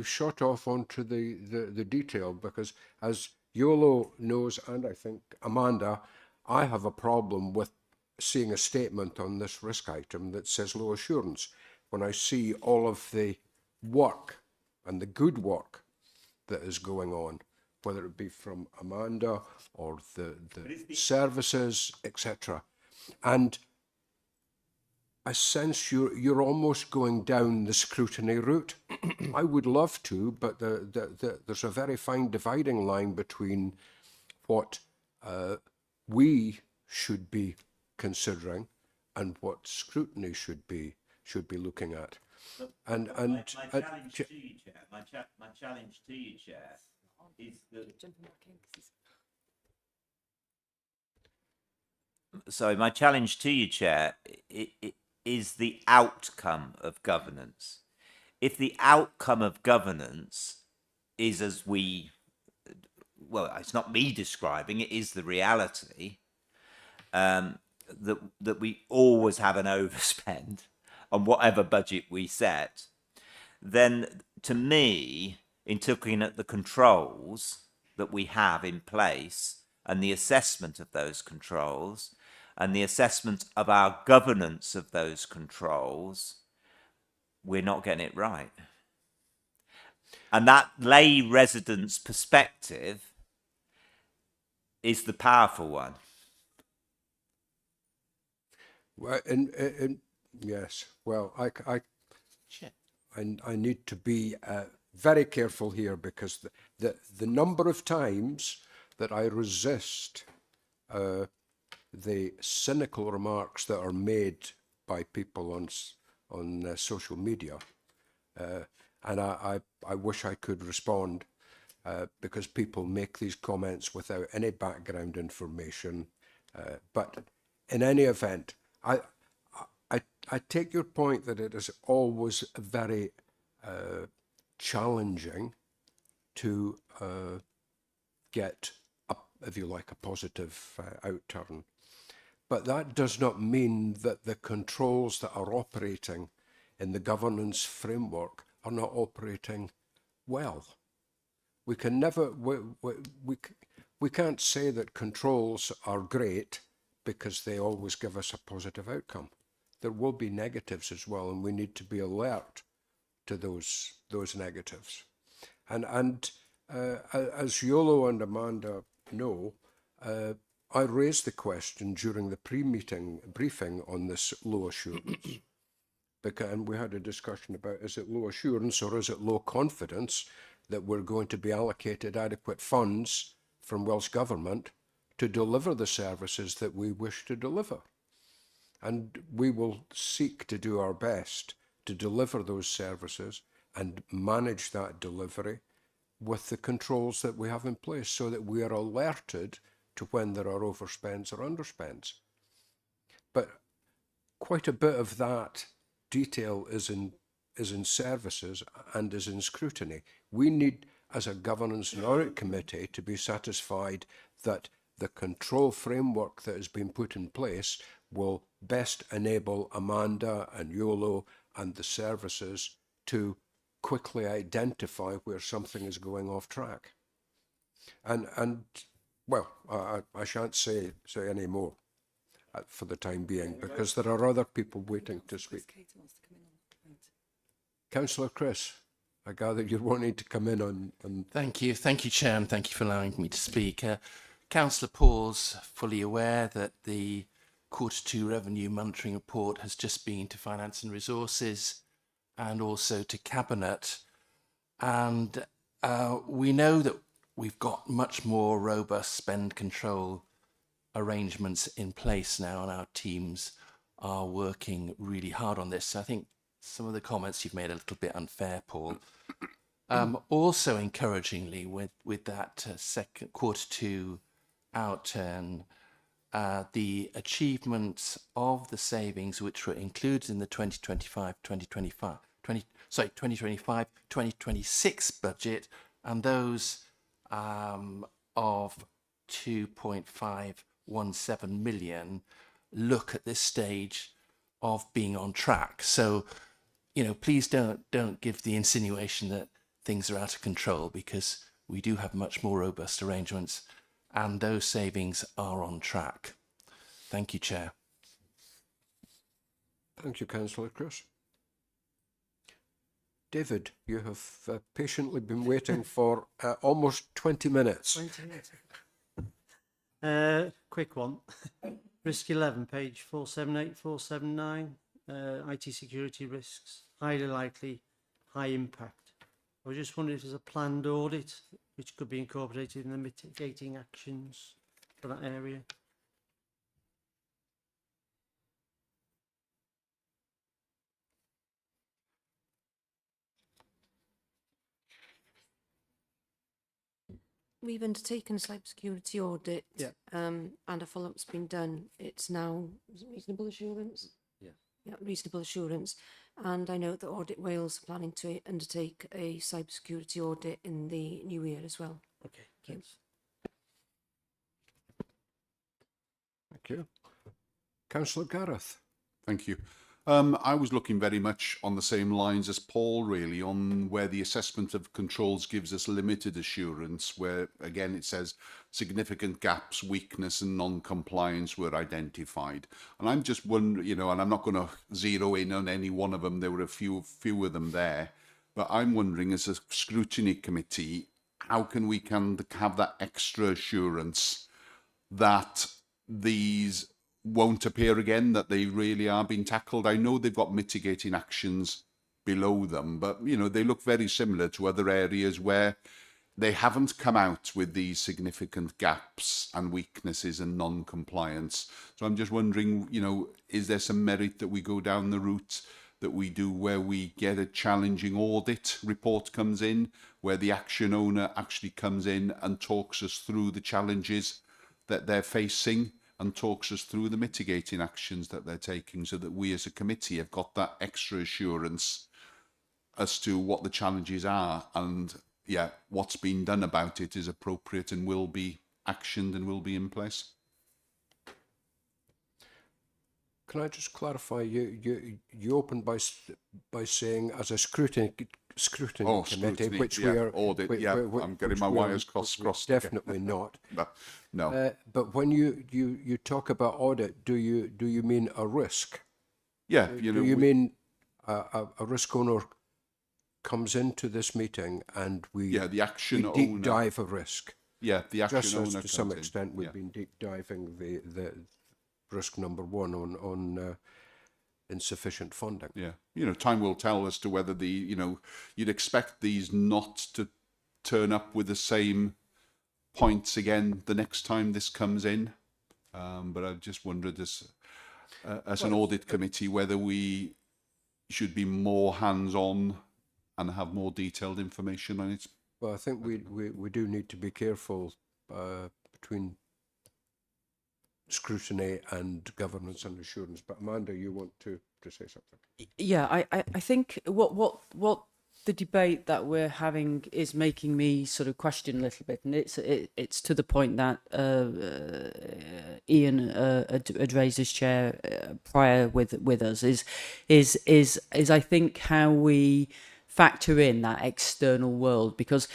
shot off onto the detail, because as Yolo knows, and I think Amanda, I have a problem with seeing a statement on this risk item that says low assurance when I see all of the work and the good work that is going on, whether it be from Amanda or the services, etc. And I sense you're almost going down the scrutiny route. I would love to, but there's a very fine dividing line between what we should be considering and what scrutiny should be looking at. My challenge to you, Chair, my challenge to you, Chair, is that. Sorry, my challenge to you, Chair, is the outcome of governance. If the outcome of governance is as well, it's not me describing, it is the reality, that we always have an overspend on whatever budget we set, then to me, in looking at the controls that we have in place and the assessment of those controls and the assessment of our governance of those controls, we're not getting it right. And that lay resident's perspective is the powerful one. Well, yes. Well, I need to be very careful here, because the number of times that I resist the cynical remarks that are made by people on social media, and I wish I could respond, because people make these comments without any background information. But in any event, I take your point that it is always very challenging to get, if you like, a positive outturn. But that does not mean that the controls that are operating in the governance framework are not operating well. We can never, we can't say that controls are great because they always give us a positive outcome. There will be negatives as well, and we need to be alert to those negatives. And as Yolo and Amanda know, I raised the question during the pre-meeting briefing on this low assurance, because, and we had a discussion about, is it low assurance or is it low confidence that we're going to be allocated adequate funds from Welsh Government to deliver the services that we wish to deliver. And we will seek to do our best to deliver those services and manage that delivery with the controls that we have in place so that we are alerted to when there are overspends or underspends. But quite a bit of that detail is in services and is in scrutiny. We need, as a governance and audit committee, to be satisfied that the control framework that has been put in place will best enable Amanda and Yolo and the services to quickly identify where something is going off track. And well, I shan't say any more for the time being, because there are other people waiting to speak. Councillor Chris, I gather you're wanting to come in on... Thank you, Chair, and thank you for allowing me to speak. Councillor Paul's fully aware that the Q2 Revenue Monitoring Report has just been to Finance and Resources and also to Cabinet. And we know that we've got much more robust spend control arrangements in place now, and our teams are working really hard on this. So I think some of the comments you've made are a little bit unfair, Paul. Also, encouragingly, with that second Q2 outturn, the achievements of the savings which were included in the 2025-2026 budget, and those of 2.517 million, look at this stage of being on track. So, you know, please don't give the insinuation that things are out of control, because we do have much more robust arrangements and those savings are on track. Thank you, Chair. Thank you, Councillor Chris. David, you have patiently been waiting for almost 20 minutes. 20 minutes. Quick one. Risk 11, page 478, 479. IT security risks, highly likely, high impact. I was just wondering if there's a planned audit which could be incorporated in the mitigating actions for that area. We've undertaken a cybersecurity audit, and a follow-up's been done. It's now reasonable assurance. Yeah, reasonable assurance. And I know that Audit Wales are planning to undertake a cybersecurity audit in the new year as well. Okay, thank you. Thank you. Councillor Gareth. Thank you. I was looking very much on the same lines as Paul, really, on where the assessment of controls gives us limited assurance, where, again, it says significant gaps, weakness and non-compliance were identified. And I'm just wondering, you know, and I'm not going to zero in on any one of them, there were a few of them there, but I'm wondering, as a scrutiny committee, how can we have that extra assurance that these won't appear again, that they really are being tackled? I know they've got mitigating actions below them, but you know, they look very similar to other areas where they haven't come out with these significant gaps and weaknesses and non-compliance. So I'm just wondering, you know, is there some merit that we go down the route that we do where we get a challenging audit report comes in, where the action owner actually comes in and talks us through the challenges that they're facing and talks us through the mitigating actions that they're taking, so that we as a committee have got that extra assurance as to what the challenges are, and yeah, what's been done about it is appropriate and will be actioned and will be in place. Can I just clarify, you opened by saying as a scrutiny committee, which we are audit. I'm getting my wires crossed. Definitely not. No. But when you talk about audit, do you mean a risk? Yeah. You know, do you mean a risk owner comes into this meeting and we the action we deep owner dive a risk? Yeah, the action just owner as to some comes in. extent we've Yeah. been deep diving the risk number one on insufficient funding. Yeah, you know, time will tell as to whether you'd expect these not to turn up with the same points again the next time this comes in. But I just wondered as an audit committee whether we should be more hands-on and have more detailed information on it. Well, I think we do need to be careful between scrutiny and governance and assurance. But Amanda, you want to say something? Yeah, I think what the debate that we're having is making me sort of question a little bit, and it's to the point that Ian had raised his chair prior with us is I think how we factor in that external world, because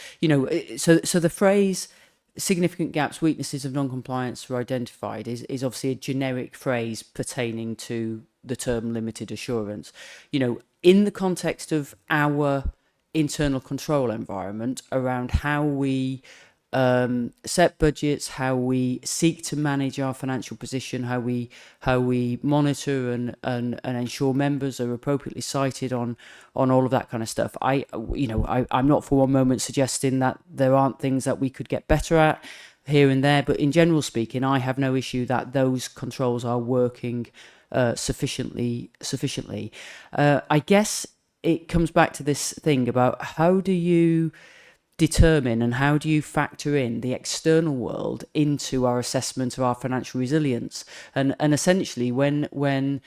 so the phrase significant gaps, weaknesses of non-compliance were identified is obviously a generic phrase pertaining to the term limited assurance. In the context of our internal control environment around how we set budgets, how we seek to manage our financial position, how we monitor and ensure members are appropriately cited on all of that kind of stuff. I'm not for one moment suggesting that there aren't things that we could get better at here and there, but in general speaking, I have no issue that those controls are working sufficiently. I guess it comes back to this thing about how do you determine and how do you factor in the external world into our assessment of our financial resilience, and essentially when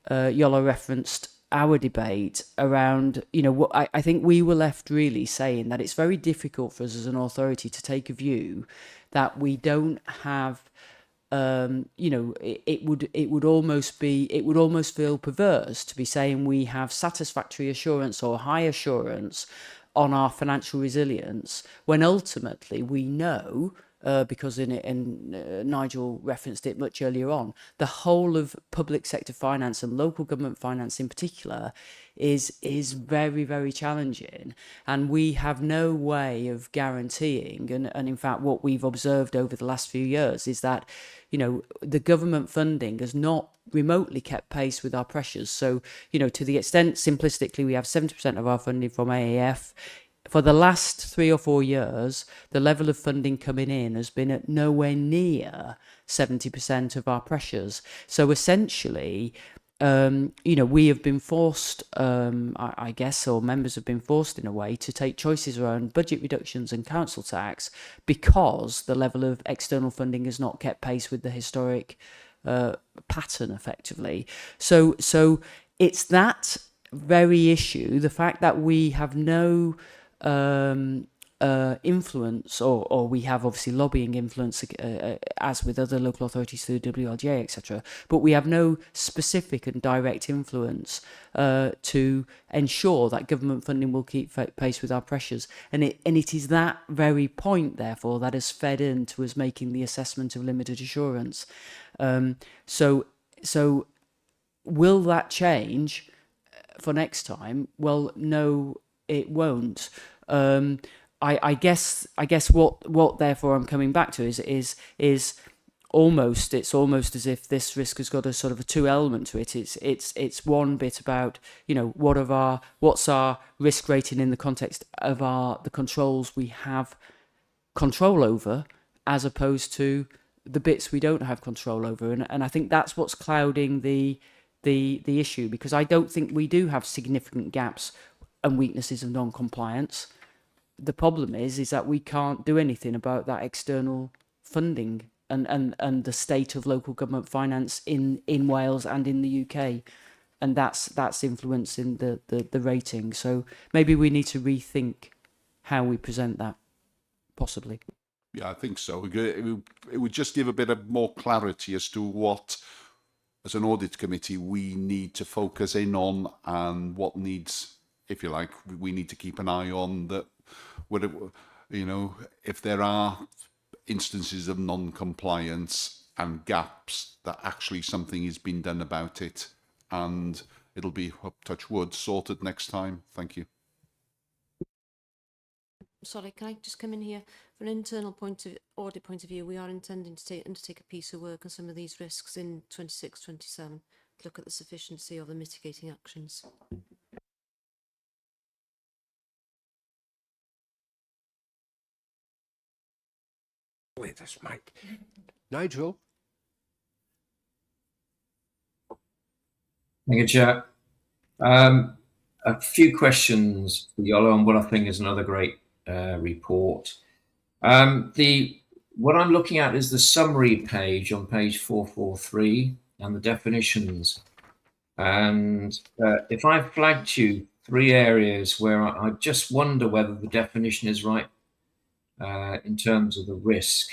Yola referenced our debate around what I think we were left really saying that it's very difficult for us as an authority to take a view that we don't have it would almost feel perverse to be saying we have satisfactory assurance or high assurance on our financial resilience when ultimately we know, because Nigel referenced it much earlier on, the whole of public sector finance and local government finance in particular is very, very challenging, and we have no way of guaranteeing, and in fact what we've observed over the last few years is that the government funding has not remotely kept pace with our pressures. So to the extent simplistically we have 70% of our funding from AAF. For the last 3 or 4 years, the level of funding coming in has been at nowhere near 70% of our pressures. So essentially, we have been forced, I guess, or members have been forced in a way to take choices around budget reductions and council tax because the level of external funding has not kept pace with the historic pattern, effectively. So it's that very issue, the fact that we have no influence, or we have obviously lobbying influence as with other local authorities through the WLGA, etc., but we have no specific and direct influence to ensure that government funding will keep pace with our pressures, and it is that very point therefore that has fed into us making the assessment of limited assurance. So will that change for next time? Well, no, it won't. I guess what therefore I'm coming back to is almost as if this risk has got a sort of a two element to it. It's one bit about what's our risk rating in the context of the controls we have control over, as opposed to the bits we don't have control over, and I think that's what's clouding the issue, because I don't think we do have significant gaps and weaknesses of non-compliance. The problem is that we can't do anything about that external funding and the state of local government finance in Wales and in the UK, and that's influencing the rating. So maybe we need to rethink how we present that, possibly. Yeah, I think so. It would just give a bit of more clarity as to what, as an audit committee, we need to focus in on, and what needs, if you like, we need to keep an eye on. That, if there are instances of non-compliance and gaps, that actually something is being done about it, and it'll be, touch wood, sorted next time. Thank you. sorry, can I just come in here? From an internal audit point of view, we are intending to undertake a piece of work on some of these risks in 26-27 to look at the sufficiency of the mitigating actions. Wait, this mic. Nigel? Thank you, Chair. A few questions for Yolo on what I think is another great report. What I'm looking at is the summary page on page 443 and the definitions. And if I flagged you 3 areas where I just wonder whether the definition is right in terms of the risk.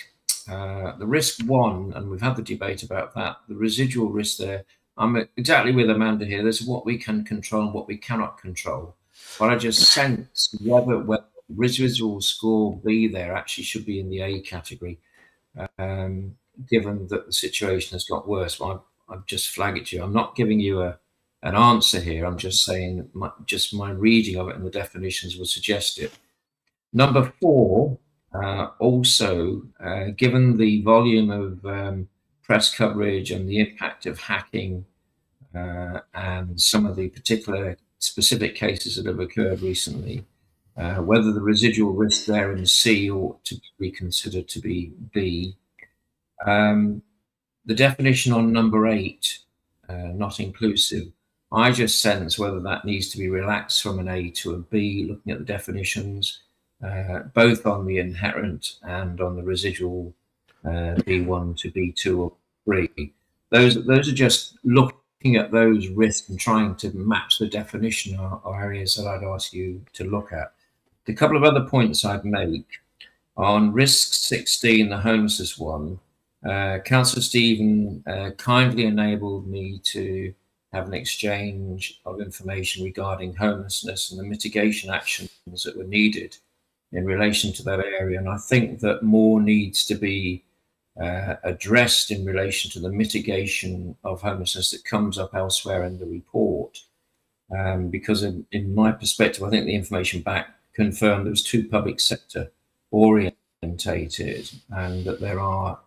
The risk 1, and we've had the debate about that, the residual risk there, I'm exactly with Amanda here. There's what we can control and what we cannot control. But I just sense whether residual score B there actually should be in the A category, given that the situation has got worse. I've just flagged it to you. I'm not giving you an answer here. I'm just saying my reading of it and the definitions would suggest it. Number 4, also, given the volume of press coverage and the impact of hacking and some of the particular specific cases that have occurred recently, whether the residual risk there in C ought to be considered to be B. The definition on number 8, not inclusive, I just sense whether that needs to be relaxed from an A to a B, looking at the definitions, both on the inherent and on the residual B1 to B2 or 3. Those are just looking at those risks and trying to match the definition are areas that I'd ask you to look at. A couple of other points I'd make on risk 16, the homelessness one. Councillor Stephen kindly enabled me to have an exchange of information regarding homelessness and the mitigation actions that were needed in relation to that area. And I think that more needs to be addressed in relation to the mitigation of homelessness that comes up elsewhere in the report. Because in my perspective, I think the information back confirmed there was too public sector orientated and that there are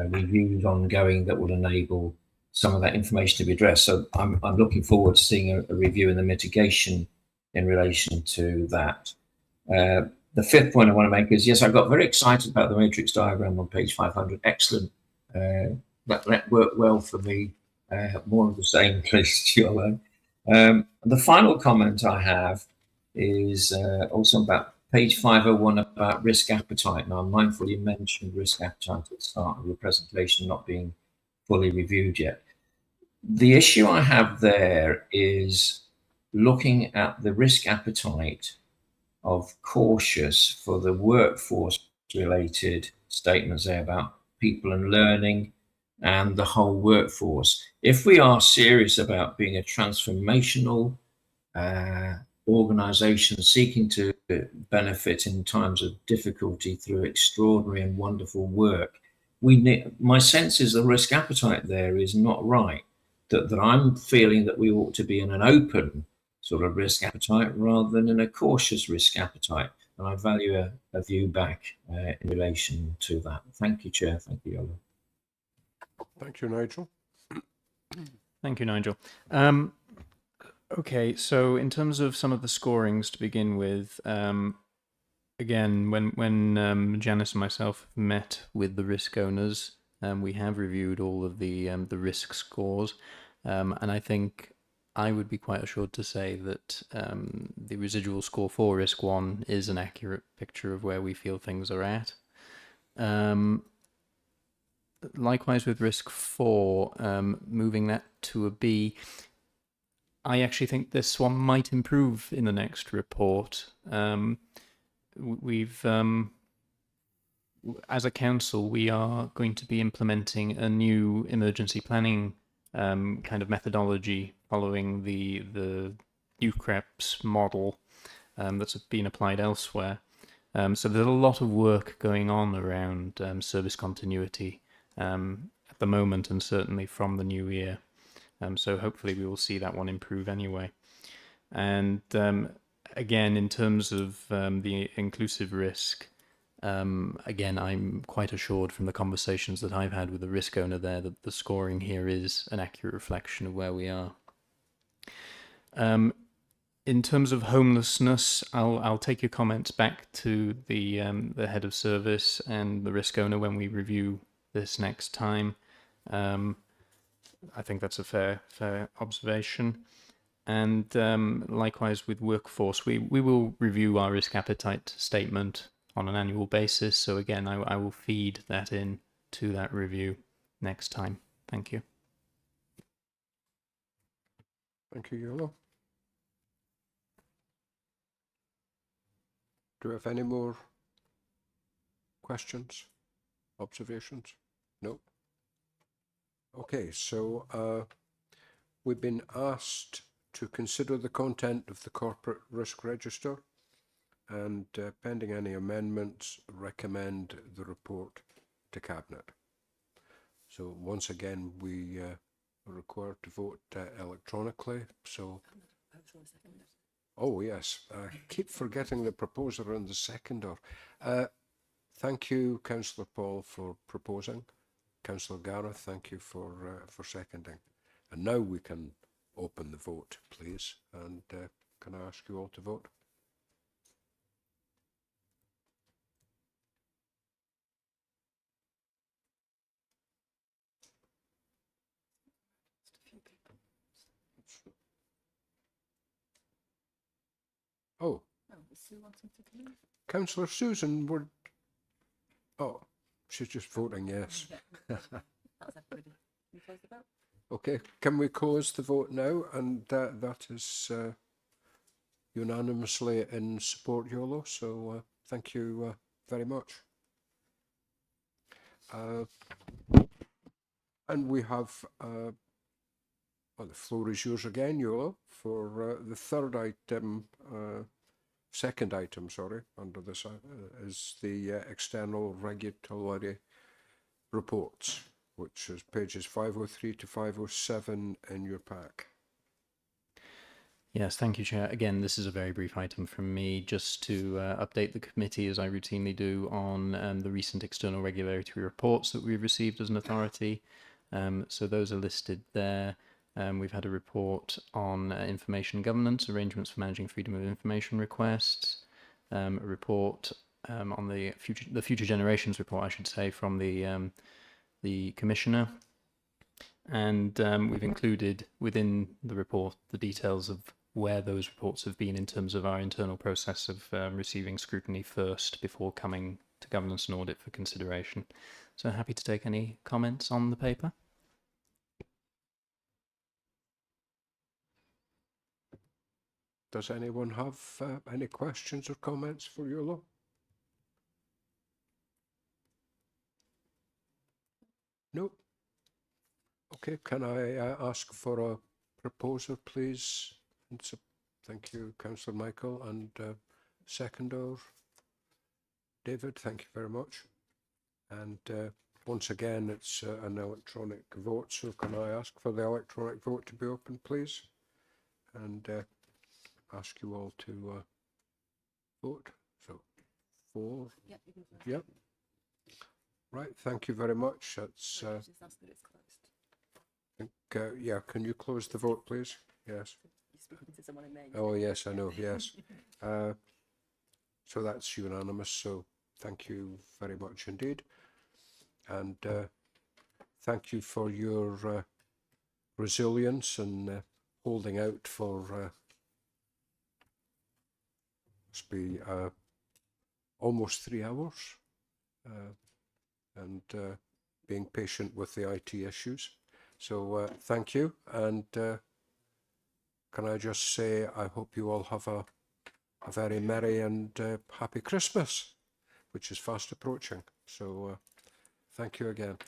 reviews ongoing that will enable some of that information to be addressed. So I'm looking forward to seeing a review in the mitigation in relation to that. The 5th point I want to make is, yes, I got very excited about the matrix diagram on page 500. Excellent. That worked well for me. More of the same, please, Yolo. The final comment I have is also about page 501 about risk appetite. Now, I'm mindful you mentioned risk appetite at the start of your presentation not being fully reviewed yet. The issue I have there is looking at the risk appetite of cautious for the workforce related statements there about people and learning and the whole workforce. If we are serious about being a transformational organisation seeking to benefit in times of difficulty through extraordinary and wonderful work, my sense is the risk appetite there is not right. That I'm feeling that we ought to be in an open sort of risk appetite rather than in a cautious risk appetite. And I value a view back in relation to that. Thank you, Chair. Thank you, Yolo. Thank you, Nigel. Thank you, Nigel. Okay, so in terms of some of the scorings to begin with, again, when Janice and myself met with the risk owners, we have reviewed all of the risk scores, and I think I would be quite assured to say that the residual score for risk 1 is an accurate picture of where we feel things are at. Likewise with risk 4, moving that to a B, I actually think this one might improve in the next report. We've, as a council, we are going to be implementing a new emergency planning kind of methodology following the UCREPS model that's been applied elsewhere. So there's a lot of work going on around service continuity at the moment, and certainly from the new year. So hopefully we will see that one improve anyway. And again, in terms of the inclusive risk, again, I'm quite assured from the conversations that I've had with the risk owner there that the scoring here is an accurate reflection of where we are. In terms of homelessness, I'll take your comments back to the head of service and the risk owner when we review this next time. I think that's a fair observation. And likewise with workforce, we will review our risk appetite statement on an annual basis. So again, I will feed that in to that review next time. Thank you. Thank you, Yola. Do we have any more questions, observations? No. Okay, so we've been asked to consider the content of the corporate risk register and pending any amendments, recommend the report to Cabinet. So once again, we are required to vote electronically. So, oh yes, I keep forgetting the proposer and the seconder. Thank you, Councillor Paul, for proposing. Councillor Gareth, thank you for seconding. And now we can open the vote, please. And can I ask you all to vote? Oh. Councillor Susan would. Oh, she's just voting yes. Okay, can we close the vote now? And that is unanimously in support, Yolo. So thank you very much. And we have. Well, the floor is yours again, Yolo, for the third item. Second item, sorry, under this is the external regulatory reports, which is pages 503 to 507 in your pack. Yes, thank you, Chair. Again, this is a very brief item from me, just to update the committee, as I routinely do, on the recent external regulatory reports that we've received as an authority. So those are listed there. We've had a report on information governance, arrangements for managing freedom of information requests, a report on the future generations report, I should say, from the Commissioner. And we've included within the report the details of where those reports have been in terms of our internal process of receiving scrutiny first before coming to governance and audit for consideration. So happy to take any comments on the paper. Does anyone have any questions or comments for Yolo? No. Okay, can I ask for a proposer, please? And so, thank you, Councillor Michael, and seconder, David, thank you very much. And once again, it's an electronic vote, so can I ask for the electronic vote to be open, please? And ask you all to vote. So 4. Yep, you can vote. Yep. Right, thank you very much. That's yeah, can you close the vote, please? Yes. Oh yes, I know, yes. So that's unanimous, so thank you very much indeed. And thank you for your resilience and holding out for must be almost 3 hours and being patient with the IT issues. So thank you, and can I just say I hope you all have a very merry and happy Christmas, which is fast approaching. So thank you again.